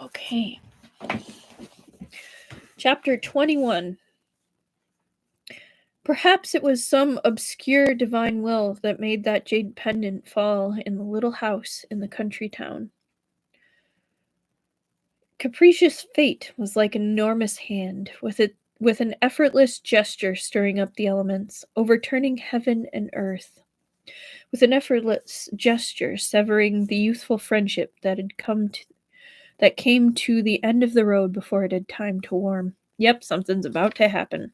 Okay. Chapter 21. Perhaps it was some obscure divine will that made that jade pendant fall in the little house in the country town. Capricious fate was like an enormous hand, with an effortless gesture stirring up the elements, overturning heaven and earth. With an effortless gesture severing the youthful friendship that came to the end of the road before it had time to warm. Yep, something's about to happen.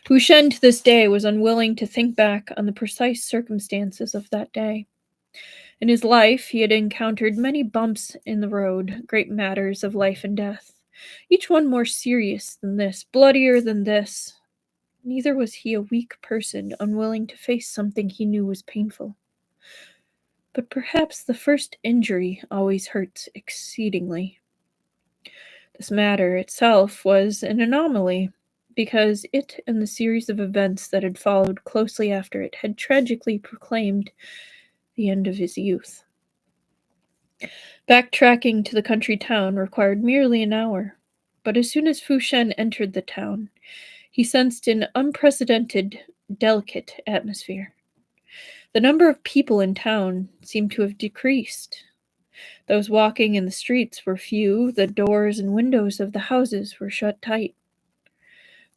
Fu Shen to this day was unwilling to think back on the precise circumstances of that day. In his life, he had encountered many bumps in the road, great matters of life and death, each one more serious than this, bloodier than this. Neither was he a weak person, unwilling to face something he knew was painful. But perhaps the first injury always hurts exceedingly. This matter itself was an anomaly, because it and the series of events that had followed closely after it had tragically proclaimed the end of his youth. Backtracking to the country town required merely an hour, but as soon as Fu Shen entered the town, he sensed an unprecedented, delicate atmosphere. The number of people in town seemed to have decreased. Those walking in the streets were few, the doors and windows of the houses were shut tight.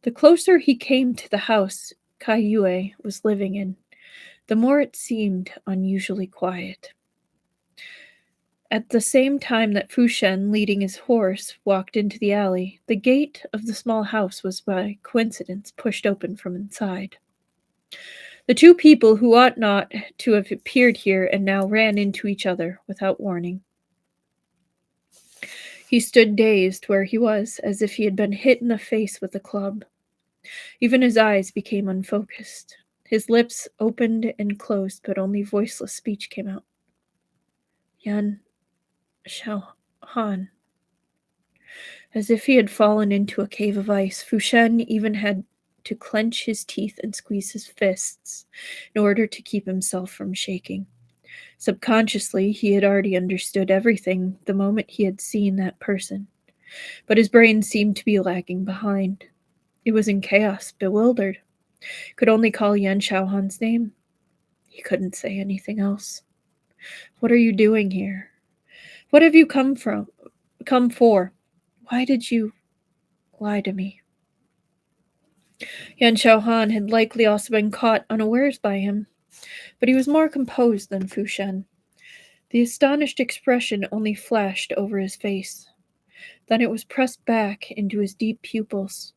The closer he came to the house Kai Yue was living in, the more it seemed unusually quiet. At the same time that Fu Shen, leading his horse, walked into the alley, the gate of the small house was by coincidence pushed open from inside. The two people who ought not to have appeared here and now ran into each other without warning. He stood dazed where he was, as if he had been hit in the face with a club. Even his eyes became unfocused. His lips opened and closed, but only voiceless speech came out. Yan Xiao Han. As if he had fallen into a cave of ice, Fu Shen even had to clench his teeth and squeeze his fists in order to keep himself from shaking. Subconsciously, he had already understood everything the moment he had seen that person, but his brain seemed to be lagging behind. It was in chaos, bewildered. Could only call Yan Xiaohan's name. He couldn't say anything else. What are you doing here? What have you come for? Why did you lie to me? Yan Xiaohan had likely also been caught unawares by him, but he was more composed than Fu Shen. The astonished expression only flashed over his face. Then it was pressed back into his deep pupils.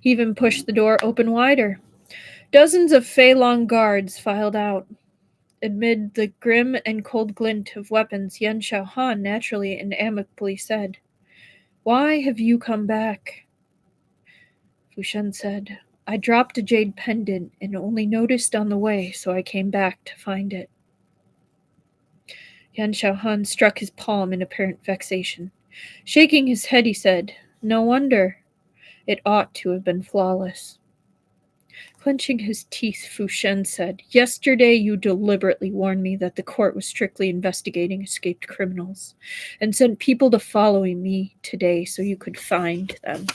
He even pushed the door open wider. Dozens of Fei Long guards filed out. Amid the grim and cold glint of weapons, Yan Xiaohan naturally and amicably said, Why have you come back? Fu Shen said, I dropped a jade pendant and only noticed on the way, so I came back to find it. Yan Xiaohan struck his palm in apparent vexation. Shaking his head, he said, No wonder. It ought to have been flawless. Clenching his teeth, Fu Shen said, Yesterday you deliberately warned me that the court was strictly investigating escaped criminals and sent people to follow me today so you could find them.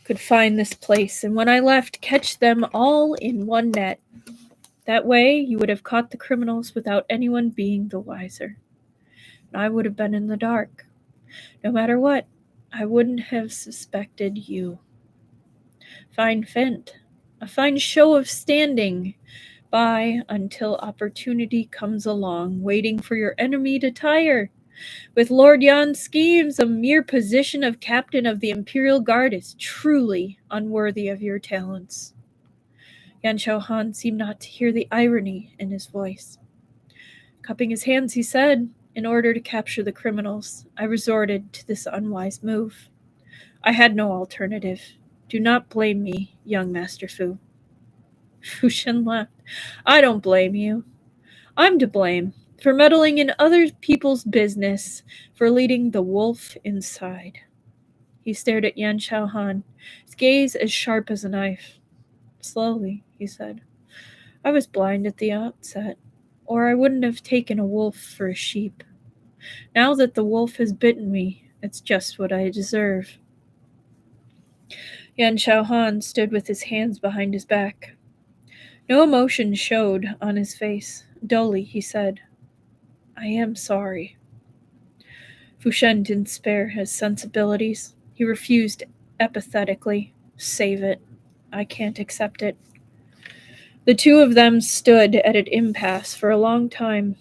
Could find this place, and when I left, catch them all in one net. That way you would have caught the criminals without anyone being the wiser. And I would have been in the dark. No matter what, I wouldn't have suspected you. Fine feint. A fine show of standing by until opportunity comes along, waiting for your enemy to tire. With Lord Yan's schemes, a mere position of captain of the Imperial Guard is truly unworthy of your talents. Yan Xiaohan seemed not to hear the irony in his voice. Cupping his hands, he said, In order to capture the criminals, I resorted to this unwise move. I had no alternative. Do not blame me, young Master Fu. Fu Shen laughed. I don't blame you. I'm to blame for meddling in other people's business, for leading the wolf inside. He stared at Yan Xiaohan, his gaze as sharp as a knife. Slowly, he said, I was blind at the outset, or I wouldn't have taken a wolf for a sheep. Now that the wolf has bitten me, it's just what I deserve. Yan Xiaohan stood with his hands behind his back. No emotion showed on his face. Dully, he said, I am sorry. Fu Shen didn't spare his sensibilities. He refused apathetically. Save it. I can't accept it. The two of them stood at an impasse for a long time.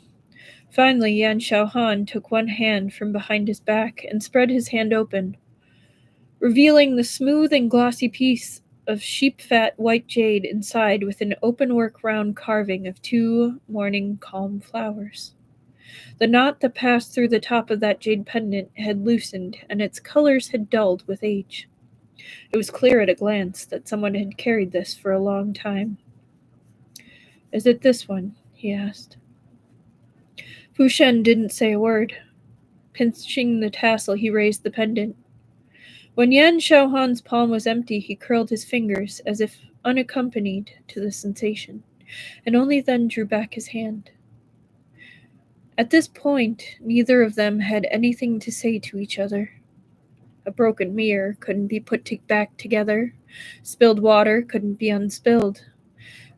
Finally, Yan Xiaohan took one hand from behind his back and spread his hand open, revealing the smooth and glossy piece of sheep-fat white jade inside with an open-work round carving of two morning calm flowers. The knot that passed through the top of that jade pendant had loosened, and its colors had dulled with age. It was clear at a glance that someone had carried this for a long time. Is it this one? He asked. Fu Shen didn't say a word. Pinching the tassel, he raised the pendant. When Yan Xiaohan's palm was empty, he curled his fingers as if unaccompanied to the sensation, and only then drew back his hand. At this point, neither of them had anything to say to each other. A broken mirror couldn't be put back together. Spilled water couldn't be unspilled.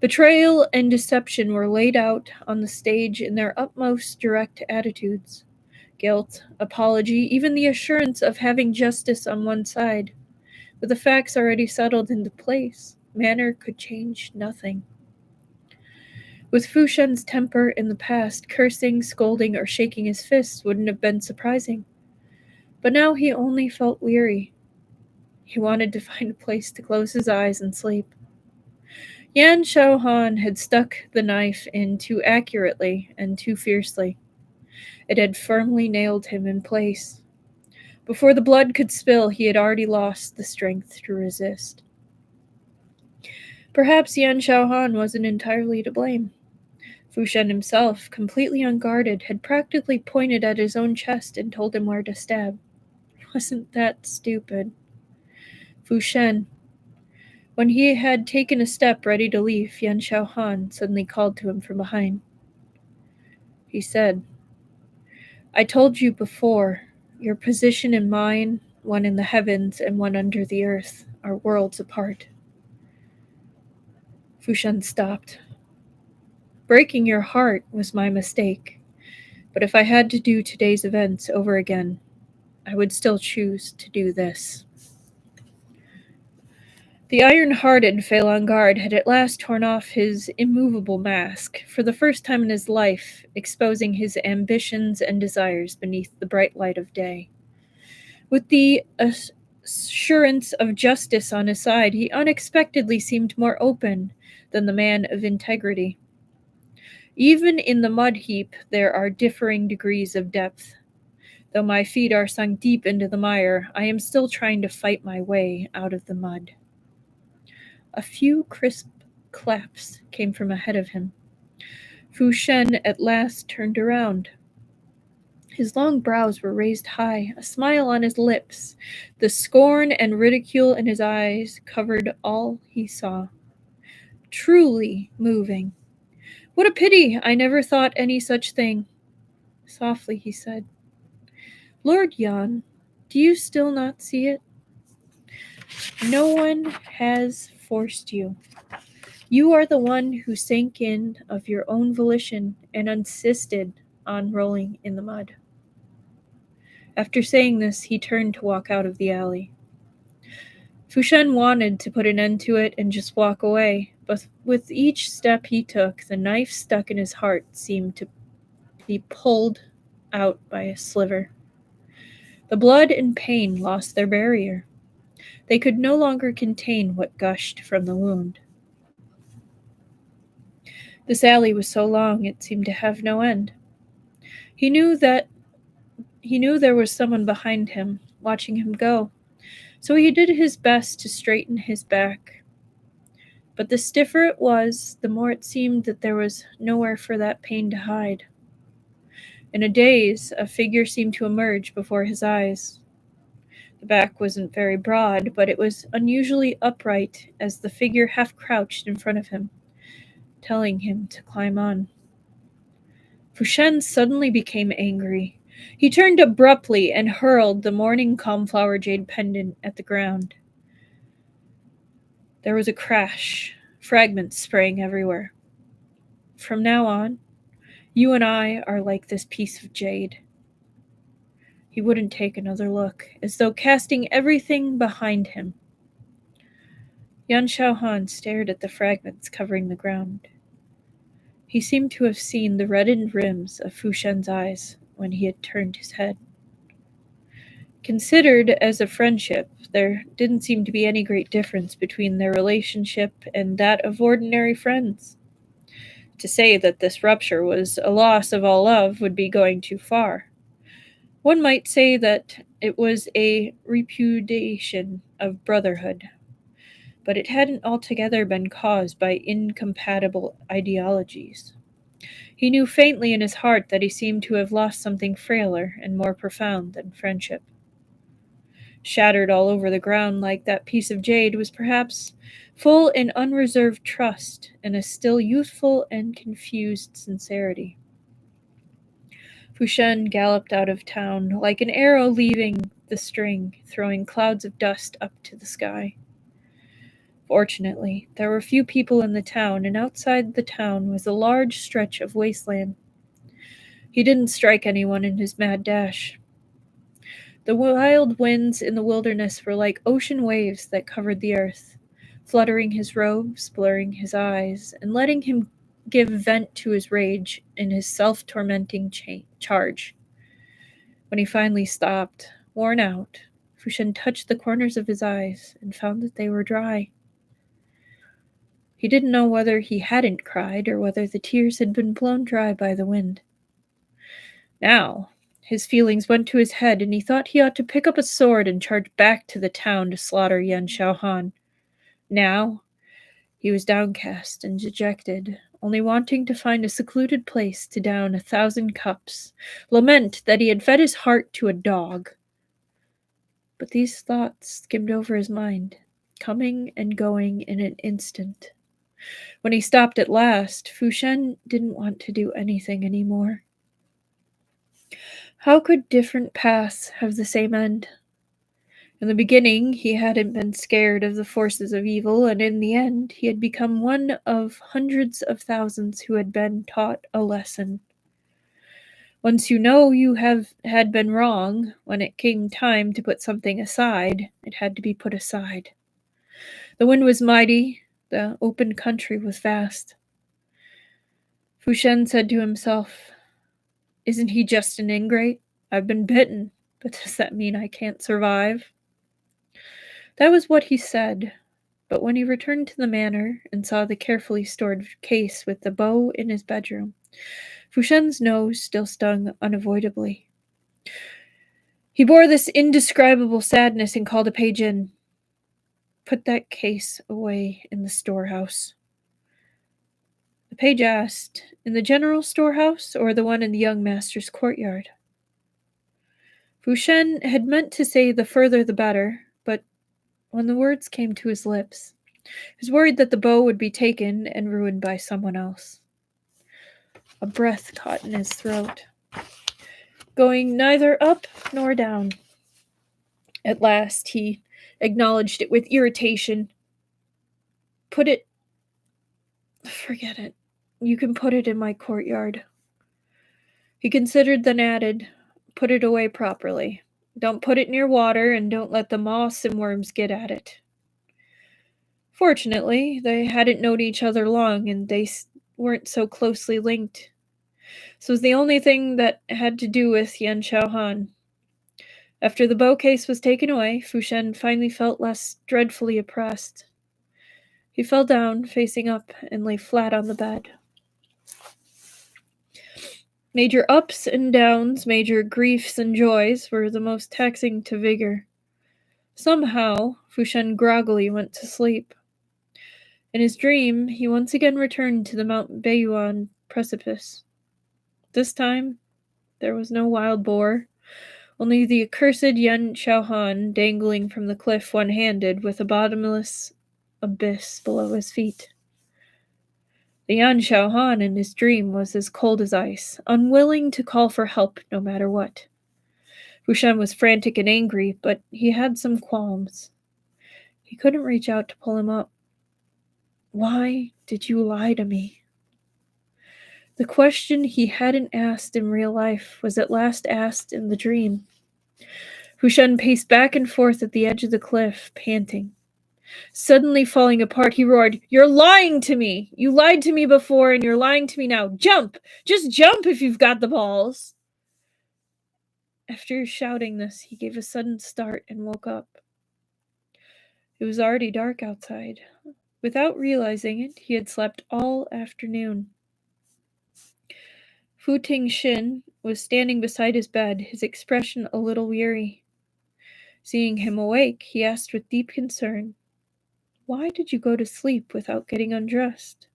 Betrayal and deception were laid out on the stage in their utmost direct attitudes. Guilt, apology, even the assurance of having justice on one side. With the facts already settled into place, manner could change nothing. With Fu Shen's temper in the past, cursing, scolding, or shaking his fists wouldn't have been surprising. But now he only felt weary. He wanted to find a place to close his eyes and sleep. Yan Xiaohan had stuck the knife in too accurately and too fiercely. It had firmly nailed him in place. Before the blood could spill, he had already lost the strength to resist. Perhaps Yan Xiaohan wasn't entirely to blame. Fu Shen himself, completely unguarded, had practically pointed at his own chest and told him where to stab. Wasn't that stupid? Fu Shen. When he had taken a step ready to leave, Yan Xiaohan suddenly called to him from behind. He said, I told you before, your position and mine, one in the heavens and one under the earth, are worlds apart. Fu Shen stopped. Breaking your heart was my mistake, but if I had to do today's events over again, I would still choose to do this. The iron-hearted Phelan Guard had at last torn off his immovable mask, for the first time in his life, exposing his ambitions and desires beneath the bright light of day. With the assurance of justice on his side, he unexpectedly seemed more open than the man of integrity. Even in the mud heap, there are differing degrees of depth. Though my feet are sunk deep into the mire, I am still trying to fight my way out of the mud. A few crisp claps came from ahead of him. Fu Shen at last turned around. His long brows were raised high, a smile on his lips. The scorn and ridicule in his eyes covered all he saw. Truly moving. What a pity! I never thought any such thing. Softly he said, Lord Yan, do you still not see it? No one has forced you. You are the one who sank in of your own volition and insisted on rolling in the mud. After saying this, he turned to walk out of the alley. Fu Shen wanted to put an end to it and just walk away, but with each step he took, the knife stuck in his heart seemed to be pulled out by a sliver. The blood and pain lost their barrier. They could no longer contain what gushed from the wound. This alley was so long it seemed to have no end. He knew there was someone behind him, watching him go, so he did his best to straighten his back. But the stiffer it was, the more it seemed that there was nowhere for that pain to hide. In a daze, a figure seemed to emerge before his eyes. The back wasn't very broad, but it was unusually upright as the figure half crouched in front of him, telling him to climb on. Fu Shen suddenly became angry. He turned abruptly and hurled the morning calmflower jade pendant at the ground. There was a crash, fragments spraying everywhere. From now on, you and I are like this piece of jade. He wouldn't take another look, as though casting everything behind him. Yan Xiaohan stared at the fragments covering the ground. He seemed to have seen the reddened rims of Fu Shen's eyes when he had turned his head. Considered as a friendship, there didn't seem to be any great difference between their relationship and that of ordinary friends. To say that this rupture was a loss of all love would be going too far. One might say that it was a repudiation of brotherhood, but it hadn't altogether been caused by incompatible ideologies. He knew faintly in his heart that he seemed to have lost something frailer and more profound than friendship. Shattered all over the ground like that piece of jade was perhaps full in unreserved trust and a still youthful and confused sincerity. Fu Shen galloped out of town like an arrow leaving the string, throwing clouds of dust up to the sky. Fortunately, there were few people in the town, and outside the town was a large stretch of wasteland. He didn't strike anyone in his mad dash. The wild winds in the wilderness were like ocean waves that covered the earth, fluttering his robes, blurring his eyes, and letting him give vent to his rage in his self-tormenting charge. When he finally stopped, worn out, Fu Shen touched the corners of his eyes and found that they were dry. He didn't know whether he hadn't cried or whether the tears had been blown dry by the wind. Now, his feelings went to his head, and he thought he ought to pick up a sword and charge back to the town to slaughter Yan Xiaohan. Now, he was downcast and dejected, only wanting to find a secluded place to down 1,000 cups, lament that he had fed his heart to a dog. But these thoughts skimmed over his mind, coming and going in an instant. When he stopped at last, Fu Shen didn't want to do anything anymore. How could different paths have the same end? In the beginning, he hadn't been scared of the forces of evil, and in the end, he had become one of hundreds of thousands who had been taught a lesson. Once you know you had been wrong, when it came time to put something aside, it had to be put aside. The wind was mighty, the open country was vast. Fu Shen said to himself, "Isn't he just an ingrate? I've been bitten, but does that mean I can't survive?" That was what he said, but when he returned to the manor and saw the carefully stored case with the bow in his bedroom, Fu Shen's nose still stung unavoidably. He bore this indescribable sadness and called a page in. "Put that case away in the storehouse." The page asked, "In the general storehouse, or the one in the young master's courtyard?" Fu Shen had meant to say the further the better, but when the words came to his lips, he was worried that the bow would be taken and ruined by someone else. A breath caught in his throat, going neither up nor down. At last he acknowledged it with irritation. Forget it. You can put it in my courtyard." He considered, then added, "Put it away properly. Don't put it near water, and don't let the moths and worms get at it." Fortunately, they hadn't known each other long, and they weren't so closely linked. This was the only thing that had to do with Yan Xiaohan. After the bow case was taken away, Fu Shen finally felt less dreadfully oppressed. He fell down, facing up, and lay flat on the bed. Major ups and downs, major griefs and joys were the most taxing to vigor. Somehow, Fu Shen groggily went to sleep. In his dream, he once again returned to the Mount Beiyuan precipice. This time, there was no wild boar, only the accursed Yan Xiaohan dangling from the cliff one-handed with a bottomless abyss below his feet. The Yan Xiaohan in his dream was as cold as ice, unwilling to call for help no matter what. Fu Shen was frantic and angry, but he had some qualms. He couldn't reach out to pull him up. "Why did you lie to me?" The question he hadn't asked in real life was at last asked in the dream. Fu Shen paced back and forth at the edge of the cliff, panting. Suddenly falling apart, he roared, "You're lying to me! You lied to me before, and you're lying to me now! Jump! Just jump if you've got the balls!" After shouting this, he gave a sudden start and woke up. It was already dark outside. Without realizing it, he had slept all afternoon. Fu Tingxin was standing beside his bed, his expression a little weary. Seeing him awake, he asked with deep concern, "Why did you go to sleep without getting undressed?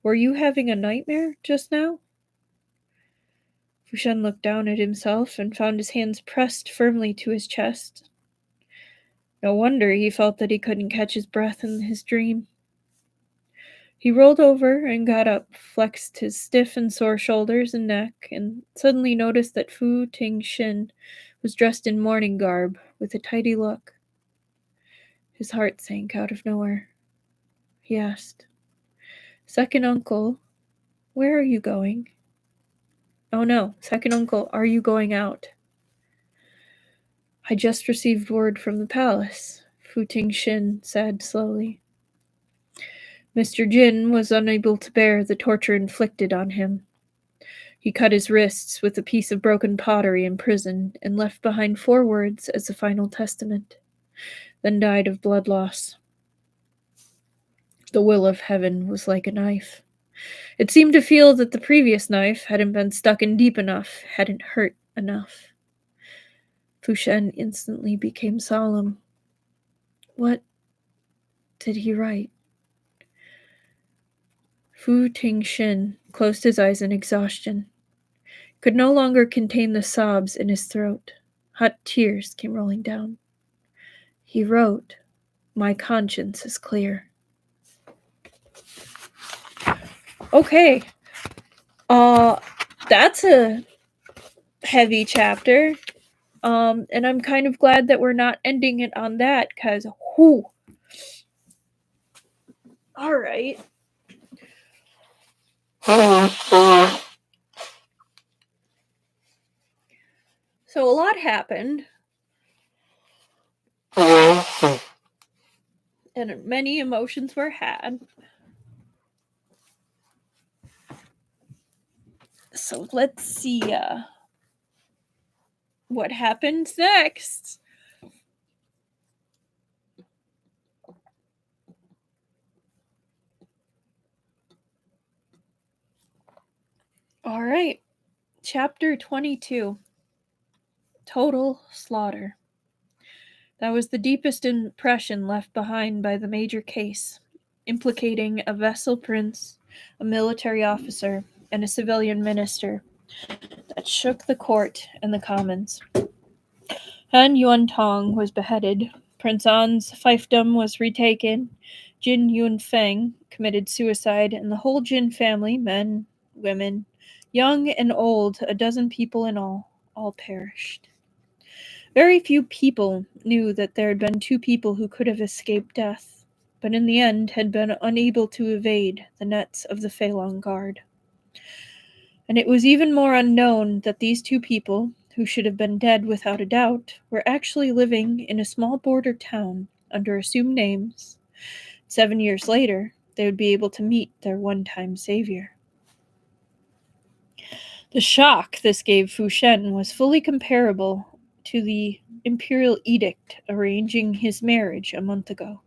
Were you having a nightmare just now?" Fu Shen looked down at himself and found his hands pressed firmly to his chest. No wonder he felt that he couldn't catch his breath in his dream. He rolled over and got up, flexed his stiff and sore shoulders and neck, and suddenly noticed that Fu Tingxin was dressed in morning garb, with a tidy look. His heart sank out of nowhere. He asked, "Second uncle, where are you going?" "Oh no, second uncle, are you going out?" "I just received word from the palace," Fu Tingxin said slowly. Mr. Jin was unable to bear the torture inflicted on him. He cut his wrists with a piece of broken pottery in prison and left behind 4 words as a final testament, then died of blood loss. The will of heaven was like a knife. It seemed to feel that the previous knife hadn't been stuck in deep enough, hadn't hurt enough. Fu Shen instantly became solemn. What did he write? Fu Tingxin closed his eyes in exhaustion. He could no longer contain the sobs in his throat. Hot tears came rolling down. He wrote, "My conscience is clear." Okay. That's a heavy chapter. And I'm kind of glad that we're not ending it on that, because whoo. All right. So a lot happened. And many emotions were had. So let's see what happens next. All right. Chapter 22. Total slaughter. That was the deepest impression left behind by the major case, implicating a vassal prince, a military officer, and a civilian minister, that shook the court and the commons. Han Yuan-tong was beheaded, Prince An's fiefdom was retaken, Jin Yun-feng committed suicide, and the whole Jin family, men, women, young and old, a dozen people in all perished. Very few people knew that there had been two people who could have escaped death, but in the end had been unable to evade the nets of the Feilong Guard. And it was even more unknown that these two people, who should have been dead without a doubt, were actually living in a small border town under assumed names. 7 years later, they would be able to meet their one-time savior. The shock this gave Fu Shen was fully comparable to the imperial edict arranging his marriage a month ago.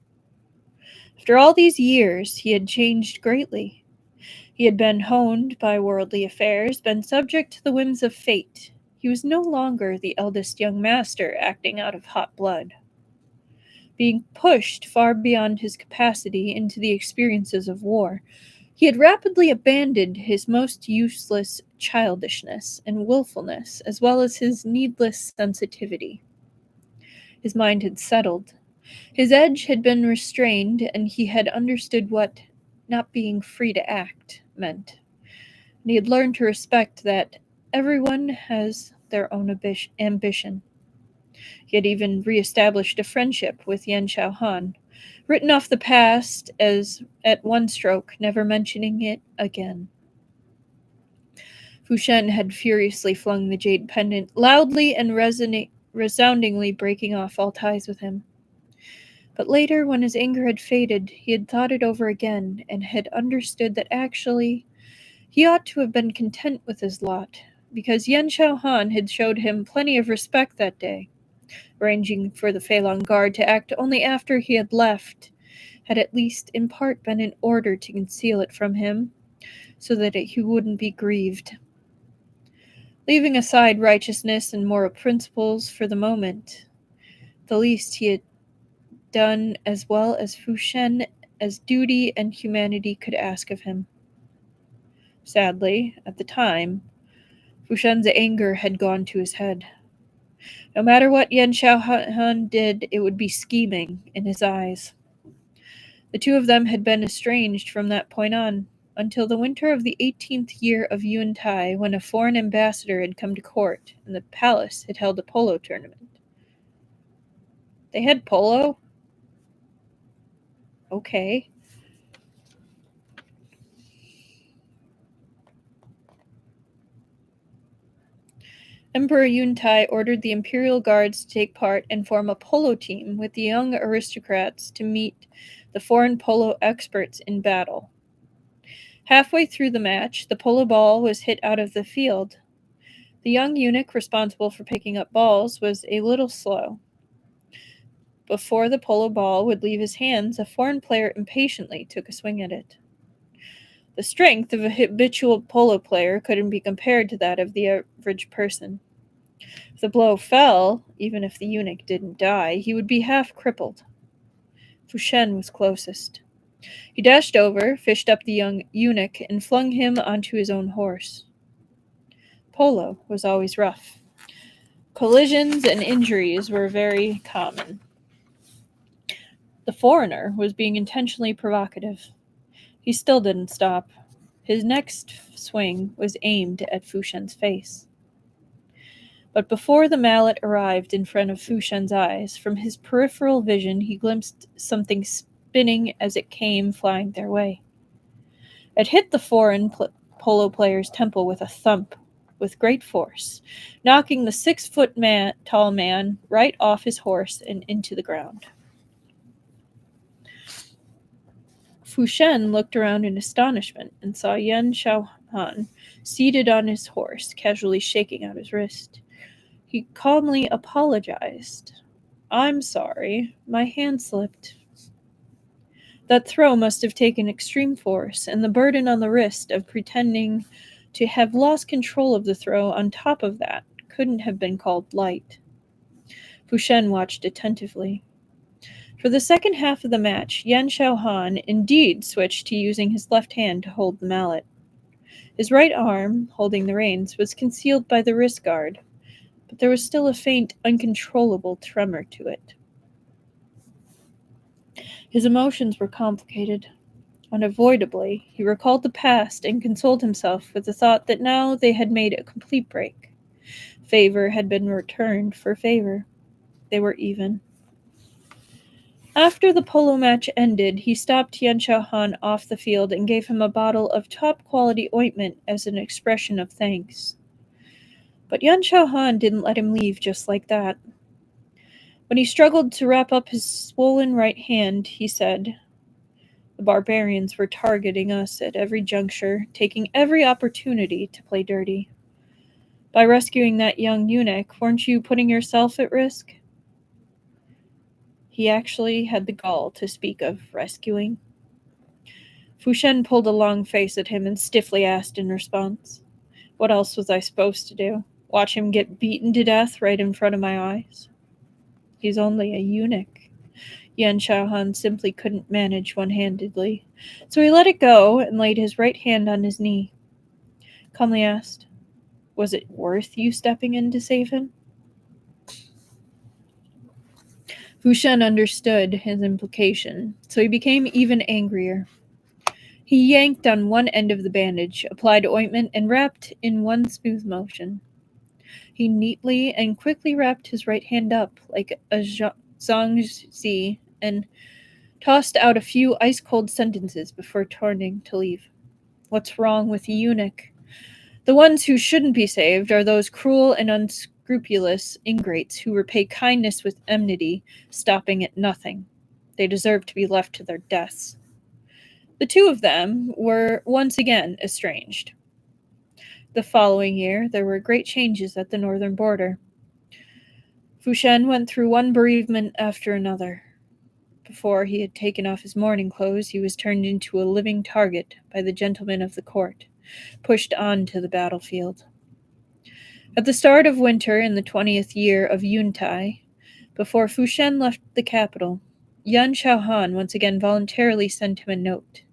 After all these years, he had changed greatly. He had been honed by worldly affairs, been subject to the whims of fate. He was no longer the eldest young master acting out of hot blood. Being pushed far beyond his capacity into the experiences of war, he had rapidly abandoned his most useless childishness and willfulness, as well as his needless sensitivity. His mind had settled. His edge had been restrained, and he had understood what not being free to act meant. And he had learned to respect that everyone has their own ambition. He had even reestablished a friendship with Yan Xiaohan, written off the past as at one stroke, never mentioning it again. Fu Shen had furiously flung the jade pendant, loudly and resoundingly breaking off all ties with him. But later, when his anger had faded, he had thought it over again and had understood that actually he ought to have been content with his lot, because Yan Xiaohan had showed him plenty of respect that day. Arranging for the Feilong Guard to act only after he had left had at least in part been in order to conceal it from him, so that he wouldn't be grieved. Leaving aside righteousness and moral principles for the moment, the least he had done as well as Fu Shen as duty and humanity could ask of him. Sadly, at the time, Fu Shen's anger had gone to his head. No matter what Yan Xiaohan did, it would be scheming in his eyes. The two of them had been estranged from that point on, until the winter of the 18th year of Yuan Tai, when a foreign ambassador had come to court, and the palace had held a polo tournament. They had polo? Okay. Emperor Yuntai ordered the imperial guards to take part and form a polo team with the young aristocrats to meet the foreign polo experts in battle. Halfway through the match, the polo ball was hit out of the field. The young eunuch responsible for picking up balls was a little slow. Before the polo ball would leave his hands, a foreign player impatiently took a swing at it. The strength of a habitual polo player couldn't be compared to that of the average person. If the blow fell, even if the eunuch didn't die, he would be half crippled. Fu Shen was closest. He dashed over, fished up the young eunuch, and flung him onto his own horse. Polo was always rough. Collisions and injuries were very common. The foreigner was being intentionally provocative. He still didn't stop. His next swing was aimed at Fu Shen's face. But before the mallet arrived in front of Fu Shen's eyes, from his peripheral vision he glimpsed something spinning as it came flying their way. It hit the foreign polo player's temple with a thump, with great force, knocking the 6-foot-tall man right off his horse and into the ground. Fu Shen looked around in astonishment and saw Yan Xiaohan seated on his horse, casually shaking out his wrist. He calmly apologized. "I'm sorry, my hand slipped." That throw must have taken extreme force, and the burden on the wrist of pretending to have lost control of the throw on top of that couldn't have been called light. Fu Shen watched attentively. For the second half of the match, Yan Xiaohan indeed switched to using his left hand to hold the mallet. His right arm, holding the reins, was concealed by the wrist guard, but there was still a faint, uncontrollable tremor to it. His emotions were complicated. Unavoidably, he recalled the past and consoled himself with the thought that now they had made a complete break. Favor had been returned for favor. They were even. After the polo match ended, he stopped Yan Xiaohan off the field and gave him a bottle of top-quality ointment as an expression of thanks. But Yan Xiaohan didn't let him leave just like that. When he struggled to wrap up his swollen right hand, he said, "The barbarians were targeting us at every juncture, taking every opportunity to play dirty. By rescuing that young eunuch, weren't you putting yourself at risk?" He actually had the gall to speak of rescuing. Fu Shen pulled a long face at him and stiffly asked in response, "What else was I supposed to do? Watch him get beaten to death right in front of my eyes?" "He's only a eunuch." Yan Xiaohan simply couldn't manage one-handedly, so he let it go and laid his right hand on his knee. Calmly asked, "Was it worth you stepping in to save him?" Fu Shen understood his implication, so he became even angrier. He yanked on one end of the bandage, applied ointment, and wrapped in one smooth motion. He neatly and quickly wrapped his right hand up like a zhangzi and tossed out a few ice-cold sentences before turning to leave. "What's wrong with the eunuch? The ones who shouldn't be saved are those cruel and unscrupulous ingrates who repay kindness with enmity, stopping at nothing. They deserve to be left to their deaths." The two of them were once again estranged. The following year, there were great changes at the northern border. Fu Shen went through one bereavement after another. Before he had taken off his mourning clothes, he was turned into a living target by the gentlemen of the court, pushed on to the battlefield. At the start of winter in the 20th year of Yuntai, before Fu Shen left the capital, Yan Xiaohan once again voluntarily sent him a note,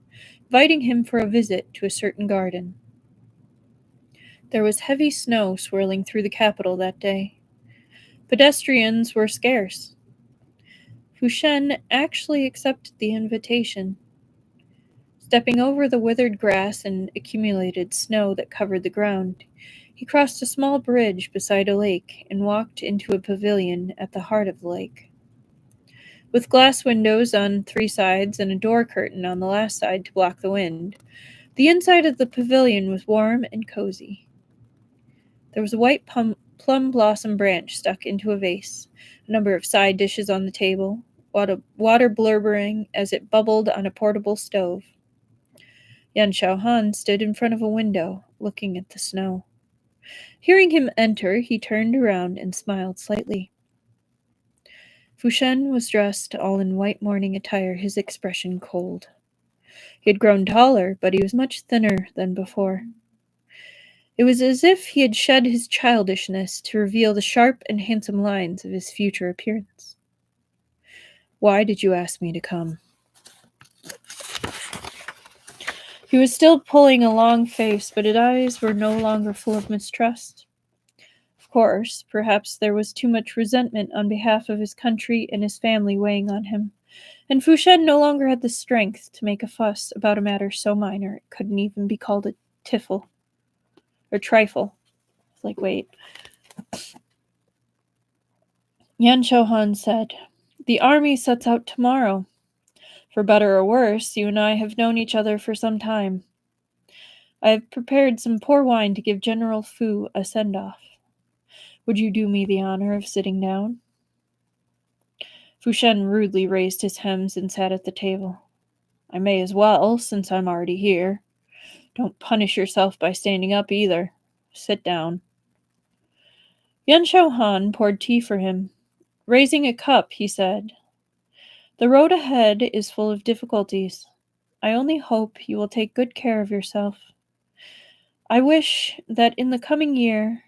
inviting him for a visit to a certain garden. There was heavy snow swirling through the capital that day. Pedestrians were scarce. Fu Shen actually accepted the invitation. Stepping over the withered grass and accumulated snow that covered the ground, he crossed a small bridge beside a lake and walked into a pavilion at the heart of the lake. With glass windows on 3 sides and a door curtain on the last side to block the wind, the inside of the pavilion was warm and cozy. There was a white plum blossom branch stuck into a vase, a number of side dishes on the table, water blubbering as it bubbled on a portable stove. Yan Xiaohan stood in front of a window, looking at the snow. Hearing him enter, he turned around and smiled slightly. Fu Shen was dressed all in white mourning attire, his expression cold. He had grown taller, but he was much thinner than before. It was as if he had shed his childishness to reveal the sharp and handsome lines of his future appearance. "Why did you ask me to come?" He was still pulling a long face, but his eyes were no longer full of mistrust. Of course, perhaps there was too much resentment on behalf of his country and his family weighing on him, and Fu Shen no longer had the strength to make a fuss about a matter so minor it couldn't even be called a tiffle. Or trifle. Wait. Yan Xiaohan said, "The army sets out tomorrow. For better or worse, you and I have known each other for some time. I have prepared some poor wine to give General Fu a send-off. Would you do me the honor of sitting down?" Fu Shen rudely raised his hems and sat at the table. "I may as well, since I'm already here. Don't punish yourself by standing up either. Sit down." Yan Xiaohan poured tea for him. Raising a cup, he said, "The road ahead is full of difficulties. I only hope you will take good care of yourself. I wish that in the coming year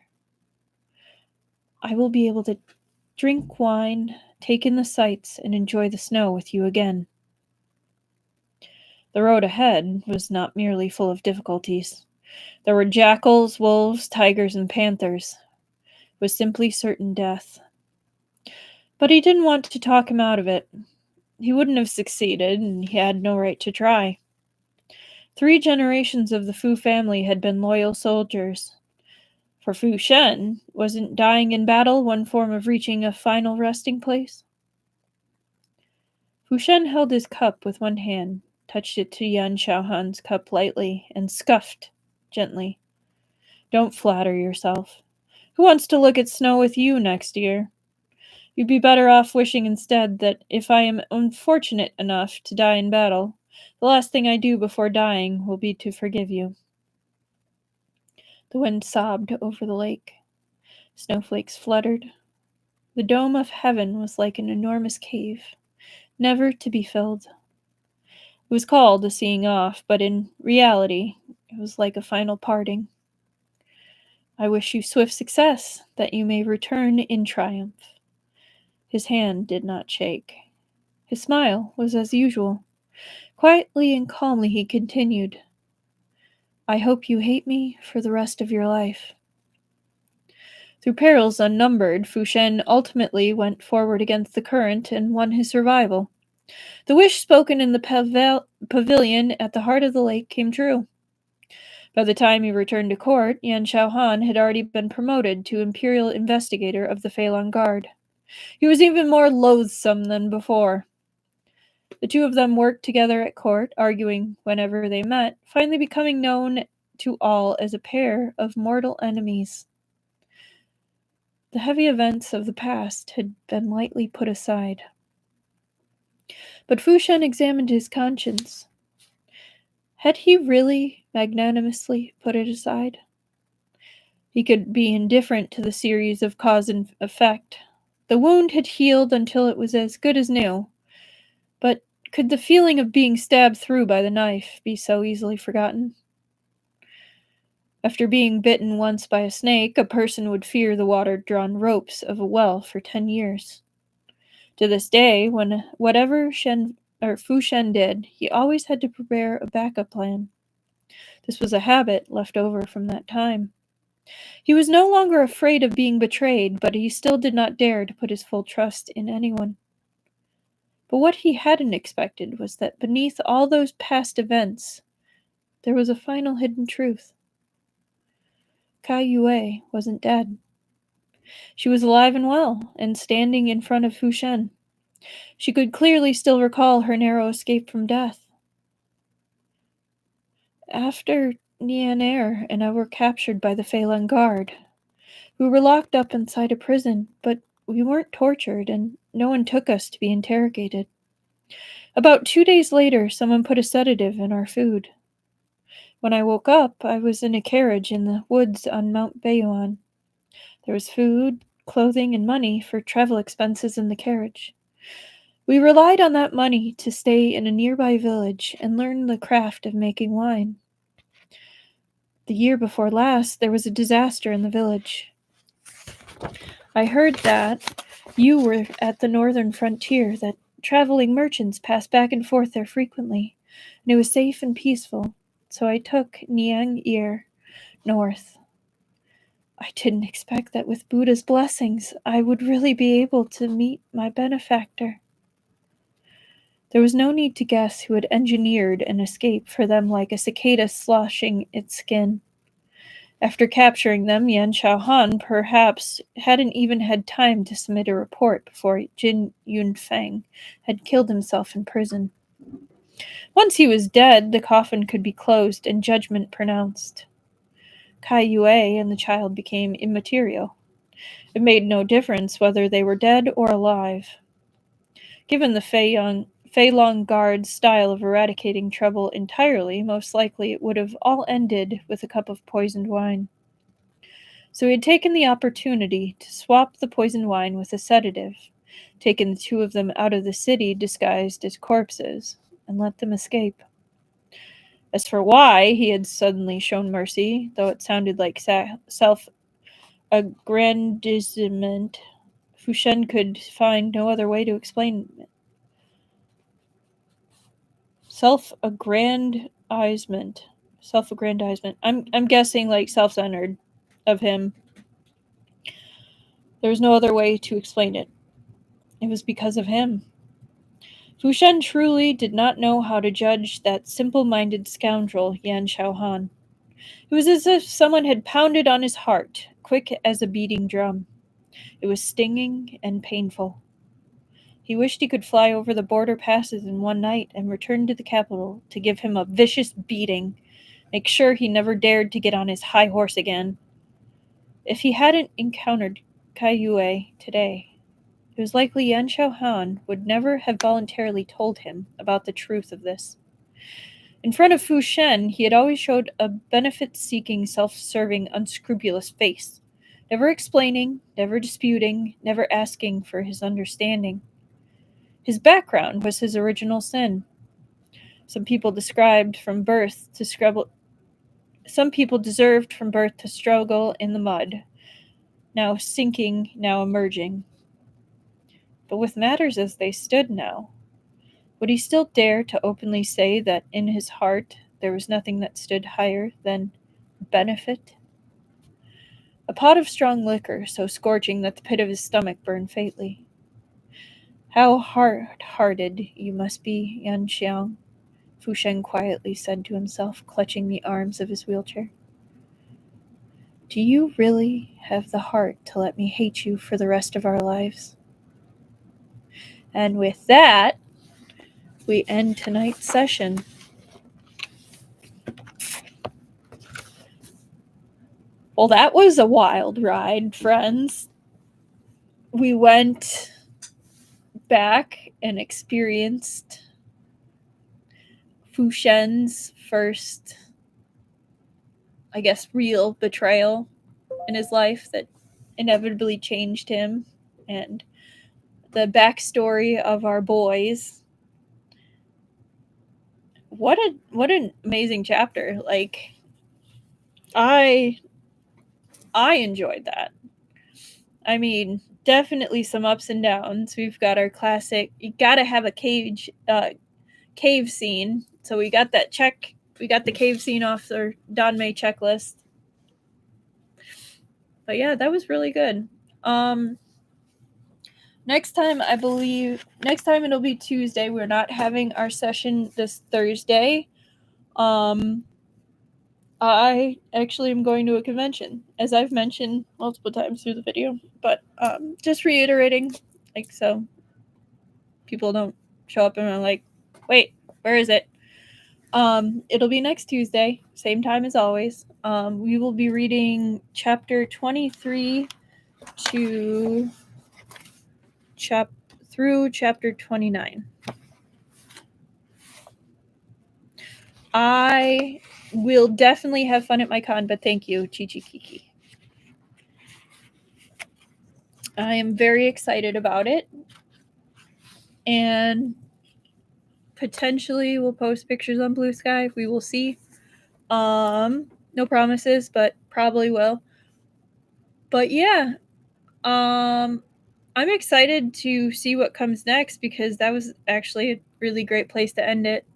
I will be able to drink wine, take in the sights, and enjoy the snow with you again. The road ahead was not merely full of difficulties. There were jackals, wolves, tigers, and panthers. It was simply certain death. But he didn't want to talk him out of it. He wouldn't have succeeded, and he had no right to try. 3 generations of the Fu family had been loyal soldiers. For Fu Shen, wasn't dying in battle one form of reaching a final resting place? Fu Shen held his cup with one hand, touched it to Yan Xiaohan's cup lightly, and scuffed gently. Don't flatter yourself. Who wants to look at snow with you next year? You'd be better off wishing instead that if I am unfortunate enough to die in battle, the last thing I do before dying will be to forgive you. The wind sobbed over the lake. Snowflakes fluttered. The dome of heaven was like an enormous cave, never to be filled. It was called a seeing off, but in reality, it was like a final parting. I wish you swift success, that you may return in triumph. His hand did not shake. His smile was as usual. Quietly and calmly he continued, I hope you hate me for the rest of your life. Through perils unnumbered, Fu Shen ultimately went forward against the current and won his survival. The wish spoken in the pavilion at the heart of the lake came true. By the time he returned to court, Yan Xiaohan had already been promoted to imperial investigator of the Feilong Guard. He was even more loathsome than before. The two of them worked together at court, arguing whenever they met, finally becoming known to all as a pair of mortal enemies. The heavy events of the past had been lightly put aside. But Fu Shen examined his conscience. Had he really magnanimously put it aside? He could be indifferent to the series of cause and effect. The wound had healed until it was as good as new. But could the feeling of being stabbed through by the knife be so easily forgotten? After being bitten once by a snake, a person would fear the water-drawn ropes of a well for 10 years. To this day, whatever Fu Shen did, he always had to prepare a backup plan. This was a habit left over from that time. He was no longer afraid of being betrayed, but he still did not dare to put his full trust in anyone. But what he hadn't expected was that beneath all those past events, there was a final hidden truth. Kai Yue wasn't dead. She was alive and well, and standing in front of Fu Shen. She could clearly still recall her narrow escape from death. After Nian Er and I were captured by the Feilong Guard, we were locked up inside a prison, but we weren't tortured, and no one took us to be interrogated. About 2 days later, someone put a sedative in our food. When I woke up, I was in a carriage in the woods on Mount Bayuan. There was food, clothing, and money for travel expenses in the carriage. We relied on that money to stay in a nearby village and learn the craft of making wine. The year before last, there was a disaster in the village. I heard that you were at the northern frontier, that traveling merchants passed back and forth there frequently, and it was safe and peaceful, so I took Niang Er north. I didn't expect that with Buddha's blessings, I would really be able to meet my benefactor. There was no need to guess who had engineered an escape for them like a cicada sloshing its skin. After capturing them, Yan Xiaohan perhaps hadn't even had time to submit a report before Jin Yunfeng had killed himself in prison. Once he was dead, the coffin could be closed and judgment pronounced. Kai Yue and the child became immaterial. It made no difference whether they were dead or alive. Given the Feilong Guard's style of eradicating trouble entirely, most likely it would have all ended with a cup of poisoned wine. So he had taken the opportunity to swap the poisoned wine with a sedative, taken the two of them out of the city disguised as corpses, and let them escape. As for why he had suddenly shown mercy, though it sounded like self-aggrandizement. Fu Shen could find no other way to explain it. Self-aggrandizement. Self-aggrandizement. I'm guessing like self-centered of him. There was no other way to explain it. It was because of him. Fu Shen truly did not know how to judge that simple-minded scoundrel, Yan Xiaohan. It was as if someone had pounded on his heart, quick as a beating drum. It was stinging and painful. He wished he could fly over the border passes in one night and return to the capital to give him a vicious beating, make sure he never dared to get on his high horse again. If he hadn't encountered Kai Yue today, it was likely Yan Xiaohan would never have voluntarily told him about the truth of this. In front of Fu Shen, he had always showed a benefit-seeking, self-serving, unscrupulous face, never explaining, never disputing, never asking for his understanding. His background was his original sin. Some people deserved from birth to struggle in the mud, now sinking, now emerging. But with matters as they stood now, would he still dare to openly say that in his heart there was nothing that stood higher than benefit? A pot of strong liquor, so scorching that the pit of his stomach burned faintly. How hard-hearted you must be, Yan Xiang, Fu Shen quietly said to himself, clutching the arms of his wheelchair. Do you really have the heart to let me hate you for the rest of our lives? And with that, we end tonight's session. Well, that was a wild ride, friends. We went back and experienced Fu Shen's first, I guess, real betrayal in his life that inevitably changed him, and the backstory of our boys. What an amazing chapter. Like, I enjoyed that. I mean, definitely some ups and downs. We've got our classic, you gotta have a cave scene. So we got that check. We got the cave scene off our Danmei checklist. But yeah, that was really good. Next time it'll be Tuesday. We're not having our session this Thursday. I actually am going to a convention, as I've mentioned multiple times through the video, but just reiterating, like, so people don't show up and are like, wait, where is it? It'll be next Tuesday, same time as always. We will be reading chapter 23 to through chapter 29. I will definitely have fun at my con, but thank you, Chichi Kiki. I am very excited about it, and potentially we'll post pictures on Blue Sky. We will see. No promises, but probably will. But yeah, I'm excited to see what comes next, because that was actually a really great place to end it.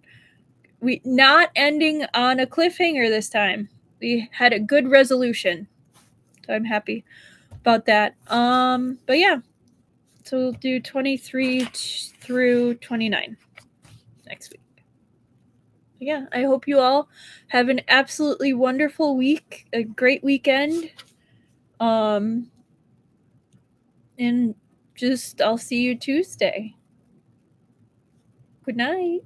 We not ending on a cliffhanger this time. We had a good resolution, so I'm happy about that. But yeah, so we'll do 23 through 29 next week. But yeah, I hope you all have an absolutely wonderful week, a great weekend. And just I'll see you Tuesday. Good night.